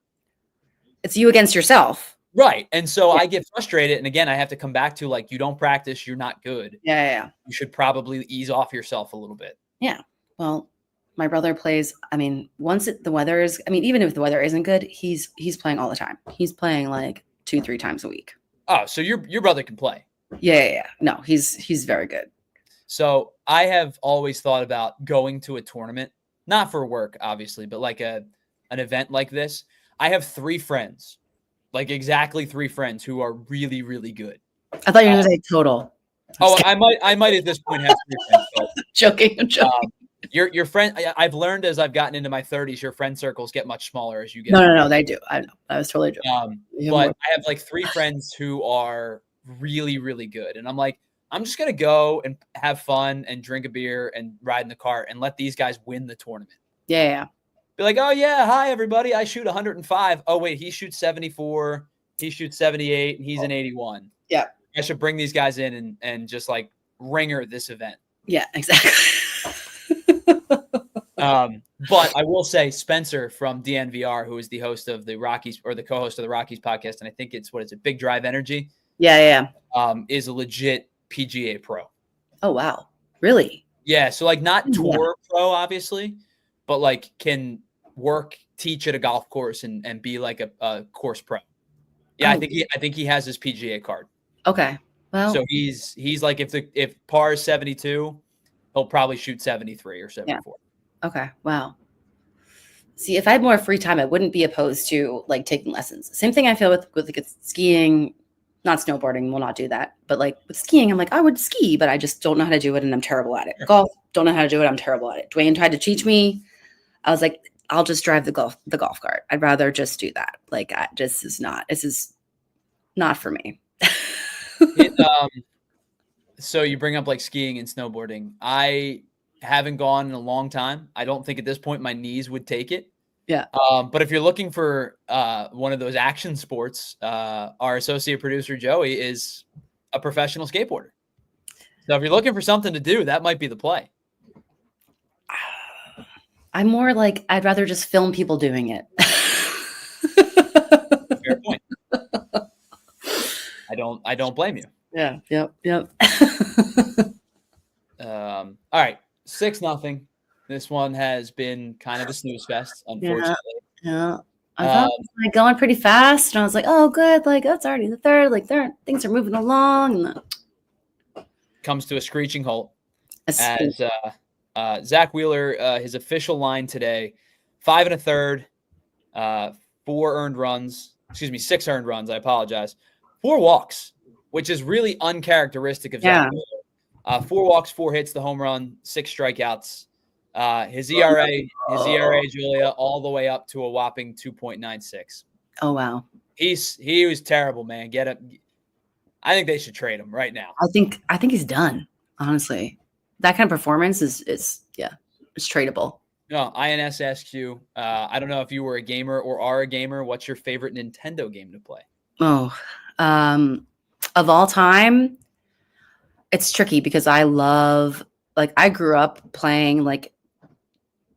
It's you against yourself. Right. And so I get frustrated. And again, I have to come back to, like, you don't practice, you're not good. Yeah. You should probably ease off yourself a little bit. Yeah. Well, my brother plays, once the weather is, even if the weather isn't good, he's playing all the time. He's playing like 2-3 times a week. Oh, so your brother can play. Yeah. No, he's very good. So I have always thought about going to a tournament, not for work, obviously, but like an event like this. I have 3 friends, like exactly 3 friends who are really, really good. I thought you were going to say total. I might at this point have 3 friends. But, I'm joking. Your friend, I've learned as I've gotten into my 30s, your friend circles get much smaller as you get. No, they do. I know. I was totally joking. But I have like 3 friends who are really, really good. And I'm like, I'm just going to go and have fun and drink a beer and ride in the cart and let these guys win the tournament. Yeah. Be like, oh yeah, hi everybody. I shoot 105. Oh wait, he shoots 74. He shoots 78 and he's an 81. Yeah. I should bring these guys in and just like ringer this event. Yeah, exactly. But I will say Spencer from DNVR, who is the host of the Rockies, or the co-host of the Rockies podcast, and I think it's Big Drive Energy. Yeah. Is a legit PGA pro. Oh wow, really? Yeah, so like not tour pro, obviously, but like can teach at a golf course and be like a course pro. Yeah, I think he has his PGA card. Okay, well, so he's like if par is 72, he'll probably shoot 73 or 74. Yeah. Okay. Wow. See, if I had more free time, I wouldn't be opposed to like taking lessons. Same thing I feel with like skiing, not snowboarding. We'll not do that. But like with skiing, I'm like, I would ski, but I just don't know how to do it, and I'm terrible at it. Golf, don't know how to do it. I'm terrible at it. Dwayne tried to teach me. I was like, I'll just drive the golf cart. I'd rather just do that. Like, this is not for me. So you bring up like skiing and snowboarding. I haven't gone in a long time. I don't think at this point my knees would take it. Yeah. But if you're looking for one of those action sports, our associate producer Joey is a professional skateboarder. So if you're looking for something to do, that might be the play. I'm more like, I'd rather just film people doing it. Fair point. I don't blame you. Yeah. Yep. All right. 6-0. This one has been kind of a snooze fest, unfortunately. Yeah. I thought it was like going pretty fast, and I was like, oh, good. Like, that's already the third. Like, things are moving along. And comes to a screeching halt as Zack Wheeler, his official line today, 5 1/3, 6 earned runs. I apologize. 4 walks, which is really uncharacteristic of Zack Wheeler. 4 walks, 4 hits, the home run, 6 strikeouts. His ERA, Julia, all the way up to a whopping 2.96. Oh wow, he was terrible, man. Get him. I think they should trade him right now. I think he's done. Honestly, that kind of performance is it's tradable. No, INS asks you. I don't know if you were a gamer or are a gamer. What's your favorite Nintendo game to play? Oh, of all time, it's tricky because I grew up playing like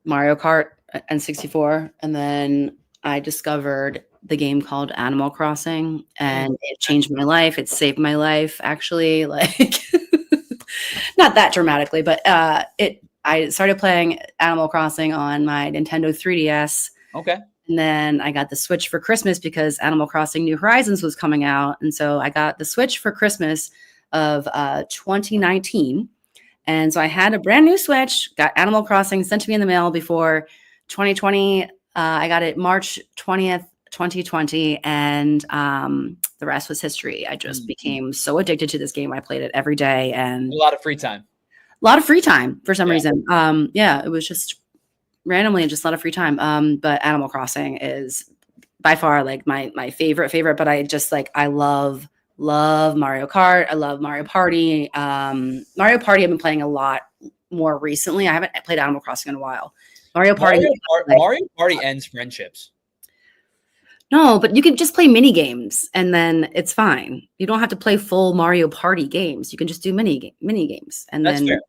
Mario Kart and 64, and then I discovered the game called Animal Crossing, and it changed my life. It saved my life, actually. Like, not that dramatically, but I started playing Animal Crossing on my Nintendo 3DS. Okay. And then I got the Switch for Christmas because Animal Crossing New Horizons was coming out. And so I got the Switch for Christmas of 2019. And so I had a brand new Switch, got Animal Crossing sent to me in the mail before 2020. I got it March 20th, 2020. And the rest was history. I just became so addicted to this game. I played it every day. And a lot of free time. A lot of free time for some reason. It was just randomly just a lot of free time. But Animal Crossing is by far like my favorite. But I love Mario Kart. I love Mario Party. Mario Party I've been playing a lot more recently. I haven't played Animal Crossing in a while. Mario Party ends friendships. No, but you can just play mini games and then it's fine. You don't have to play full Mario Party games. You can just do mini games. And that's fair.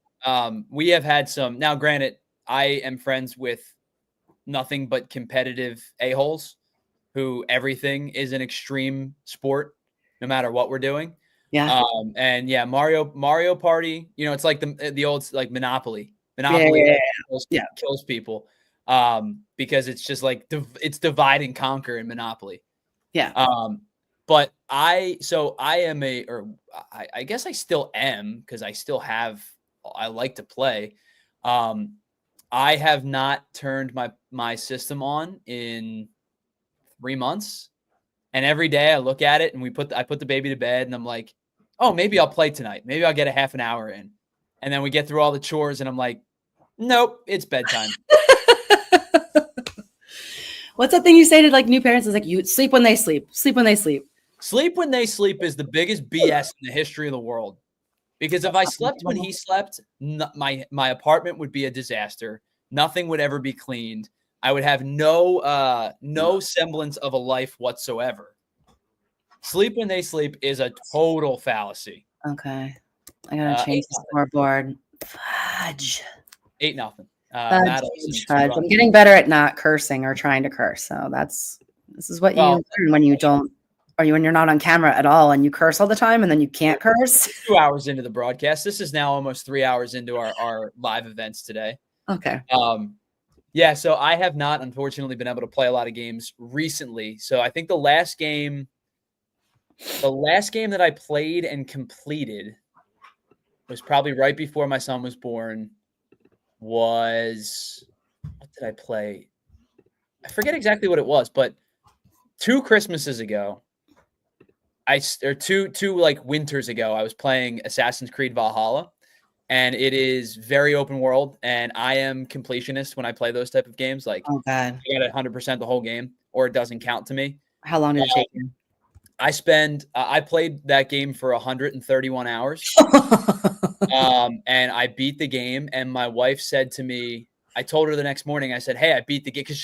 We have had some. Now, granted, I am friends with nothing but competitive a-holes who everything is an extreme sport, no matter what we're doing. Yeah. Mario Party, it's like the old like Monopoly. Kills people. Because it's just like it's divide and conquer in Monopoly. Yeah. But I guess I still am because I like to play. I have not turned my system on in 3 months. And every day I look at it and I put the baby to bed and I'm like, oh, maybe I'll play tonight. Maybe I'll get a half an hour in. And then we get through all the chores and I'm like, nope, it's bedtime. What's that thing you say to like new parents? It's like, you sleep when they sleep. Sleep when they sleep. Sleep when they sleep is the biggest BS in the history of the world. Because if I slept when he slept, my apartment would be a disaster. Nothing would ever be cleaned. I would have no semblance of a life whatsoever. Sleep when they sleep is a total fallacy. Okay. I gotta change the scoreboard. Fudge. 8-0. I'm getting better at not cursing or trying to curse. So this is what you learn when you don't, or when you're not on camera at all and you curse all the time and then you can't curse. 2 hours into the broadcast. This is now almost 3 hours into our live events today. Okay. So I have not, unfortunately, been able to play a lot of games recently. So I think the last game that I played and completed was probably right before my son was born. Was what did I play? I forget exactly what it was, but 2 Christmases ago, or two like winters ago, I was playing Assassin's Creed Valhalla, and it is very open world, and I am completionist when I play those type of games. Like, Oh God. I got 100% the whole game, or it doesn't count to me. How long did it take you? I played that game for 131 hours. And I beat the game, and my wife said to me, I told her the next morning, I said, hey, I beat the game. Cause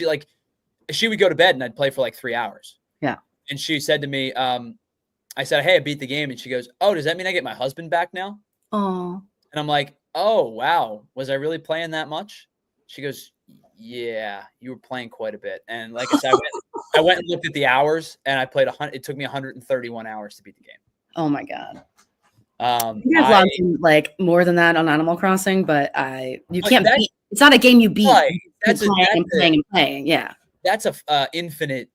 she would go to bed and I'd play for like 3 hours. Yeah. And she said to me, I said, hey, I beat the game. And she goes, oh, does that mean I get my husband back now? Oh. And I'm like, oh, wow. Was I really playing that much? She goes, yeah, you were playing quite a bit. And like I said, I went and looked at the hours, and I played it took me 131 hours to beat the game. Oh my God. You guys logged in like more than that on Animal Crossing, but you can't beat. It's not a game you beat. Right. That's playing. Yeah. That's a infinite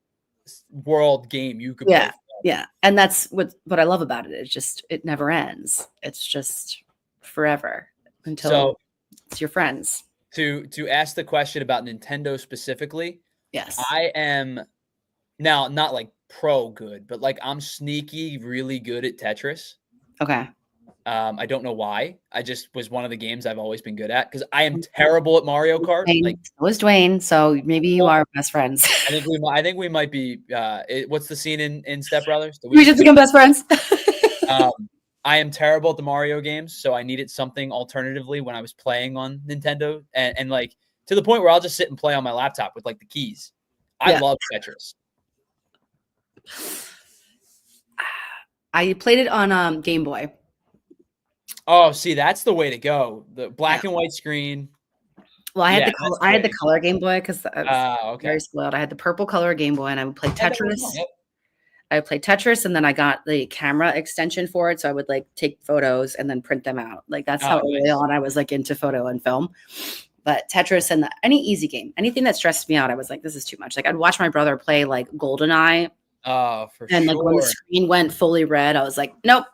world game you could play. Play. Yeah. And that's what I love about it. It's just, it never ends. It's just forever until it's your friends. To ask the question about Nintendo specifically. Yes. I am now not like pro good, but like I'm sneaky really good at Tetris. Okay. I don't know why. I just was one of the games I've always been good at because I am terrible at Mario Kart. Like, so is Dwayne, so maybe you are best friends. I think we might be. What's the scene in Step Brothers? We just become best friends. I am terrible at the Mario games, so I needed something alternatively when I was playing on Nintendo, and like to the point where I'll just sit and play on my laptop with like the keys. I love Tetris. I played it on Game Boy. Oh, see, that's the way to go. The black and white screen. Well, I had the color Game Boy because I was okay. very spoiled. I had the purple color Game Boy, and I would play Tetris. I would play Tetris, and then I got the camera extension for it, so I would like take photos and then print them out. Like that's how early on I was like into photo and film. But Tetris and any easy game, anything that stressed me out, I was like, this is too much. Like I'd watch my brother play like GoldenEye. Oh, for sure. And like when the screen went fully red, I was like, nope,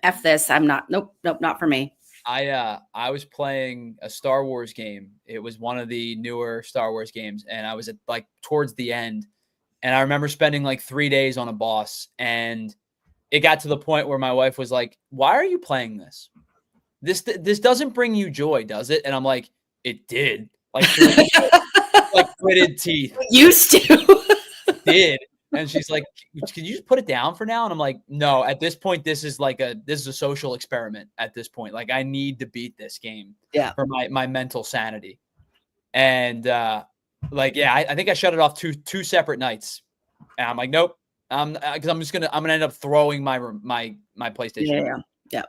F this. I'm not. Nope, not for me. I was playing a Star Wars game. It was one of the newer Star Wars games, and I was at like towards the end, and I remember spending like 3 days on a boss, and it got to the point where my wife was like, "Why are you playing this? This doesn't bring you joy, does it?" And I'm like, "It did." Like gritted teeth. Used to. Did. And she's like, "Can you just put it down for now?" And I'm like, "No, at this point, this is a social experiment at this point. Like I need to beat this game for my mental sanity." And I think I shut it off two separate nights. And I'm like, nope. Because I'm gonna end up throwing my PlayStation. Yeah.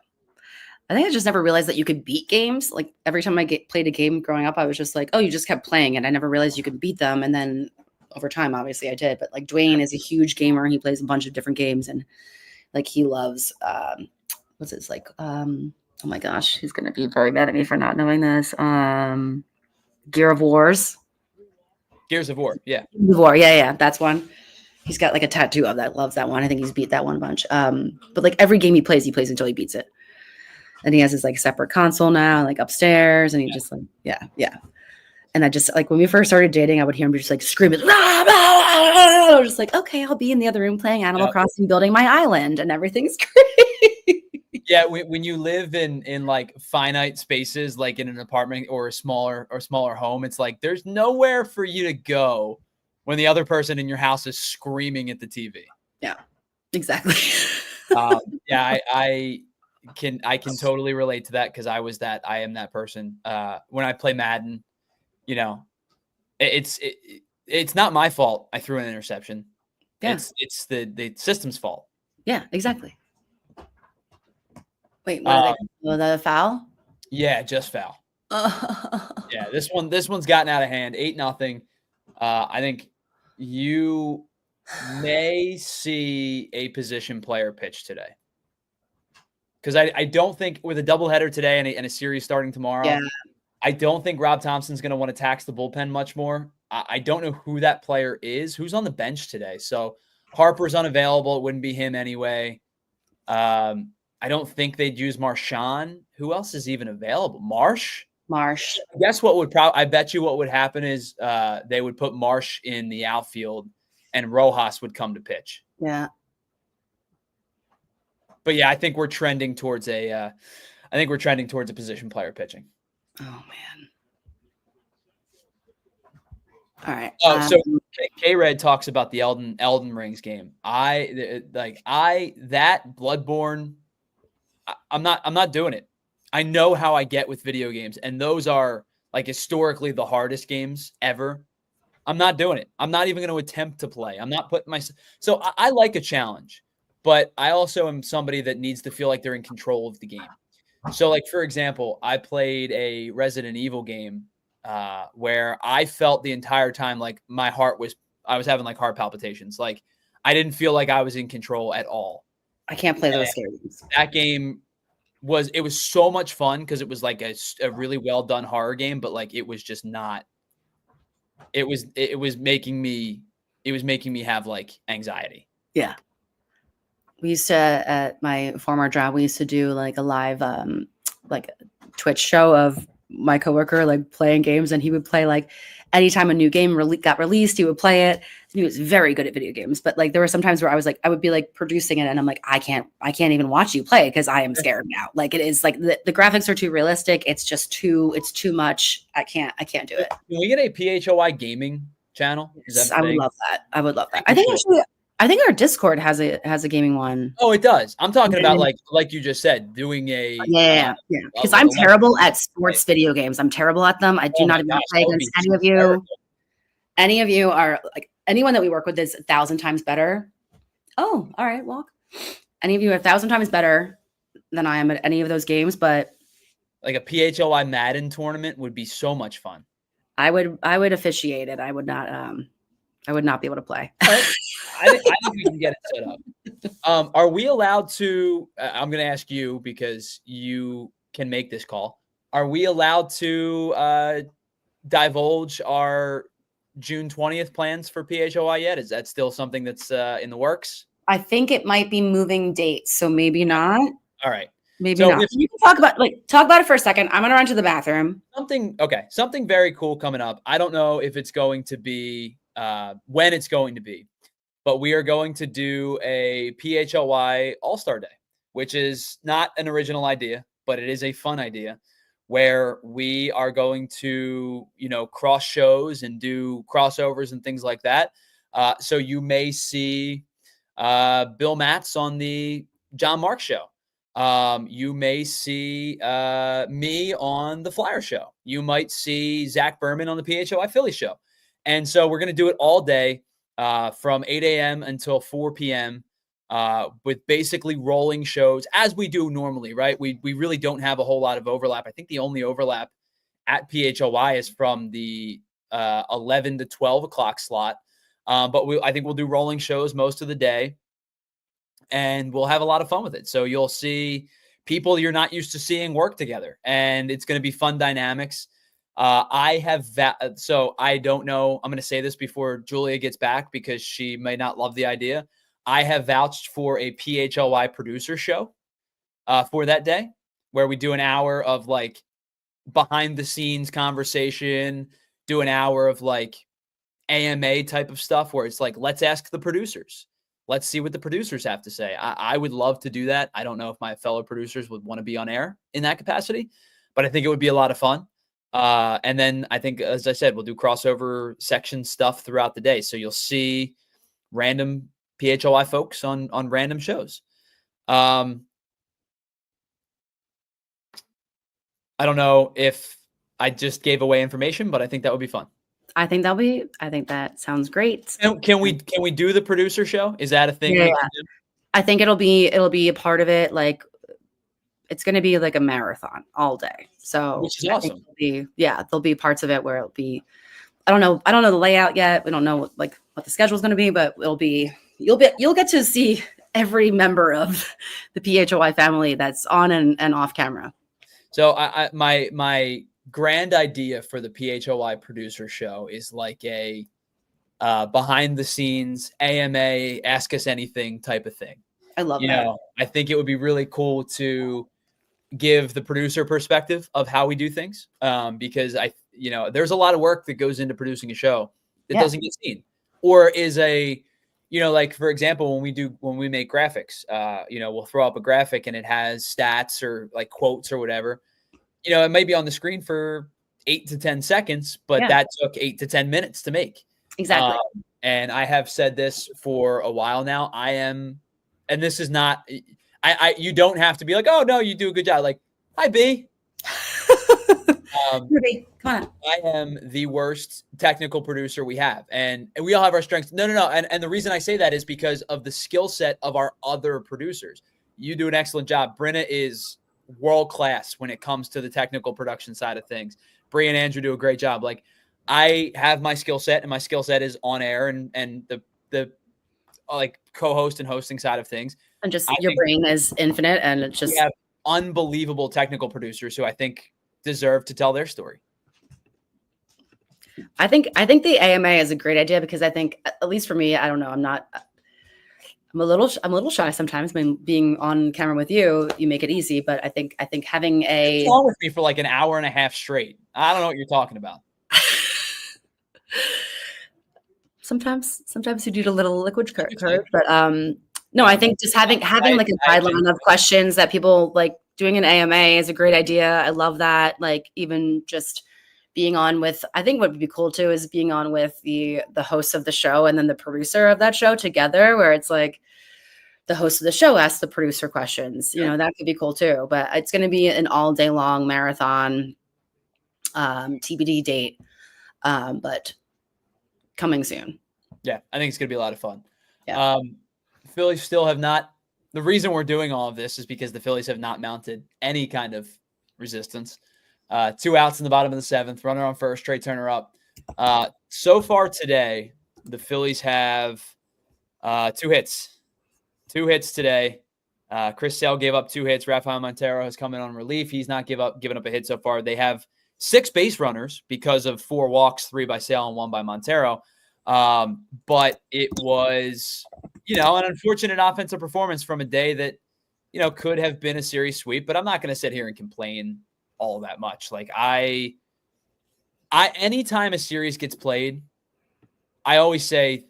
I think I just never realized that you could beat games. Like every time I played a game growing up, I was just like, oh, you just kept playing, and I never realized you could beat them. And then over time, obviously I did, but like Dwayne is a huge gamer and he plays a bunch of different games, and like he loves oh my gosh, he's gonna be very mad at me for not knowing this. Gears of War, yeah. Yeah, that's one. He's got like a tattoo of that, loves that one. I think he's beat that one a bunch. But like every game he plays until he beats it. And he has his like separate console now, like upstairs, and he just like, yeah. And I just like when we first started dating, I would hear him just like screaming. I was just like, okay, I'll be in the other room playing Animal Crossing, building my island, and everything's great. Yeah, when you live in like finite spaces, like in an apartment or a smaller home, it's like there's nowhere for you to go when the other person in your house is screaming at the TV. Yeah, exactly. I can totally relate to that because I am that person. When I play Madden. You know, it's not my fault I threw an interception. Yeah. It's the system's fault. Yeah, exactly. Wait, was that a foul? Yeah, just foul. Yeah, this one's gotten out of hand. 8-0. I think you may see a position player pitch today. Because I don't think with a doubleheader today and a series starting tomorrow. Yeah. I don't think Rob Thompson's going to want to tax the bullpen much more. I don't know who that player is. Who's on the bench today? So Harper's unavailable. It wouldn't be him anyway. I don't think they'd use Marchand. Who else is even available? Marsh? Marsh. Guess what would probably? I bet you what would happen is they would put Marsh in the outfield, and Rojas would come to pitch. Yeah. But yeah, I think we're trending towards a position player pitching. Oh man. All right. So K-Red talks about the Elden Rings game. That Bloodborne. I'm not doing it. I know how I get with video games, and those are like historically the hardest games ever. I'm not doing it. I'm not even going to attempt to play. I'm not putting myself. So I like a challenge, but I also am somebody that needs to feel like they're in control of the game. So, like, for example, I played a Resident Evil game where I felt the entire time like I was having like heart palpitations. Like, I didn't feel like I was in control at all. I can't play those games. That game was so much fun because it was like a really well done horror game, but like it was just not. It was making me have like anxiety. Yeah. We used to, at my former job, we used to do like a live like Twitch show of my coworker like playing games, and he would play like anytime a new game got released, he would play it. And he was very good at video games, but like there were some times where I would be like producing it, and I'm like, I can't even watch you play because I am scared now. Like it is like the graphics are too realistic. It's too much. I can't do it. Can we get a PHLY gaming channel? Yes, I would love that. I think our Discord has a gaming one. Oh, it does. I'm talking about like you just said, doing a because I'm terrible at sports video games. I'm terrible at them. I do not even play against any of you. Terrible. Any of you are like anyone that we work with is 1,000 times better. Oh, all right, walk. Any of you are 1,000 times better than I am at any of those games, but like a PHLY Madden tournament would be so much fun. I would officiate it. I would not be able to play. I think we can get it set up. Are we allowed to? I'm going to ask you because you can make this call. Are we allowed to divulge our June 20th plans for PHLY yet? Is that still something that's in the works? I think it might be moving dates, so maybe not. All right. Maybe not. If you can talk about it for a second. I'm going to run to the bathroom. Something very cool coming up. I don't know if it's going to be when it's going to be, but we are going to do a PHLY All-Star Day, which is not an original idea, but it is a fun idea where we are going to, cross shows and do crossovers and things like that. So you may see Bill Matz on the John Mark Show. You may see me on the Flyer Show. You might see Zach Berman on the PHLY Phillies Show. And so we're going to do it all day from 8 a.m. until 4 p.m. With basically rolling shows as we do normally, right? We really don't have a whole lot of overlap. I think the only overlap at PHLY is from the 11 to 12 o'clock slot. But I think we'll do rolling shows most of the day. And we'll have a lot of fun with it. So you'll see people you're not used to seeing work together. And it's going to be fun dynamics. So I don't know. I'm going to say this before Julia gets back because she may not love the idea. I have vouched for a PHLY producer show for that day where we do an hour of like behind the scenes conversation, do an hour of like AMA type of stuff where it's like, let's ask the producers. Let's see what the producers have to say. I would love to do that. I don't know if my fellow producers would want to be on air in that capacity, but I think it would be a lot of fun. And then I think, as I said, we'll do crossover section stuff throughout the day. So you'll see random PHLY folks on random shows. I don't know if I just gave away information, but I think that would be fun. I think that sounds great. Can we do the producer show? Is that a thing? Yeah. I think it'll be a part of it. Like it's going to be like a marathon all day. So which is awesome. There'll be parts of it where it'll be, I don't know the layout yet. We don't know what the schedule is going to be, but you'll get to see every member of the PHLY family that's on and off camera. So my grand idea for the PHLY producer show is like a behind the scenes AMA, ask us anything type of thing. I love that. I think it would be really cool to give the producer perspective of how we do things, because there's a lot of work that goes into producing a show that doesn't get seen, or is like, for example, when we make graphics, we'll throw up a graphic and it has stats or like quotes or whatever. It may be on the screen for 8 to 10 seconds, but that took 8 to 10 minutes to make. Exactly. And I have said this for a while now. And this is not, you don't have to be like, oh no, you do a good job. Like, hi B. Ruby, come on. I am the worst technical producer we have, and we all have our strengths. No. And the reason I say that is because of the skill set of our other producers. You do an excellent job. Brenna is world-class when it comes to the technical production side of things. Bree and Andrew do a great job. Like, I have my skill set, and my skill set is on air and the like co-host and hosting side of things. And just your brain is infinite, and it's just, we have unbelievable technical producers who I think deserve to tell their story. I think the AMA is a great idea, because I think, at least for me, I don't know, I'm a little shy sometimes. I mean, being on camera with you make it easy, but I think having What's wrong with me for like an hour and a half straight? I don't know what you're talking about. Sometimes you need a little liquid courage, but no, I think just having like a guideline of questions that people like. Doing an AMA is a great idea. I love that. Like, even just being on with, I think what would be cool too is being on with the host of the show and then the producer of that show together, where it's like the host of the show asks the producer questions. That could be cool too. But it's going to be an all day long marathon, TBD date, but coming soon. Yeah, I think it's going to be a lot of fun. Yeah. Phillies still have not. The reason we're doing all of this is because the Phillies have not mounted any kind of resistance. 2 outs in the bottom of the 7th, runner on first, Trey Turner up. So far today, the Phillies have 2 hits. 2 hits today. Chris Sale gave up 2 hits. Rafael Montero has come in on relief. He's not given up a hit so far. They have 6 base runners because of 4 walks, 3 by Sale and 1 by Montero. But it was, an unfortunate offensive performance from a day that, could have been a series sweep, but I'm not going to sit here and complain all that much. Like, anytime a series gets played, I always say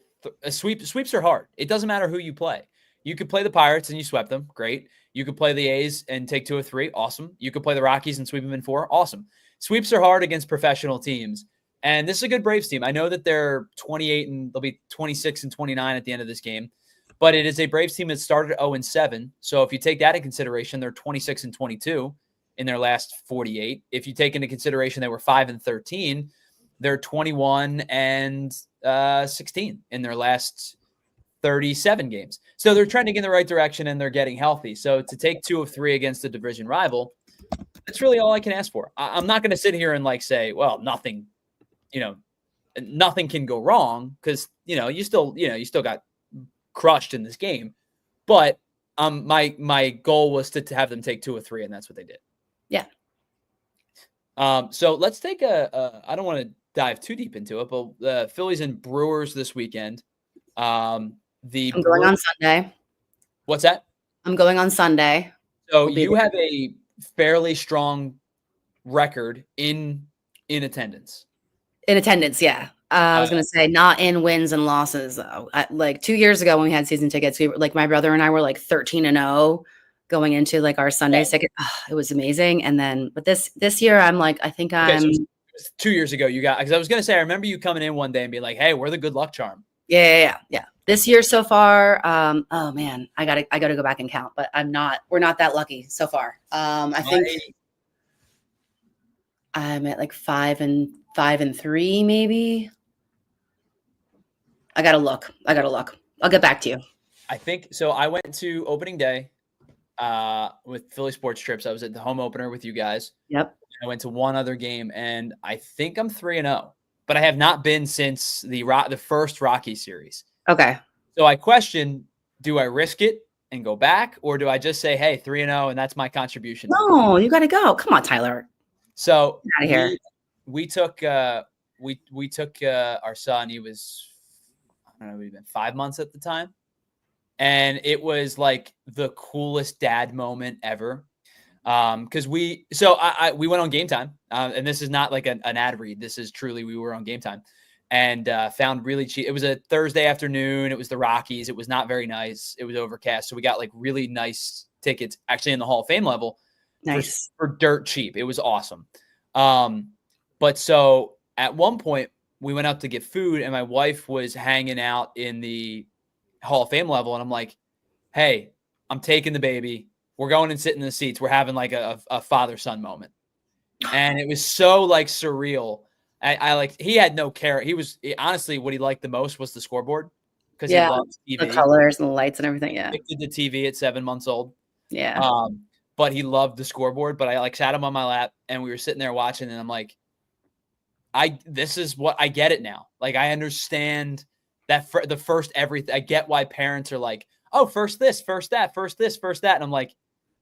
sweeps are hard. It doesn't matter who you play. You could play the Pirates and you swept them. Great. You could play the A's and take 2 of 3. Awesome. You could play the Rockies and sweep them in 4. Awesome. Sweeps are hard against professional teams. And this is a good Braves team. I know that they're 28 and they'll be 26 and 29 at the end of this game, but it is a Braves team that started 0-7. So if you take that in consideration, they're 26 and 22 in their last 48. If you take into consideration they were 5-13, they're 21 and 16 in their last 37 games. So they're trending in the right direction and they're getting healthy. So to take 2 of 3 against a division rival, that's really all I can ask for. I'm not going to sit here and say, well, nothing can go wrong, because you still got crushed in this game, but my goal was to have them take 2 or 3, and that's what they did. Yeah. So let's take I don't want to dive too deep into it, but the Phillies and Brewers this weekend. I'm going on Sunday. What's that? I'm going on Sunday. So you have a fairly strong record in attendance. In attendance, yeah. I was going to say not in wins and losses, though. Like 2 years ago when we had season tickets, we were like, my brother and I were like 13-0 going into like our Sunday ticket. Oh, it was amazing. And then, but this year, I'm like, I think I'm. So it was 2 years ago, you got, because I was going to say, I remember you coming in one day and be like, hey, we're the good luck charm. Yeah. This year so far, oh man, I gotta go back and count, but we're not that lucky so far. I think I'm at like 5-3, maybe. I gotta look. I'll get back to you. I think so. I went to opening day with Philly Sports Trips. I was at the home opener with you guys. Yep. I went to one other game, and I think I'm 3-0, but I have not been since the first Rocky series. Okay. So I question: do I risk it and go back, or do I just say, "Hey, 3-0, and that's my contribution"? No, you got to go. Come on, Tyler. So Get out of here. We took we took our son. He was, I don't know, we've been 5 months at the time, and it was like the coolest dad moment ever. Because we went on Game Time, and this is not like an ad read. This is truly, we were on Game Time, and found really cheap. It was a Thursday afternoon. It was the Rockies. It was not very nice. It was overcast, so we got like really nice tickets, actually in the Hall of Fame level, Nice. for dirt cheap. It was awesome. But so at one point we went out to get food, and my wife was hanging out in the Hall of Fame level, and I'm like, "Hey, I'm taking the baby. We're going and sitting in the seats. We're having like a father-son moment." And it was so like surreal. I like, he had no care. Honestly, what he liked the most was the scoreboard, because he loves TV. The colors and the lights and everything. Yeah. Addicted to TV at 7 months old. Yeah. But he loved the scoreboard. But I like sat him on my lap, and we were sitting there watching, and I'm like, this is what I get it now. Like, I understand that the first everything. I get why parents are like, oh, first this, first that, first this, first that. And I'm like,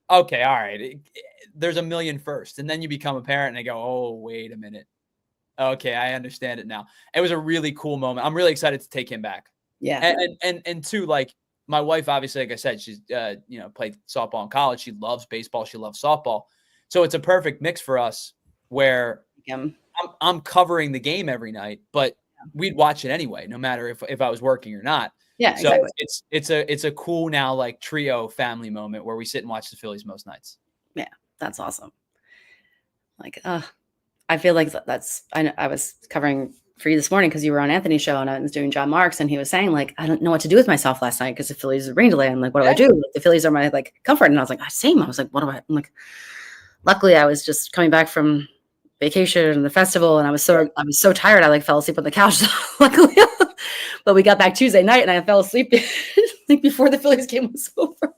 okay, all right. There's a million first. And then you become a parent and they go, oh, wait a minute. Okay, I understand it now. It was a really cool moment. I'm really excited to take him back. Yeah. And two, like, my wife, obviously, like I said, she's played softball in college. She loves baseball. She loves softball. So it's a perfect mix for us where I'm covering the game every night, but we'd watch it anyway, no matter if I was working or not. Yeah, so exactly. it's a cool now like trio family moment where we sit and watch the Phillies most nights. Yeah, that's awesome. Like, I feel like I was covering for you this morning because you were on Anthony's show, and I was doing John Marks, and he was saying like, I don't know what to do with myself last night because the Phillies rain delay. I'm like, what do I do? Like, the Phillies are my like comfort, and I was like, same. I was like, what do I? I'm like, luckily I was just coming back from vacation and the festival, and I was so tired I like fell asleep on the couch. Luckily, but we got back Tuesday night, and I fell asleep like before the Phillies game was over.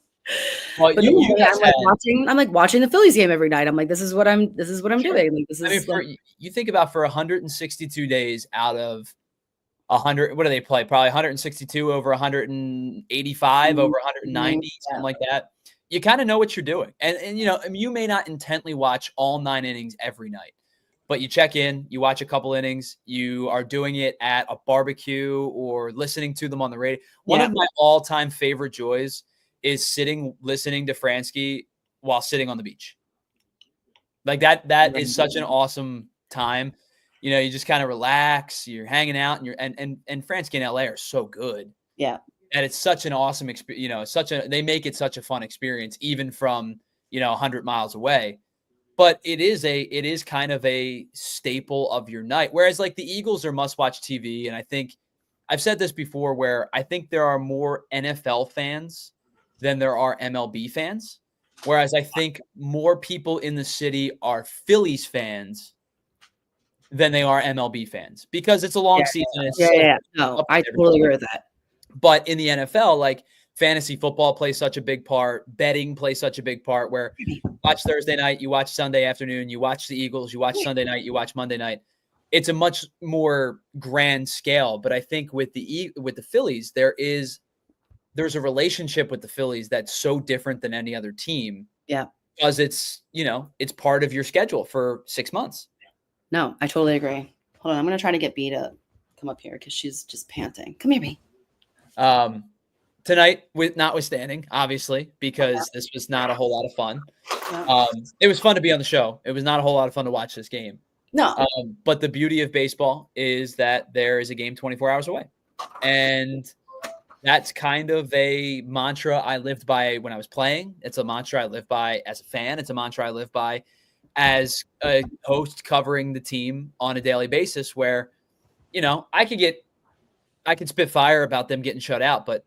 Well, I'm like watching the Phillies game every night. I'm like, this is what I'm doing. Like, you think about, for 162 days out of 100, what do they play? Probably 162 over 185 over 190, something like that. You kind of know what you're doing, and you may not intently watch all 9 innings every night, but you check in, you watch a couple innings, you are doing it at a barbecue or listening to them on the radio. One of my all-time favorite joys is listening to Fransky while sitting on the beach. Like that is such an awesome time. You just kind of relax, you're hanging out, and Fransky and LA are so good. Yeah. And it's such an awesome experience. They make it such a fun experience, even from 100 miles away. But it is kind of a staple of your night. Whereas like the Eagles are must-watch TV, and I think I've said this before, where I think there are more NFL fans than there are MLB fans. Whereas I think more people in the city are Phillies fans than they are MLB fans, because it's a long season. No, I totally agree with that. But in the NFL, like, fantasy football plays such a big part. Betting plays such a big part, where you watch Thursday night, you watch Sunday afternoon, you watch the Eagles, you watch Sunday night, you watch Monday night. It's a much more grand scale. But I think with the Phillies, there's a relationship with the Phillies that's so different than any other team. Yeah. Because it's part of your schedule for 6 months. No, I totally agree. Hold on. I'm going to try to get B to come up here because she's just panting. Come here, B. Tonight, notwithstanding, obviously, because this was not a whole lot of fun. It was fun to be on the show. It was not a whole lot of fun to watch this game. No. But the beauty of baseball is that there is a game 24 hours away. And that's kind of a mantra I lived by when I was playing. It's a mantra I live by as a fan. It's a mantra I live by as a host covering the team on a daily basis, where, I could spit fire about them getting shut out, but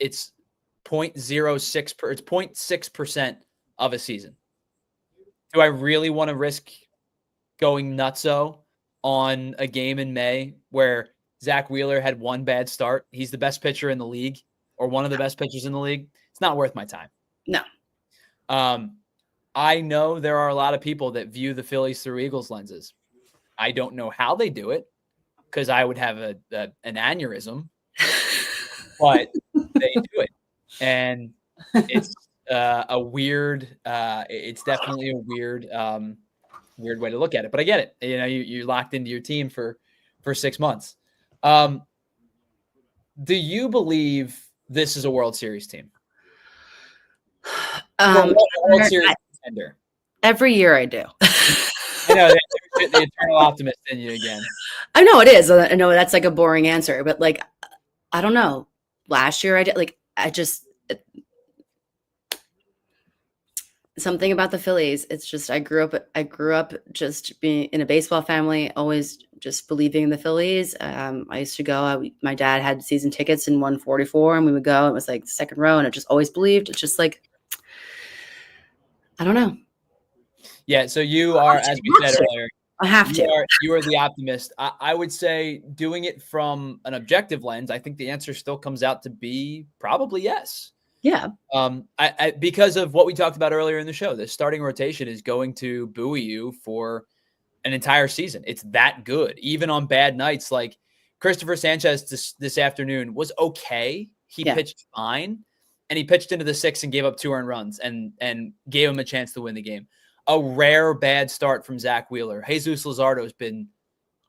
it's 0.6% of a season. Do I really want to risk going nutso on a game in May where Zack Wheeler had one bad start? He's the best pitcher in the league, or one of the best pitchers in the league. It's not worth my time. No. I know there are a lot of people that view the Phillies through Eagles lenses. I don't know how they do it, because I would have an aneurysm, but they do it. And it's it's definitely a weird way to look at it, but I get it. You're locked into your team for 6 months. Do you believe this is a World Series team? World Series contender. Every year I do. I know the eternal optimist in you again. I know it is. I know that's like a boring answer, but like, I don't know. Last year I did like, something about the Phillies. It's just, I grew up just being in a baseball family, always just believing in the Phillies. I used to go, my dad had season tickets in 144 and we would go, it was like the second row and I just always believed. It's just like, I don't know. Yeah. So you are, as we said earlier, I have to. You are the optimist. I would say doing it from an objective lens, I think the answer still comes out to be probably yes. Yeah. Because of what we talked about earlier in the show, the starting rotation is going to buoy you for an entire season. It's that good, even on bad nights. Like Christopher Sanchez this afternoon was okay. He pitched fine, and he pitched into the sixth and gave up 2 earned runs and gave him a chance to win the game. A rare bad start from Zack Wheeler. Jesus Luzardo has been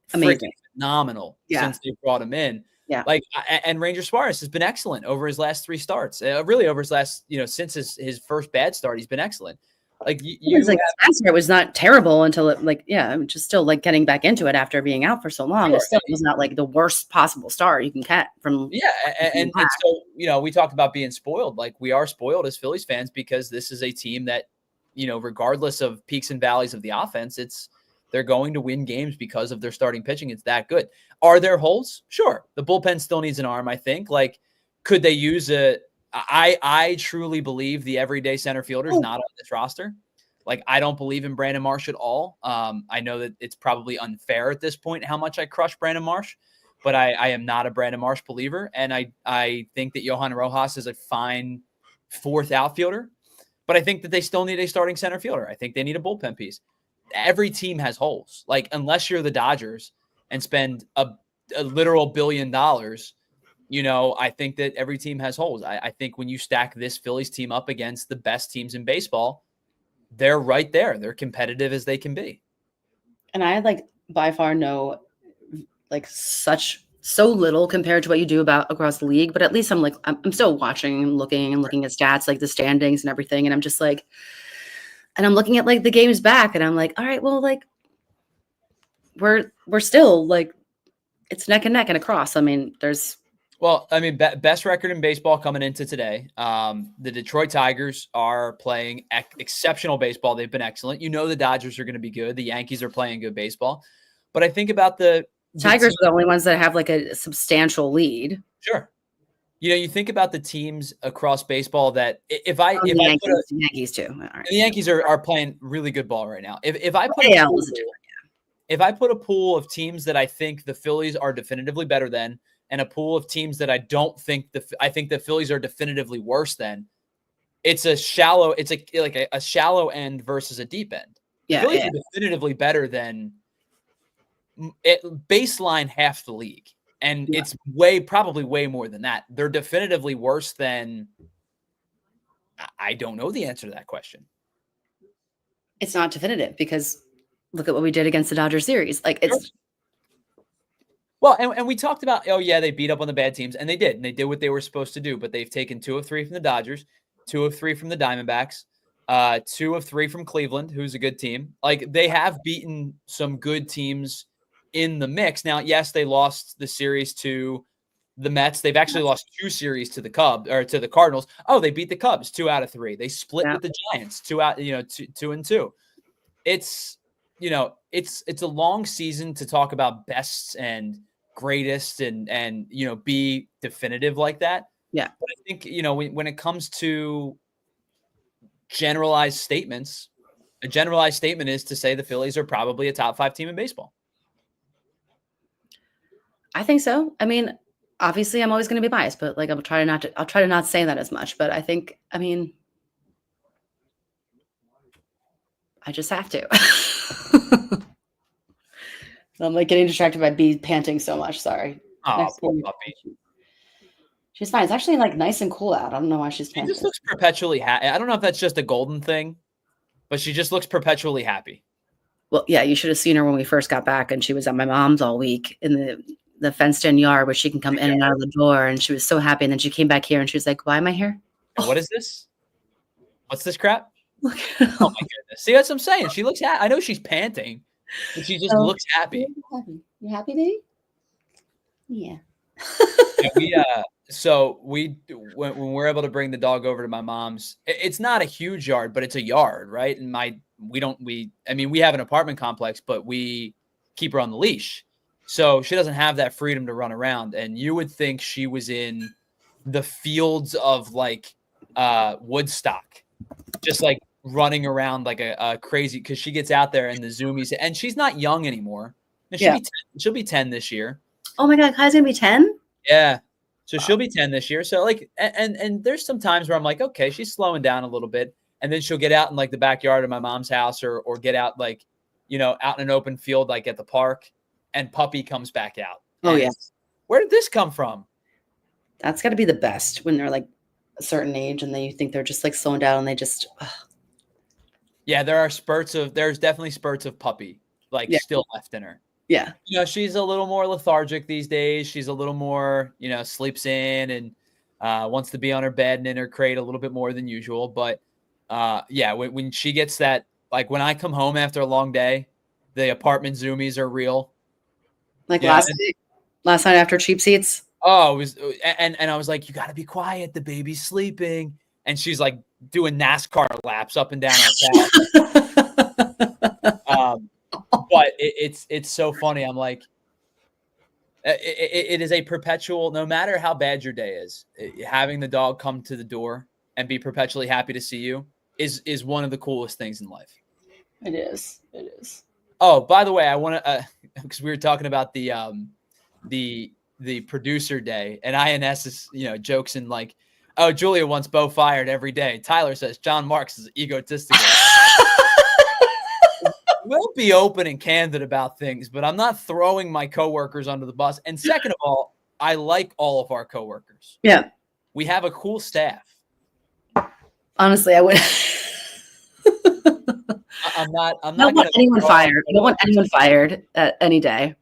freaking phenomenal since they brought him in. Yeah. Like, and Ranger Suarez has been excellent over his last 3 starts. Really over his last, since his first bad start, he's been excellent. Like it was not terrible until I'm just still like getting back into it after being out for so long. Sure. It was not like the worst possible start you can get from. Yeah. And so, we talked about being spoiled. Like we are spoiled as Phillies fans because this is a team that, regardless of peaks and valleys of the offense, they're going to win games because of their starting pitching. It's that good. Are there holes? Sure. The bullpen still needs an arm, I think. Like, could they use I truly believe the everyday center fielder is not on this roster. Like, I don't believe in Brandon Marsh at all. I know that it's probably unfair at this point how much I crush Brandon Marsh, but I am not a Brandon Marsh believer. And I think that Johan Rojas is a fine 4th outfielder, but I think that they still need a starting center fielder. I think they need a bullpen piece. Every team has holes. Like, unless you're the Dodgers and spend a literal $1 billion, I think that every team has holes. I think when you stack this Phillies team up against the best teams in baseball, they're right there. They're competitive as they can be. And I by far know so little compared to what you do across the league, but at least I'm still watching and looking at stats, like the standings and everything. And I'm just like, and I'm looking at the games back and I'm like, all right, well, we're still it's neck and neck and across. I mean, best record in baseball coming into today. The Detroit Tigers are playing exceptional baseball. They've been excellent. The Dodgers are going to be good. The Yankees are playing good baseball. But I think about the Tigers are the only ones that have a substantial lead. Sure. You think about the teams across baseball that the Yankees too. All right. The Yankees are playing really good ball right now. If I put a pool of teams that I think the Phillies are definitively better than, and a pool of teams that I don't think I think the Phillies are definitively worse than, it's a shallow end versus a deep end. The Phillies are definitively better than baseline half the league. And it's probably way more than that. They're definitively worse than, I don't know the answer to that question. It's not definitive because look at what we did against the Dodgers series. Well, and we talked about, they beat up on the bad teams, and they did. And they did what they were supposed to do, but they've taken 2 of 3 from the Dodgers, 2 of 3 from the Diamondbacks, 2 of 3 from Cleveland, who's a good team. They have beaten some good teams in the mix. Now, yes, they lost the series to the Mets. They've actually lost 2 series to the Cardinals. Oh, they beat the Cubs 2 out of 3. They split with the Giants 2 out, 2 and 2. It's a long season to talk about bests and greatest and be definitive like that. Yeah. But I think, when it comes to generalized statements, a generalized statement is to say the Phillies are probably a top 5 team in baseball. I think so. I mean, obviously I'm always going to be biased, but I'll try to not say that as much, but I think, I just have to. I'm getting distracted by Bee panting so much. Sorry. Oh, poor puppy. She's fine. It's actually nice and cool out. I don't know why she's panting. She just looks perpetually happy. I don't know if that's just a golden thing, but she just looks perpetually happy. Well, yeah, you should have seen her when we first got back, and she was at my mom's all week in the fenced-in yard where she can come in and out of the door, and she was so happy. And then she came back here, and she was like, "Why am I here? And what is this? What's this crap?" Look at him. Oh my goodness. See, that's what I'm saying. She looks I know she's panting, but she just looks happy. You happy, baby? Yeah. Yeah, when we're able to bring the dog over to my mom's, it's not a huge yard, but it's a yard, right? And we have an apartment complex, but we keep her on the leash. So she doesn't have that freedom to run around. And you would think she was in the fields of like Woodstock, just like running around like a crazy, because she gets out there and the zoomies, and she's not young anymore. And she'll be 10 this year. Oh my God, Kai's gonna be 10? Yeah. So she'll be 10 this year. So like, and there's some times where I'm like, okay, she's slowing down a little bit. And then she'll get out in like the backyard of my mom's house or get out like, out in an open field, like at the park, and puppy comes back out. Oh, yeah. Where did this come from? That's got to be the best when they're like a certain age and then you think they're just like slowing down and they just. Yeah, there's definitely spurts of puppy still left in her. Yeah. She's a little more lethargic these days. She's a little more, sleeps in and wants to be on her bed and in her crate a little bit more than usual. But when she gets that, like when I come home after a long day, the apartment zoomies are real. Like last night after Cheap Seats. Oh, it was, and I was like, you got to be quiet. The baby's sleeping. And she's like doing NASCAR laps up and down our couch. But it's so funny. I'm like, it is a perpetual, no matter how bad your day is, having the dog come to the door and be perpetually happy to see you is one of the coolest things in life. It is. It is. Oh, by the way, I want to, because we were talking about the producer day, and INS is, jokes and like, oh, Julia wants Bo fired every day. Tyler says John Marks is egotistical. We'll be open and candid about things, but I'm not throwing my coworkers under the bus. And second of all, I like all of our coworkers. Yeah. We have a cool staff. Honestly, I would. I'm not don't want anyone fired. I don't want anyone fired any day.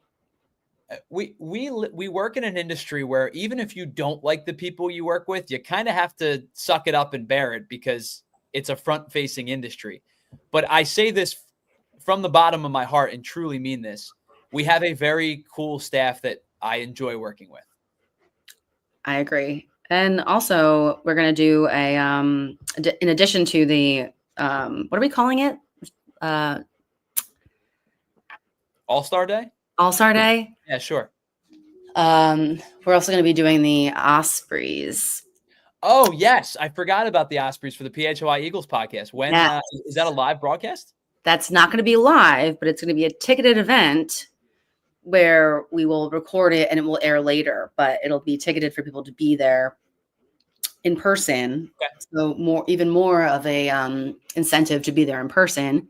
We work in an industry where even if you don't like the people you work with, you kind of have to suck it up and bear it because it's a front-facing industry. But I say this from the bottom of my heart and truly mean this. We have a very cool staff that I enjoy working with. I agree. And also we're going to do in addition to the, what are we calling it? All-Star Day? All-Star Day? Yeah, sure. We're also going to be doing the Ospreys. Oh, yes. I forgot about the Ospreys for the PHLY Eagles podcast. When is that a live broadcast? That's not going to be live, but it's going to be a ticketed event where we will record it and it will air later, but it'll be ticketed for people to be there in person. Okay. So even more of a incentive to be there in person.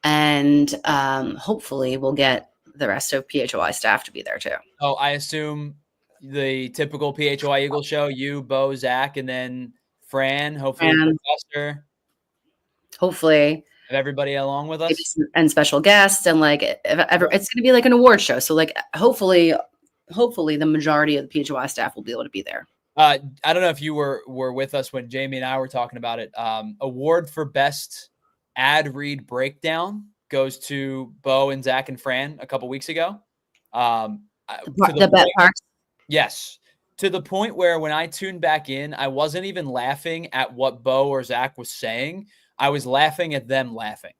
And hopefully we'll get the rest of PHLY staff to be there too. Oh, I assume the typical PHLY Eagles show, you, Bo, Zach, and then Fran, hopefully Professor. Hopefully. Have everybody along with us? And special guests and like it's going to be like an award show. So like hopefully the majority of the PHLY staff will be able to be there. I don't know if you were with us when Jamie and I were talking about it. Award for best ad read breakdown goes to Bo and Zach and Fran a couple weeks ago. The bet part? Yes. To the point where when I tuned back in, I wasn't even laughing at what Bo or Zach was saying. I was laughing at them laughing.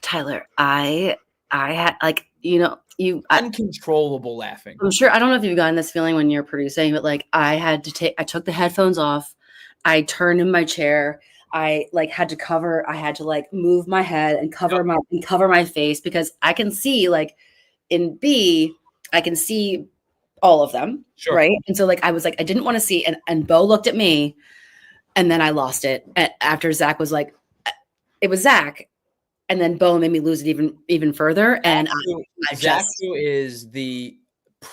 Tyler, I had like, uncontrollable laughing. I'm sure. I don't know if you've gotten this feeling when you're producing, but like I took the headphones off. I turned in my chair. I had to like move my head and cover my face because I can see like in B, I can see all of them. Sure. Right. And so like, I was like, I didn't want to see. And Bo looked at me and then I lost it. After Zach was like, it was Zach. And then Bo made me lose it even further. And Zach is the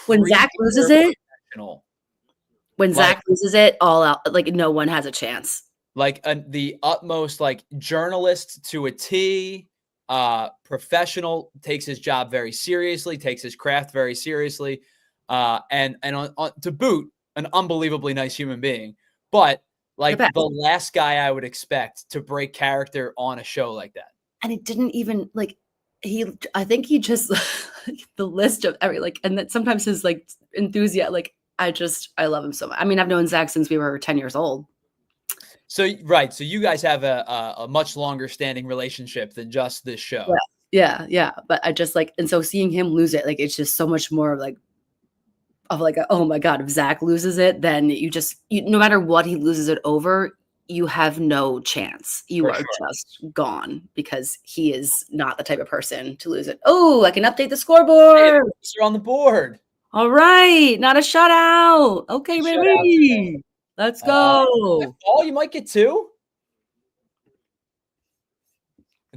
when Zach loses it, Zach loses it all out, like no one has a chance. Like the utmost, like journalist to a T, professional, takes his job very seriously, takes his craft very seriously, and to boot, an unbelievably nice human being. But Like best. the last guy I would expect to break character on a show like that. And it didn't even like I think he just the list of every like, and that sometimes his like enthusiasm, like I love him so much. I mean, I've known Zach since we were 10 years old. So right, so you guys have a much longer standing relationship than just this show. Yeah. But I just like, and so seeing him lose it, like it's just so much more like oh my God, if Zach loses it, then no matter what he loses it over, you have no chance. You are just gone because he is not the type of person to lose it. Oh, I can update the scoreboard. Hey, you're on the board. All right. Not a shutout. Okay, baby. Let's go. Oh, you might get 2.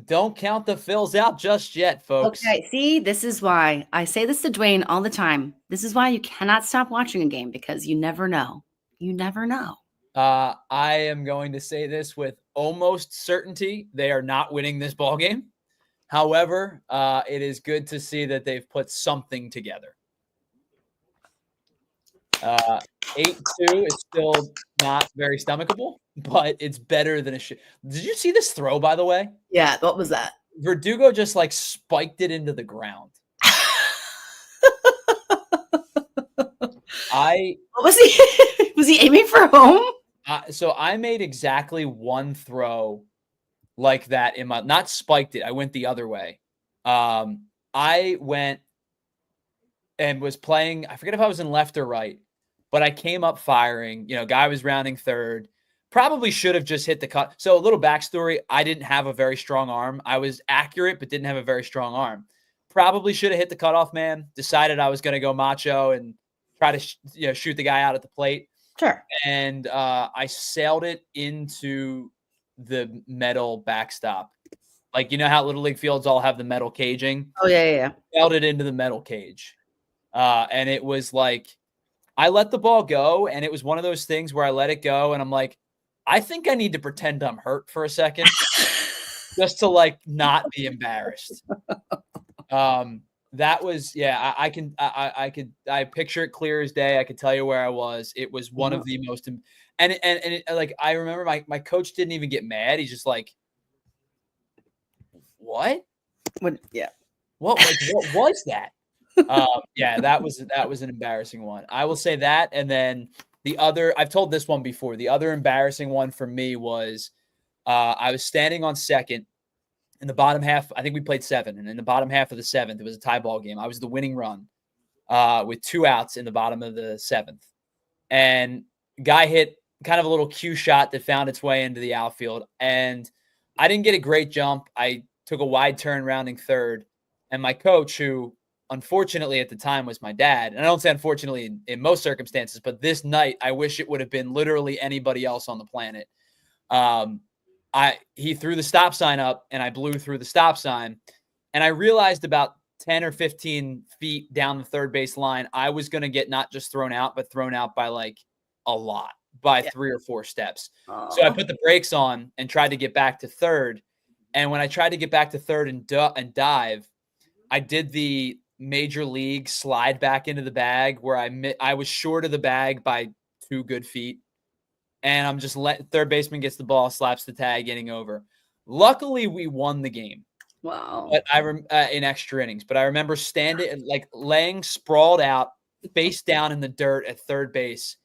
Don't count the Phils out just yet, folks. Okay, see, this is why I say this to Dwayne all the time. This is why you cannot stop watching a game because you never know. You never know. I am going to say this with almost certainty. They are not winning this ball game. However, it is good to see that they've put something together. 8-2 is still not very stomachable, but it's better than a shit. Did you see this throw, by the way? Yeah, what was that? Verdugo just like spiked it into the ground. What was he? Was he aiming for home? So I made exactly one throw like that in my, not spiked it. I went the other way. I went and was playing. I forget if I was in left or right, but I came up firing. Guy was rounding third. Probably should have just hit the cut. So a little backstory. I didn't have a very strong arm. I was accurate, but didn't have a very strong arm. Probably should have hit the cutoff man. Decided I was going to go macho and try to shoot the guy out at the plate. Sure. And I sailed it into the metal backstop. Like, you know how Little League fields all have the metal caging? Oh, yeah. Sailed it into the metal cage. And it was like, I let the ball go, and it was one of those things where I let it go, and I'm like, I think I need to pretend I'm hurt for a second just to, like, not be embarrassed. That was, yeah, I picture it clear as day. I could tell you where I was. It was one of the most, and like, I remember my coach didn't even get mad. He's just like, what? Yeah. What was that? Yeah, that was an embarrassing one. I will say that. And then the other, I've told this one before. The other embarrassing one for me was, I was standing on second. In the bottom half, I think we played 7. And in the bottom half of the 7th, it was a tie ball game. I was the winning run with 2 outs in the bottom of the 7th. And guy hit kind of a little cue shot that found its way into the outfield. And I didn't get a great jump. I took a wide turn rounding third. And my coach, who unfortunately at the time was my dad, and I don't say unfortunately in most circumstances, but this night, I wish it would have been literally anybody else on the planet. He threw the stop sign up, and I blew through the stop sign. And I realized about 10 or 15 feet down the third base line, I was going to get not just thrown out, but thrown out by like a lot, by 3 or 4 steps. So I put the brakes on and tried to get back to third. And when I tried to get back to third and dive, I did the major league slide back into the bag where I was short of the bag by 2 good feet. And I'm just third baseman gets the ball, slaps the tag, getting over. Luckily, we won the game. Wow. But in extra innings. But I remember laying sprawled out, face down in the dirt at third base,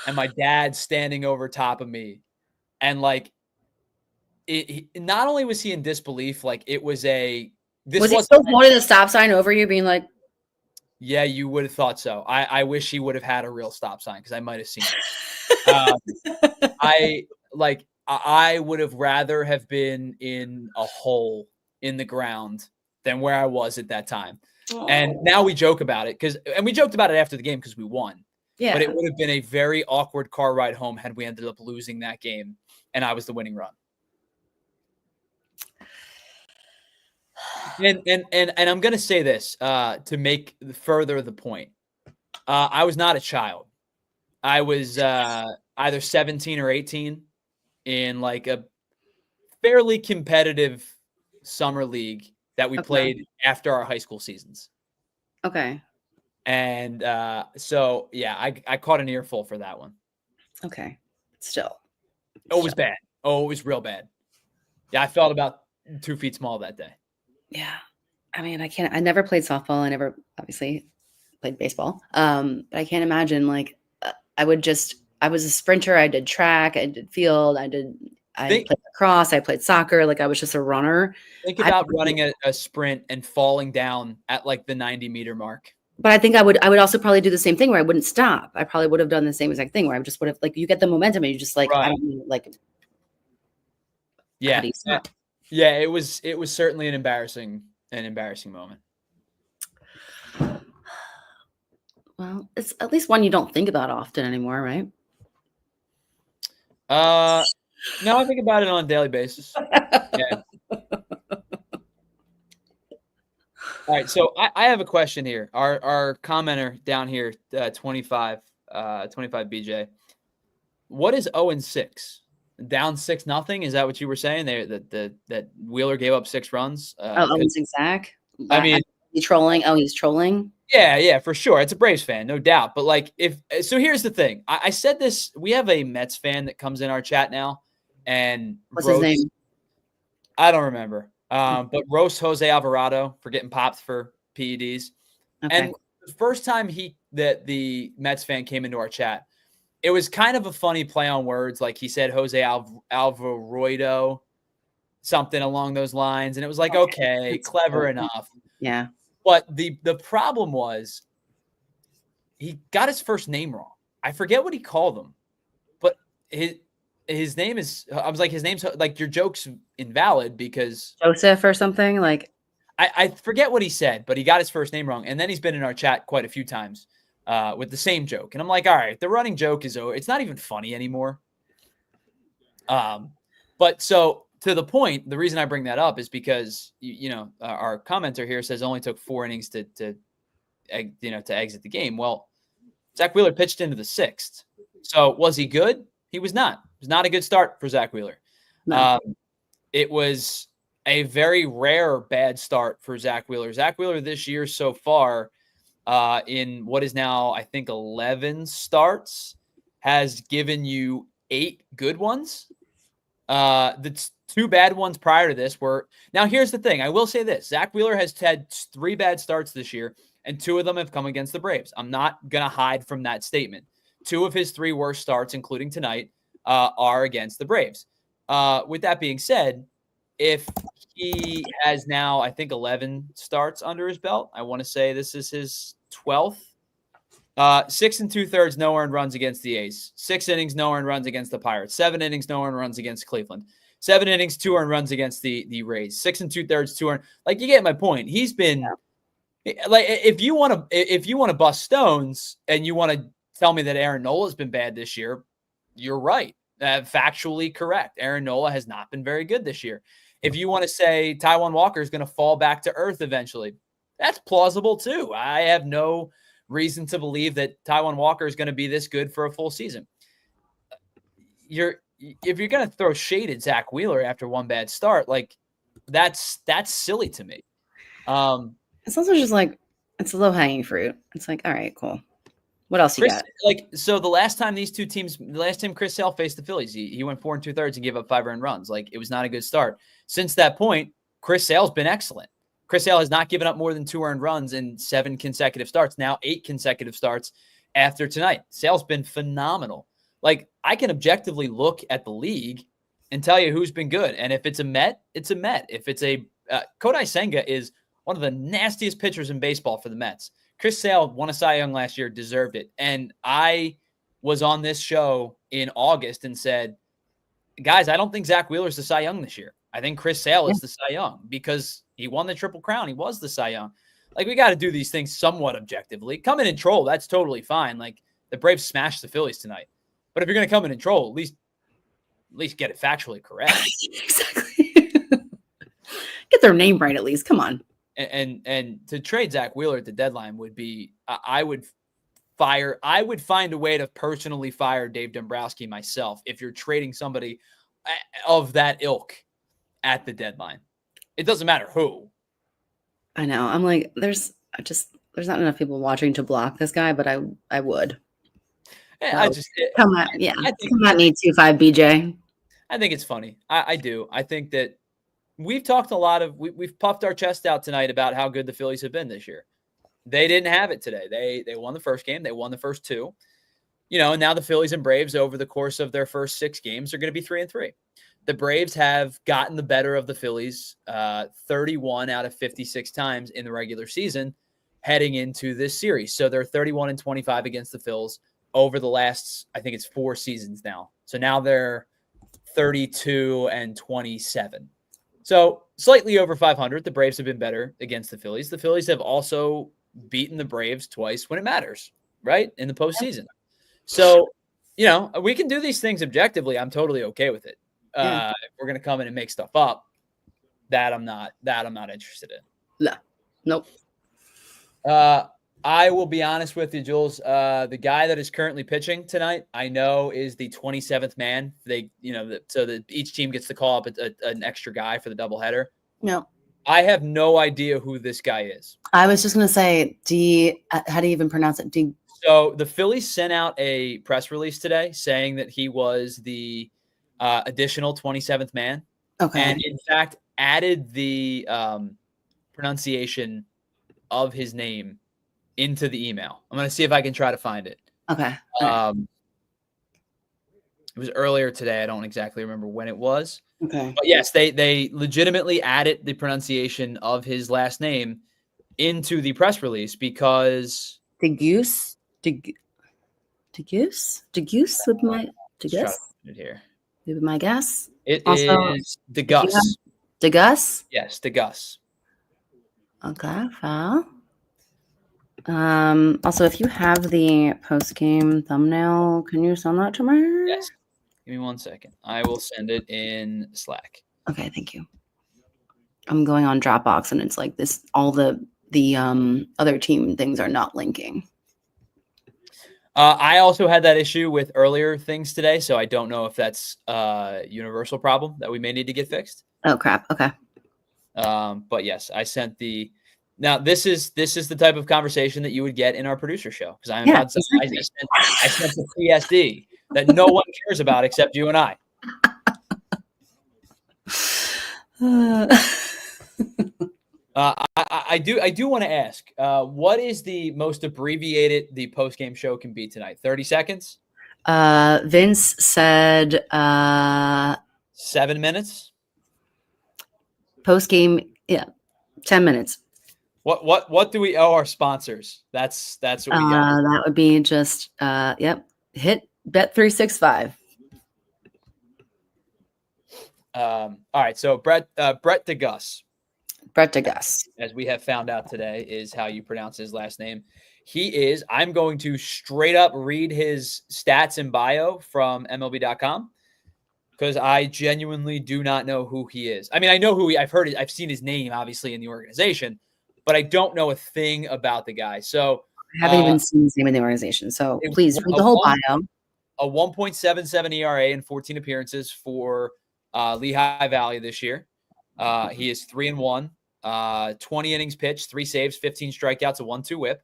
and my dad standing over top of me. And like, not only was he in disbelief, like it was was he still holding the stop sign over you, being like, yeah, you would have thought so. I wish he would have had a real stop sign because I might have seen it. I would have rather have been in a hole in the ground than where I was at that time. And now we joke about it and we joked about it after the game because we won. Yeah. But it would have been a very awkward car ride home had we ended up losing that game and I was the winning run. And I'm going to say this to make further the point. I was not a child. I was either 17 or 18 in like a fairly competitive summer league that we played after our high school seasons. Okay. And so, yeah, I caught an earful for that one. Okay. Still. Oh, it was bad. Oh, it was real bad. Yeah, I felt about 2 feet small that day. Yeah. I mean, I never played softball. I never obviously played baseball. But I can't imagine like I was a sprinter. I did track, I did field, I played lacrosse, I played soccer. Like I was just a runner. Think about running a sprint and falling down at like the 90-meter mark. But I think I would also probably do the same thing where I wouldn't stop. I probably would have done the same exact thing where I just would have like you get the momentum and you just like I don't know, like yeah. Yeah, it was certainly an embarrassing moment. Well, it's at least one you don't think about often anymore, right? No, I think about it on a daily basis. Yeah. All right, so I have a question here. Our commenter down here, 25 BJ. What is 0-6? Down 6-0? Is that what you were saying? That Wheeler gave up 6 runs. 0-6 Zach. I mean, he's trolling. Oh, he's trolling. Yeah, for sure. It's a Braves fan, no doubt. But like, so here's the thing. I said this. We have a Mets fan that comes in our chat now, and what's his name? I don't remember. But roast Jose Alvarado for getting popped for PEDs. Okay. And the first time the Mets fan came into our chat, it was kind of a funny play on words. Like he said Jose Alvarado, something along those lines. And it was like, okay, clever enough. Yeah. But the problem was he got his first name wrong. I forget what he called him, but his name is, I was like, his name's like, your joke's invalid because Joseph or something like, I forget what he said, but he got his first name wrong. And then he's been in our chat quite a few times with the same joke. And I'm like, all right, the running joke is over. It's not even funny anymore. But so to the point, the reason I bring that up is because, our commenter here says it only took 4 innings to exit the game. Well, Zack Wheeler pitched into the 6th. So was he good? He was not. It was not a good start for Zack Wheeler. No. It was a very rare bad start for Zack Wheeler. Zack Wheeler this year so far in what is now, I think, 11 starts has given you 8 good ones. The 2 bad ones prior to this were – now, here's the thing. I will say this. Zack Wheeler has had 3 bad starts this year, and 2 of them have come against the Braves. I'm not going to hide from that statement. 2 of his 3 worst starts, including tonight, are against the Braves. With that being said, if he has now, I think, 11 starts under his belt, I want to say this is his 12th. 6 2/3 no earned runs against the A's. 6 innings, no earned runs against the Pirates. 7 innings, no earned runs against Cleveland. 7 innings, 2 earned runs against the Rays. 6 2/3, 2 earned. Like, you get my point. He's been like, if you want to bust stones and you want to tell me that Aaron Nola's been bad this year, you're right. Factually correct. Aaron Nola has not been very good this year. If you want to say Taijuan Walker is going to fall back to earth eventually, that's plausible too. I have no reason to believe that Taijuan Walker is going to be this good for a full season. If you're going to throw shade at Zack Wheeler after 1 bad start, like that's silly to me. It's also just like, it's a low hanging fruit. It's like, all right, cool. What else you got? Like, so the last time Chris Sale faced the Phillies, he went 4 2/3 and gave up 5 earned runs. Like, it was not a good start. Since that point, Chris Sale's been excellent. Chris Sale has not given up more than 2 earned runs in 7 consecutive starts. Now 8 consecutive starts after tonight. Sale's been phenomenal. Like, I can objectively look at the league and tell you who's been good. And if it's a Met, it's a Met. If it's a Kodai Senga is one of the nastiest pitchers in baseball for the Mets. Chris Sale won a Cy Young last year, deserved it. And I was on this show in August and said, guys, I don't think Zack Wheeler's the Cy Young this year. I think Chris Sale is the Cy Young because he won the Triple Crown. He was the Cy Young. Like, we got to do these things somewhat objectively. Come in and troll, that's totally fine. Like, the Braves smashed the Phillies tonight. But if you're going to come in and troll, at least get it factually correct. Exactly. Get their name right at least. Come on. And to trade Zack Wheeler at the deadline would be, I would find a way to personally fire Dave Dombrowski myself if you're trading somebody of that ilk at the deadline. It doesn't matter who. I know. I'm like, there's not enough people watching to block this guy, but I would. Yeah, so, come at me 25 BJ. I think it's funny. I do. I think that we've talked a lot of we've puffed our chest out tonight about how good the Phillies have been this year. They didn't have it today. They won the first game. They won the first two. And now the Phillies and Braves over the course of their first 6 games are going to be 3-3. The Braves have gotten the better of the Phillies 31 out of 56 times in the regular season heading into this series. So they're 31-25 against the Phils over the last, I think it's 4 seasons now. So now they're 32-27. So slightly over 500. The Braves have been better against the Phillies. The Phillies have also beaten the Braves twice when it matters, right? In the postseason. So, we can do these things objectively. I'm totally okay with it. If we're going to come in and make stuff up, that I'm not interested in. No. Nope. I will be honest with you, Jules. The guy that is currently pitching tonight, I know is the 27th man. So that each team gets to call up an extra guy for the doubleheader. No. I have no idea who this guy is. I was just going to say, how do you even pronounce it? So the Phillies sent out a press release today saying that he was the additional 27th man. Okay. And in fact, added the pronunciation of his name into the email. I'm going to see if I can try to find it. Okay. It was earlier today. I don't exactly remember when it was. Okay. But yes, they legitimately added the pronunciation of his last name into the press release because Degoose would be my guess. It also, is DeGus. DeGus? Yes, DeGus. Okay, well. Also, if you have the post-game thumbnail, can you send that to me? Yes. Give me 1 second. I will send it in Slack. Okay, thank you. I'm going on Dropbox, and it's like this. All the other team things are not linking. I also had that issue with earlier things today, so I don't know if that's a universal problem that we may need to get fixed. Oh crap! Okay. But yes, I sent the. Now this is the type of conversation that you would get in our producer show because I sent the PSD that no one cares about except you and I. I do want to ask, what is the most abbreviated the post-game show can be tonight? 30 seconds? Vince said 7 minutes. Post-game, 10 minutes. What do we owe our sponsors? That's what we got. That would be just hit Bet365. All right, so Brett DeGus. Brett DeGus. As we have found out today, is how you pronounce his last name. I'm going to straight up read his stats and bio from MLB.com because I genuinely do not know who he is. I mean, I know who I've seen his name, obviously, in the organization, but I don't know a thing about the guy. So I haven't even seen his name in the organization. So please read the whole bio. A 1.77 ERA in 14 appearances for Lehigh Valley this year. He is 3-1. 20 innings pitched, 3 saves, 15 strikeouts, a 1-2 whip.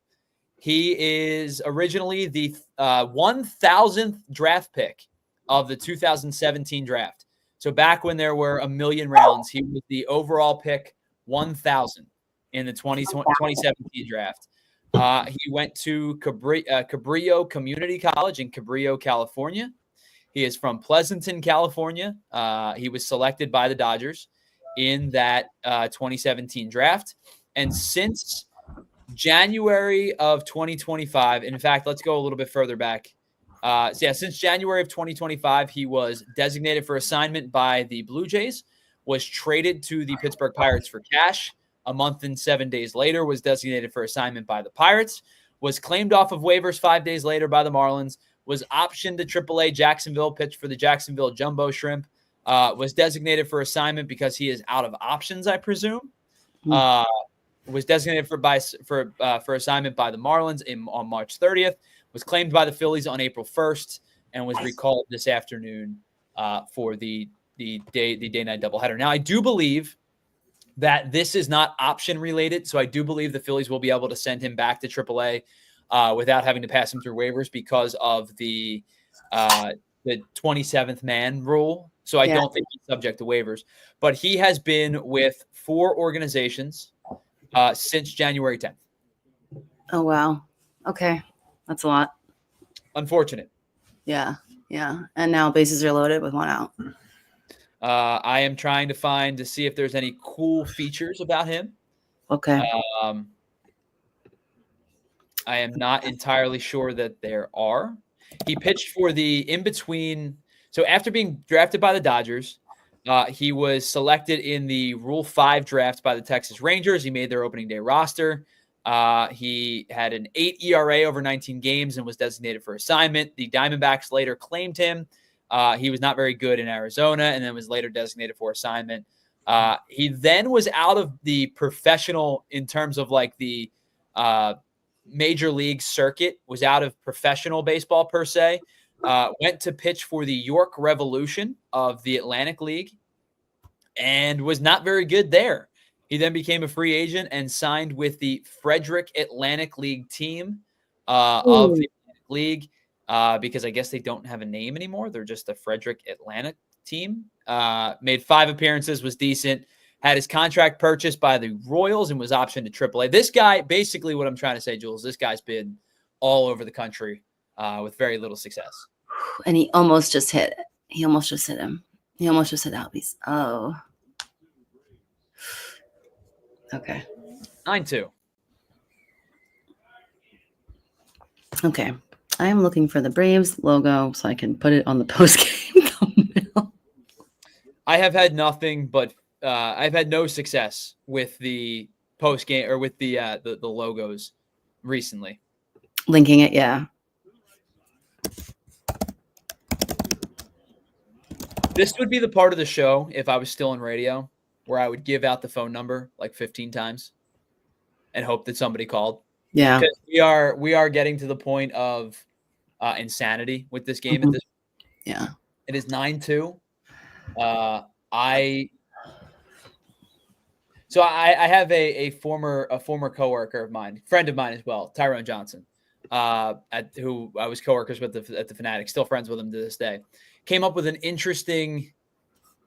He is originally the 1,000th draft pick of the 2017 draft. So back when there were a million rounds, he was the overall pick 1,000 in the 2017 draft. He went to Cabrillo Community College in Cabrillo, California. He is from Pleasanton, California. He was selected by the Dodgers in that 2017 draft. And since January of 2025, in fact, let's go a little bit further back. Since January of 2025, he was designated for assignment by the Blue Jays, was traded to the Pittsburgh Pirates for cash. A month and 7 days later, was designated for assignment by the Pirates, was claimed off of waivers 5 days later by the Marlins, was optioned to AAA Jacksonville, pitched for the Jacksonville Jumbo Shrimp, was designated for assignment because he is out of options, I presume. Was designated for assignment by the Marlins on March 30th, was claimed by the Phillies on April 1st, and was recalled this afternoon for the day-night doubleheader. Now, I do believe that this is not option related, so I do believe the Phillies will be able to send him back to AAA without having to pass him through waivers because of the the 27th man rule. So I don't think he's subject to waivers. But he has been with 4 organizations since January 10th. Oh, wow. Okay. That's a lot. Unfortunate. Yeah. Yeah. And now bases are loaded with 1 out. I am trying to see if there's any cool features about him. Okay. I am not entirely sure that there are. He pitched for the in-between. So after being drafted by the Dodgers, he was selected in the Rule 5 draft by the Texas Rangers. He made their opening day roster. He had an 8 ERA over 19 games and was designated for assignment. The Diamondbacks later claimed him. He was not very good in Arizona and then was later designated for assignment. He then was out of the professional in terms of like the major league circuit, was out of professional baseball per se, went to pitch for the York Revolution of the Atlantic League and was not very good there. He then became a free agent and signed with the Frederick Atlantic League team of the Atlantic League because I guess they don't have a name anymore. They're just the Frederick Atlantic team. Made 5 appearances, was decent. Had his contract purchased by the Royals and was optioned to AAA. This guy, basically what I'm trying to say, Jules, this guy's been all over the country with very little success. And he almost just hit it. He almost just hit him. He almost just hit Albies. Oh. Okay. 9-2. Okay. I am looking for the Braves logo so I can put it on the post-game thumbnail. I have had nothing but I've had no success with the post game or with the logos recently. Linking it, yeah. This would be the part of the show if I was still in radio where I would give out the phone number like 15 times and hope that somebody called. Yeah. Because we are getting to the point of insanity with this game at this point. Yeah. It is 9-2. So I have a former coworker of mine, friend of mine as well, Tyrone Johnson, who I was coworkers with at the Fanatic, still friends with him to this day. Came up with an interesting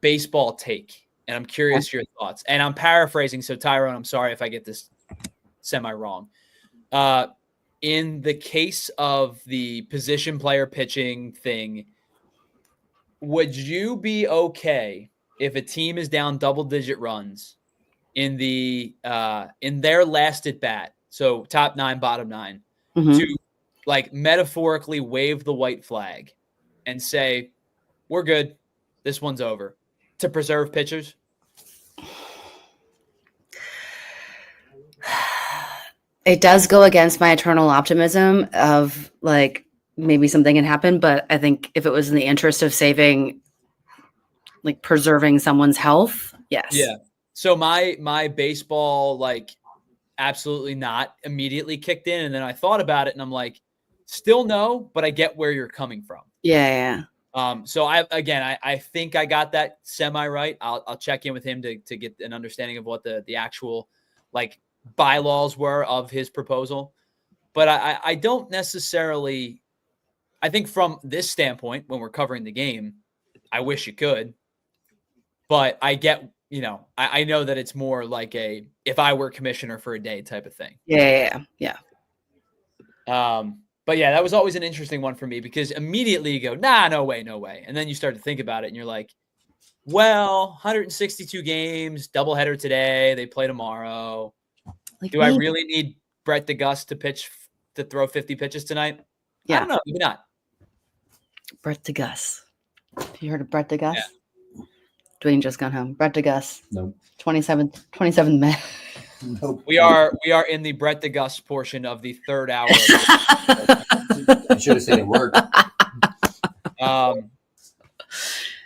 baseball take, and I'm curious your thoughts. And I'm paraphrasing, so Tyrone, I'm sorry if I get this semi wrong. In the case of the position player pitching thing, would you be okay if a team is down double-digit runs in their last at bat, so top 9, bottom 9, to like metaphorically wave the white flag and say, we're good, this one's over, to preserve pitchers? It does go against my eternal optimism of like maybe something can happen, but I think if it was in the interest of saving, like preserving someone's health, yes. Yeah. So my baseball, like, absolutely not immediately kicked in. And then I thought about it and I'm like, still no, but I get where you're coming from. Yeah. So I think I got that semi right. I'll check in with him to get an understanding of what the actual like bylaws were of his proposal. But I don't necessarily, I think from this standpoint, when we're covering the game, I wish you could, but I get, I know that it's more like if I were commissioner for a day type of thing. Yeah. But yeah, that was always an interesting one for me because immediately you go, nah, no way. And then you start to think about it and you're like, well, 162 games, doubleheader today. They play tomorrow. Like Do I really need Brett DeGust to throw 50 pitches tonight? Yeah. I don't know. Maybe not. Brett DeGust. Have you heard of Brett DeGust? Yeah. Dwayne just got home. Brett DeGust. Nope. 27 May. Nope. We are in the Brett DeGust portion of the third hour. I should have said it worked.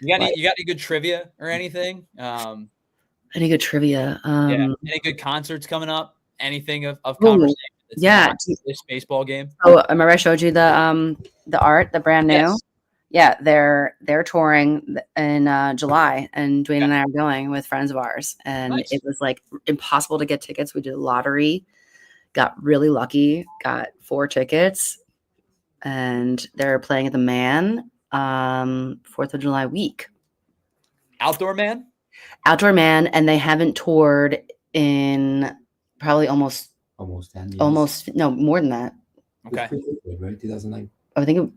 You got any good trivia or anything? Any good trivia? Any good concerts coming up? Anything of conversation? Yeah. This baseball game. Oh, remember I showed you the art, the brand new? Yes. Yeah, they're touring in July, and Dwayne and I are going with friends of ours, and Nice. it was like impossible to get tickets. We did a lottery, got really lucky, got 4 tickets, and they're playing at the Man 4th of July week. Outdoor man? Outdoor man, and they haven't toured in probably almost 10 years. no, more than that. Okay. Right, 2009. I think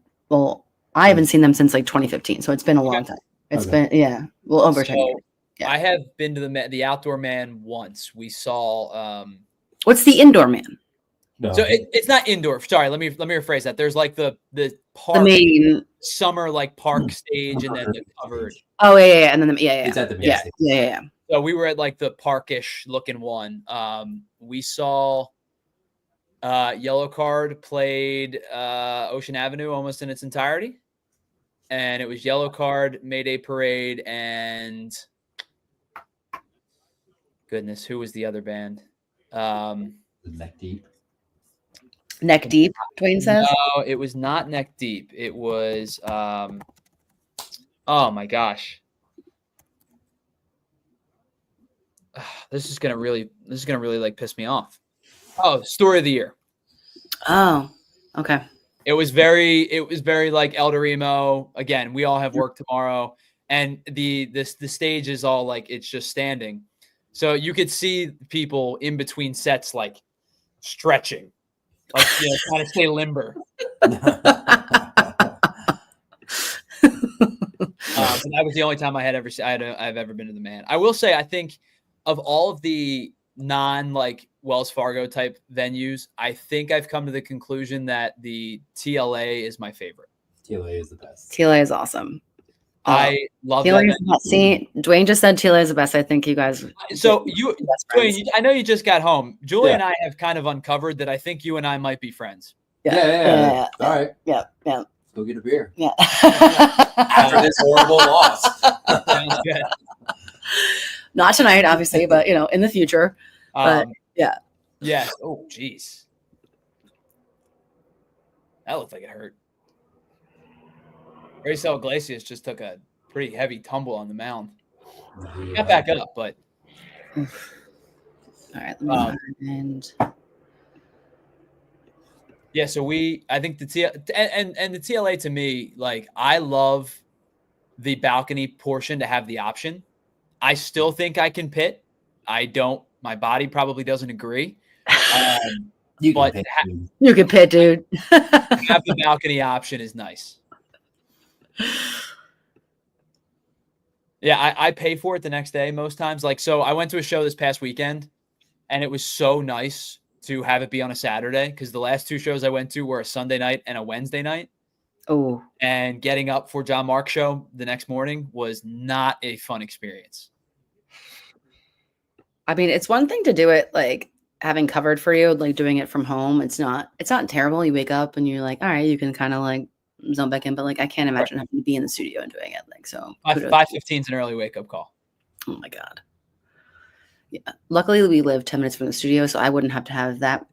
I haven't seen them since like 2015, so it's been a long time. It's been over 10 years. Yeah. I have been to the outdoor man once. We saw What's the indoor man? No. So it's not indoor. Sorry, let me rephrase that. There's like the park, The main summer like park stage, and then the covered. Oh yeah, and then It's at the main stage. yeah. So we were at like the parkish looking one. We saw Yellow Card played Ocean Avenue almost in its entirety, and it was Yellow Card, Mayday Parade, and goodness, who was the other band? Neck Deep. Neck Deep, Dwayne says. No, it was not Neck Deep. It was oh my gosh. This is gonna really like piss me off. Oh, Story of the Year. Oh, okay. It was very like Elder Emo. Again, we all have work tomorrow, and the stage is all like it's just standing, so you could see people in between sets like stretching, like trying to stay limber. But that was the only time I've ever been to the man. I will say, I think of all of the non like Wells Fargo type venues, I think I've come to the conclusion that the TLA is my favorite. TLA is the best. TLA is awesome. I love TLA that. See, Dwayne just said TLA is the best. I think you guys. So Dwayne, I know you just got home. Julie and I have kind of uncovered that I think you and I might be friends. Yeah. All right. Yeah. Let's go get a beer. Yeah. After this horrible loss. Sounds good. Not tonight, obviously, but in the future. But yeah. Yeah. Oh, geez. That looked like it hurt. Racel Iglesias just took a pretty heavy tumble on the mound. Got back up, but. All right. Let me Yeah, so I think the TLA to me, like I love the balcony portion to have the option. I still think I can pit. I don't. My body probably doesn't agree. You can pit, dude. Have the balcony option is nice. Yeah, I pay for it the next day most times. Like, so I went to a show this past weekend, and it was so nice to have it be on a Saturday because the last two shows I went to were a Sunday night and a Wednesday night. Oh, and getting up for John Mark's show the next morning was not a fun experience. I mean, it's one thing to do it like having covered for you, like doing it from home. It's not terrible. You wake up and you're like, all right, you can kind of like zone back in, but like I can't imagine having to be in the studio and doing it. Like, so 5:15 is an early wake up call. Oh my God. Yeah. Luckily we live 10 minutes from the studio, so I wouldn't have to have that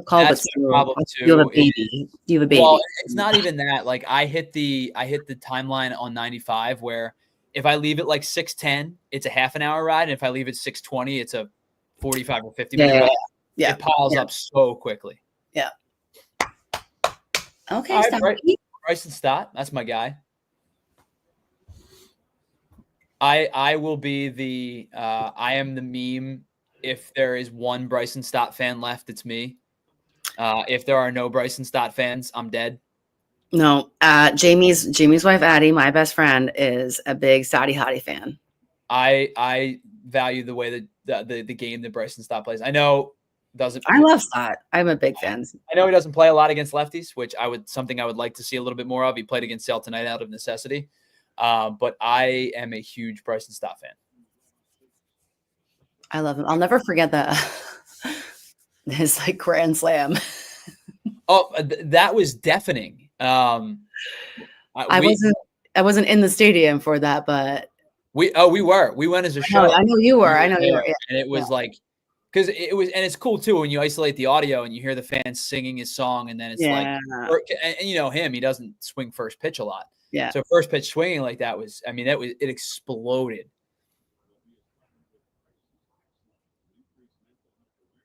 call. That's but the problem too. You have a baby. You have a baby. Well, it's not even that. Like I hit the timeline on 95 where if I leave it like 6:10, it's a half an hour ride. And if I leave it 6:20, it's a 45 or 50 minute ride. Yeah. It piles up so quickly. Yeah. Okay. All right, Bryson Stott. That's my guy. I will be the I am the meme. If there is one Bryson Stott fan left, it's me. If there are no Bryson Stott fans, I'm dead. No, Jamie's wife Addie, my best friend, is a big Stotty Hottie fan. I value the way that the game that Bryson Stott plays. I know doesn't. I love Stott. I'm a big fan. I know he doesn't play a lot against lefties, which something I would like to see a little bit more of. He played against Sale tonight out of necessity. But I am a huge Bryson Stott fan. I love him. I'll never forget his like grand slam. Oh, that was deafening. I wasn't in the stadium for that, but we were. We went as a show. I know you were. I know you were. Yeah. And it was like, because it was, and it's cool too when you isolate the audio and you hear the fans singing his song, and then it's like, and you know him, he doesn't swing first pitch a lot. Yeah. So first pitch swinging like that was, I mean, it exploded.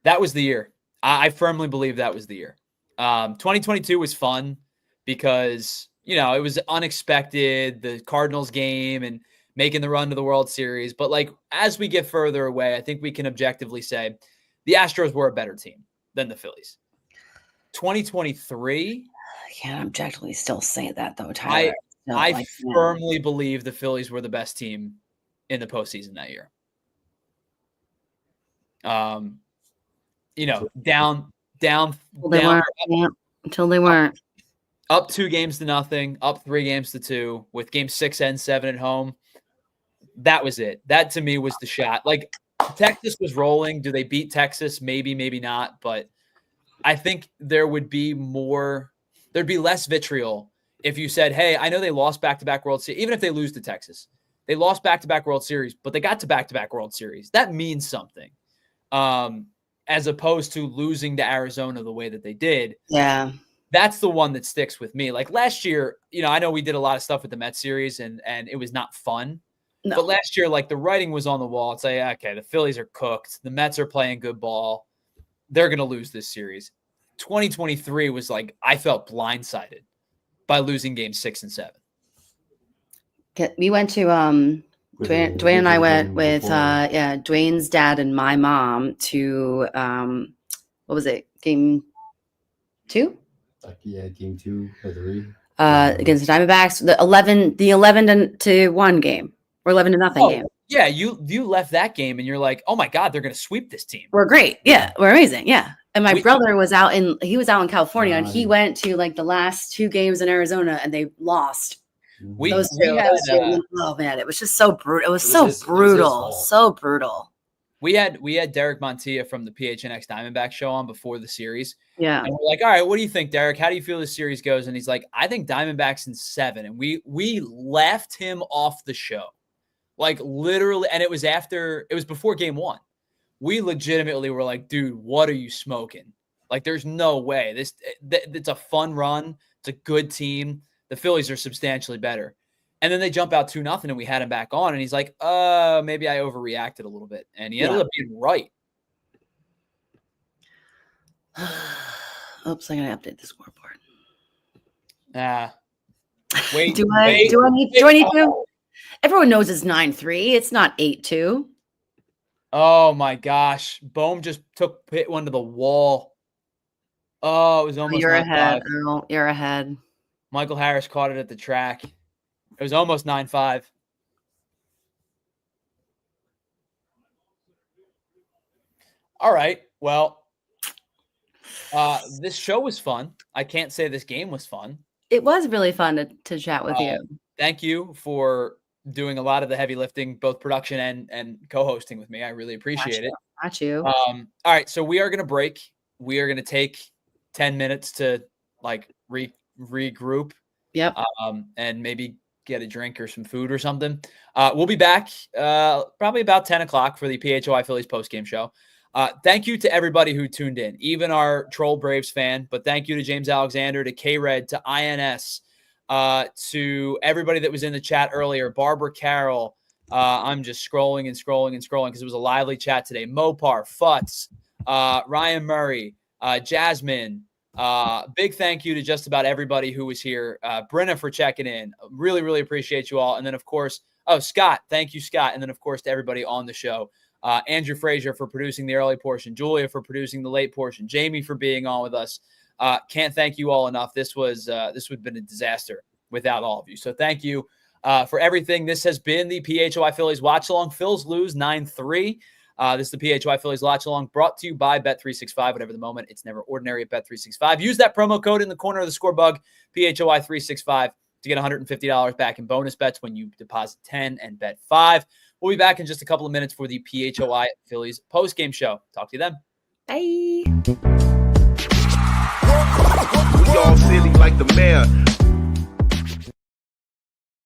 That was the year. I firmly believe that was the year. 2022 was fun because you know, it was unexpected, the Cardinals game and making the run to the World Series. But like, as we get further away, I think we can objectively say the Astros were a better team than the Phillies. 2023. I can't objectively still say that though, Tyler. I firmly believe the Phillies were the best team in the postseason that year. You know, down, until they weren't. Up 2-0, up 3-2 with game 6 and 7 at home. That was it. That to me was the shot. Like, Texas was rolling. Do they beat Texas? Maybe, maybe not. But I think there'd be less vitriol if you said, hey, I know they lost back-to-back World Series, even if they lose to Texas. They lost back-to-back World Series, but they got to back-to-back World Series. That means something. As opposed to losing to Arizona the way that they did. Yeah. That's the one that sticks with me. Like last year, you know, I know we did a lot of stuff with the Mets series and it was not fun. No. But last year, like the writing was on the wall. It's like, okay, the Phillies are cooked. The Mets are playing good ball. They're going to lose this series. 2023 was like, I felt blindsided by losing games 6 and 7. We went to, Dwayne and I went with, Dwayne's dad and my mom to, what was it? Game 2? Game 2 or 3. Against the Diamondbacks, the 11-1 game or 11-0 game. Yeah, you left that game and you're like, oh my God, they're going to sweep this team. We're great. Yeah, we're amazing. Yeah. And my brother was out in California and he went to like the last 2 games in Arizona and they lost. Oh man, it was just so brutal. It was so brutal. We had Derek Montilla from the PHNX Diamondback show on before the series. Yeah. And we're like, all right, what do you think, Derek? How do you feel this series goes? And he's like, I think Diamondbacks in 7. And we left him off the show. Like literally, and it was before game 1. We legitimately were like, dude, what are you smoking? Like, there's no way. It's a fun run. It's a good team. The Phillies are substantially better. And then they jump out 2-0 and we had him back on. And he's like, maybe I overreacted a little bit. And he ended up being right. Oops, I'm going to update the scoreboard. Wait. Do I need to? Everyone knows it's 9-3. It's not 8-2. Oh my gosh. Bohm just hit one to the wall. Oh, it was almost. You're ahead, Earl. You're ahead. Michael Harris caught it at the track. It was almost 9-5. All right. Well, this show was fun. I can't say this game was fun. It was really fun to chat with you. Thank you for doing a lot of the heavy lifting, both production and co-hosting with me. I really appreciate it. Got you. All right. So we are going to break. We are going to take 10 minutes to like regroup. Yep. And maybe get a drink or some food or something. We'll be back probably about 10 o'clock for the PHLY Phillies postgame show. Thank you to everybody who tuned in, even our Troll Braves fan, but thank you to James Alexander, to K-Red, to INS, to everybody that was in the chat earlier, Barbara Carroll. I'm just scrolling because it was a lively chat today. Mopar, Futz, Ryan Murray, Jasmine. Big thank you to just about everybody who was here. Brenna for checking in. Really, really appreciate you all. And then, of course, Scott. Thank you, Scott. And then, of course, to everybody on the show. Andrew Frazier for producing the early portion. Julia for producing the late portion. Jamie for being on with us. Can't thank you all enough. This would have been a disaster without all of you. So thank you for everything. This has been the PHLY Phillies Watch Along. Phils lose 9-3. This is the PHLY Phillies Watch Along, brought to you by Bet365. Whatever the moment, it's never ordinary at Bet365. Use that promo code in the corner of the scorebug, PHLY365, to get $150 back in bonus bets when you deposit 10 and bet 5. We'll be back in just a couple of minutes for the PHLY Phillies postgame show. Talk to you then. Bye. We all silly like the mayor.